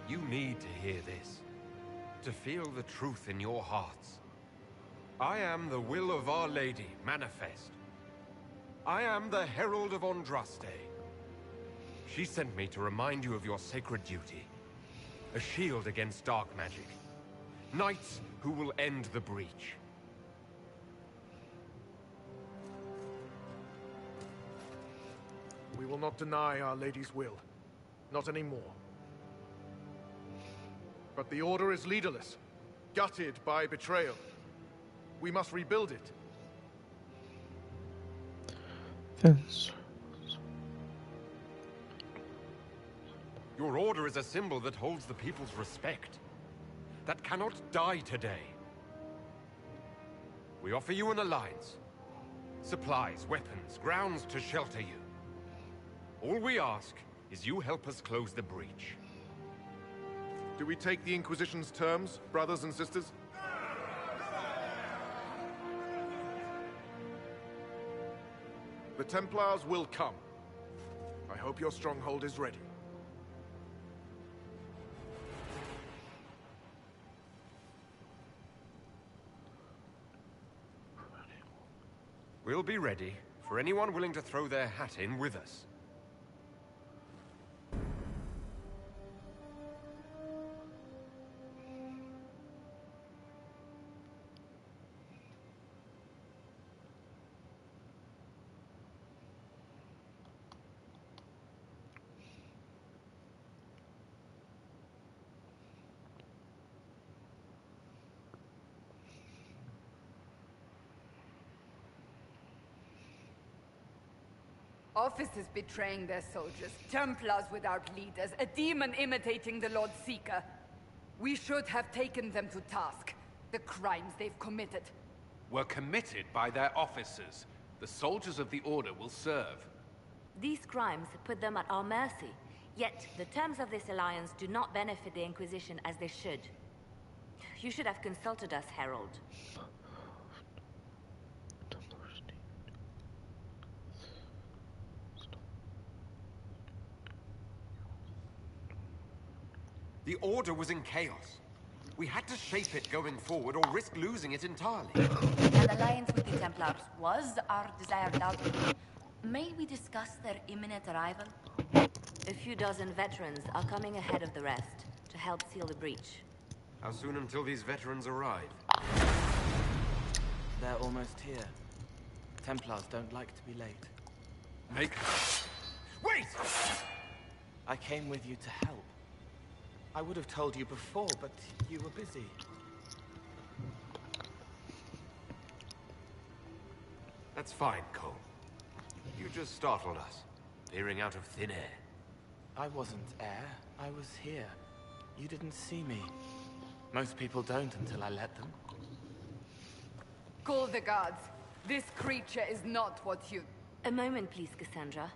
You need to hear this, to feel the truth in your hearts. I am the will of Our Lady, manifest. I am the Herald of Andraste. She sent me to remind you of your sacred duty. A shield against dark magic. Knights who will end the breach. We will not deny Our Lady's will. Not anymore. But the Order is leaderless, gutted by betrayal. We must rebuild it. Fence. Your Order is a symbol that holds the people's respect. That cannot die today. We offer you an alliance. Supplies, weapons, grounds to shelter you. All we ask is you help us close the breach. Do we take the Inquisition's terms, brothers and sisters? The Templars will come. I hope your stronghold is ready. We'll be ready for anyone willing to throw their hat in with us. Officers betraying their soldiers, Templars without leaders, a demon imitating the Lord Seeker. We should have taken them to task. The crimes they've committed. Were committed by their officers. The soldiers of the Order will serve. These crimes put them at our mercy. Yet, the terms of this alliance do not benefit the Inquisition as they should. You should have consulted us, Herald. The Order was in chaos. We had to shape it going forward or risk losing it entirely. An alliance with the Templars was our desired outcome. May we discuss their imminent arrival? A few dozen veterans are coming ahead of the rest to help seal the breach. How soon until these veterans arrive? They're almost here. Templars don't like to be late. Wait! I came with you to help. I would have told you before, but you were busy. That's fine, Cole. You just startled us, peering out of thin air. I wasn't air. I was here. You didn't see me. Most people don't until I let them. Call the guards. This creature is not what you... A moment, please, Cassandra.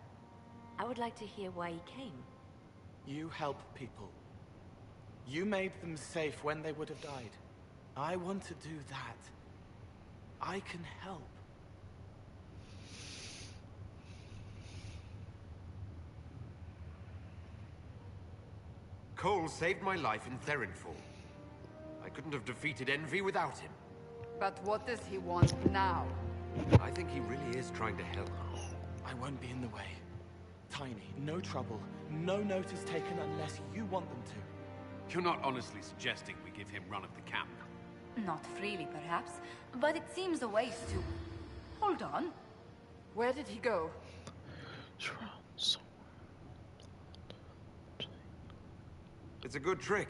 I would like to hear why he came. You help people. You made them safe when they would have died. I want to do that. I can help. Cole saved my life in Therinfall. I couldn't have defeated Envy without him. But what does he want now? I think he really is trying to help. I won't be in the way. Tiny, no trouble, no notice taken unless you want them to. You're not honestly suggesting we give him run of the camp? Not freely, perhaps, but it seems a waste to... Hold on. Where did he go? It's a good trick.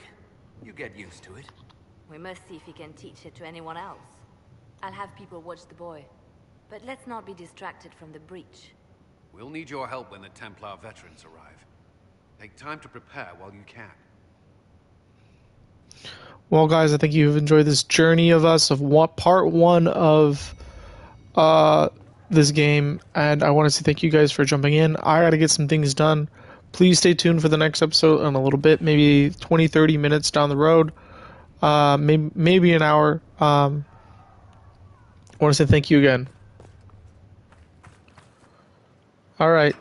You get used to it. We must see if he can teach it to anyone else. I'll have people watch the boy. But let's not be distracted from the breach. We'll need your help when the Templar veterans arrive. Take time to prepare while you can. Well, guys, I think you've enjoyed this journey of us of part one of this game, and I want to say thank you guys for jumping in. I got to get some things done. Please stay tuned for the next episode in a little bit, maybe 20-30 minutes down the road, maybe an hour. I want to say thank you again. All right.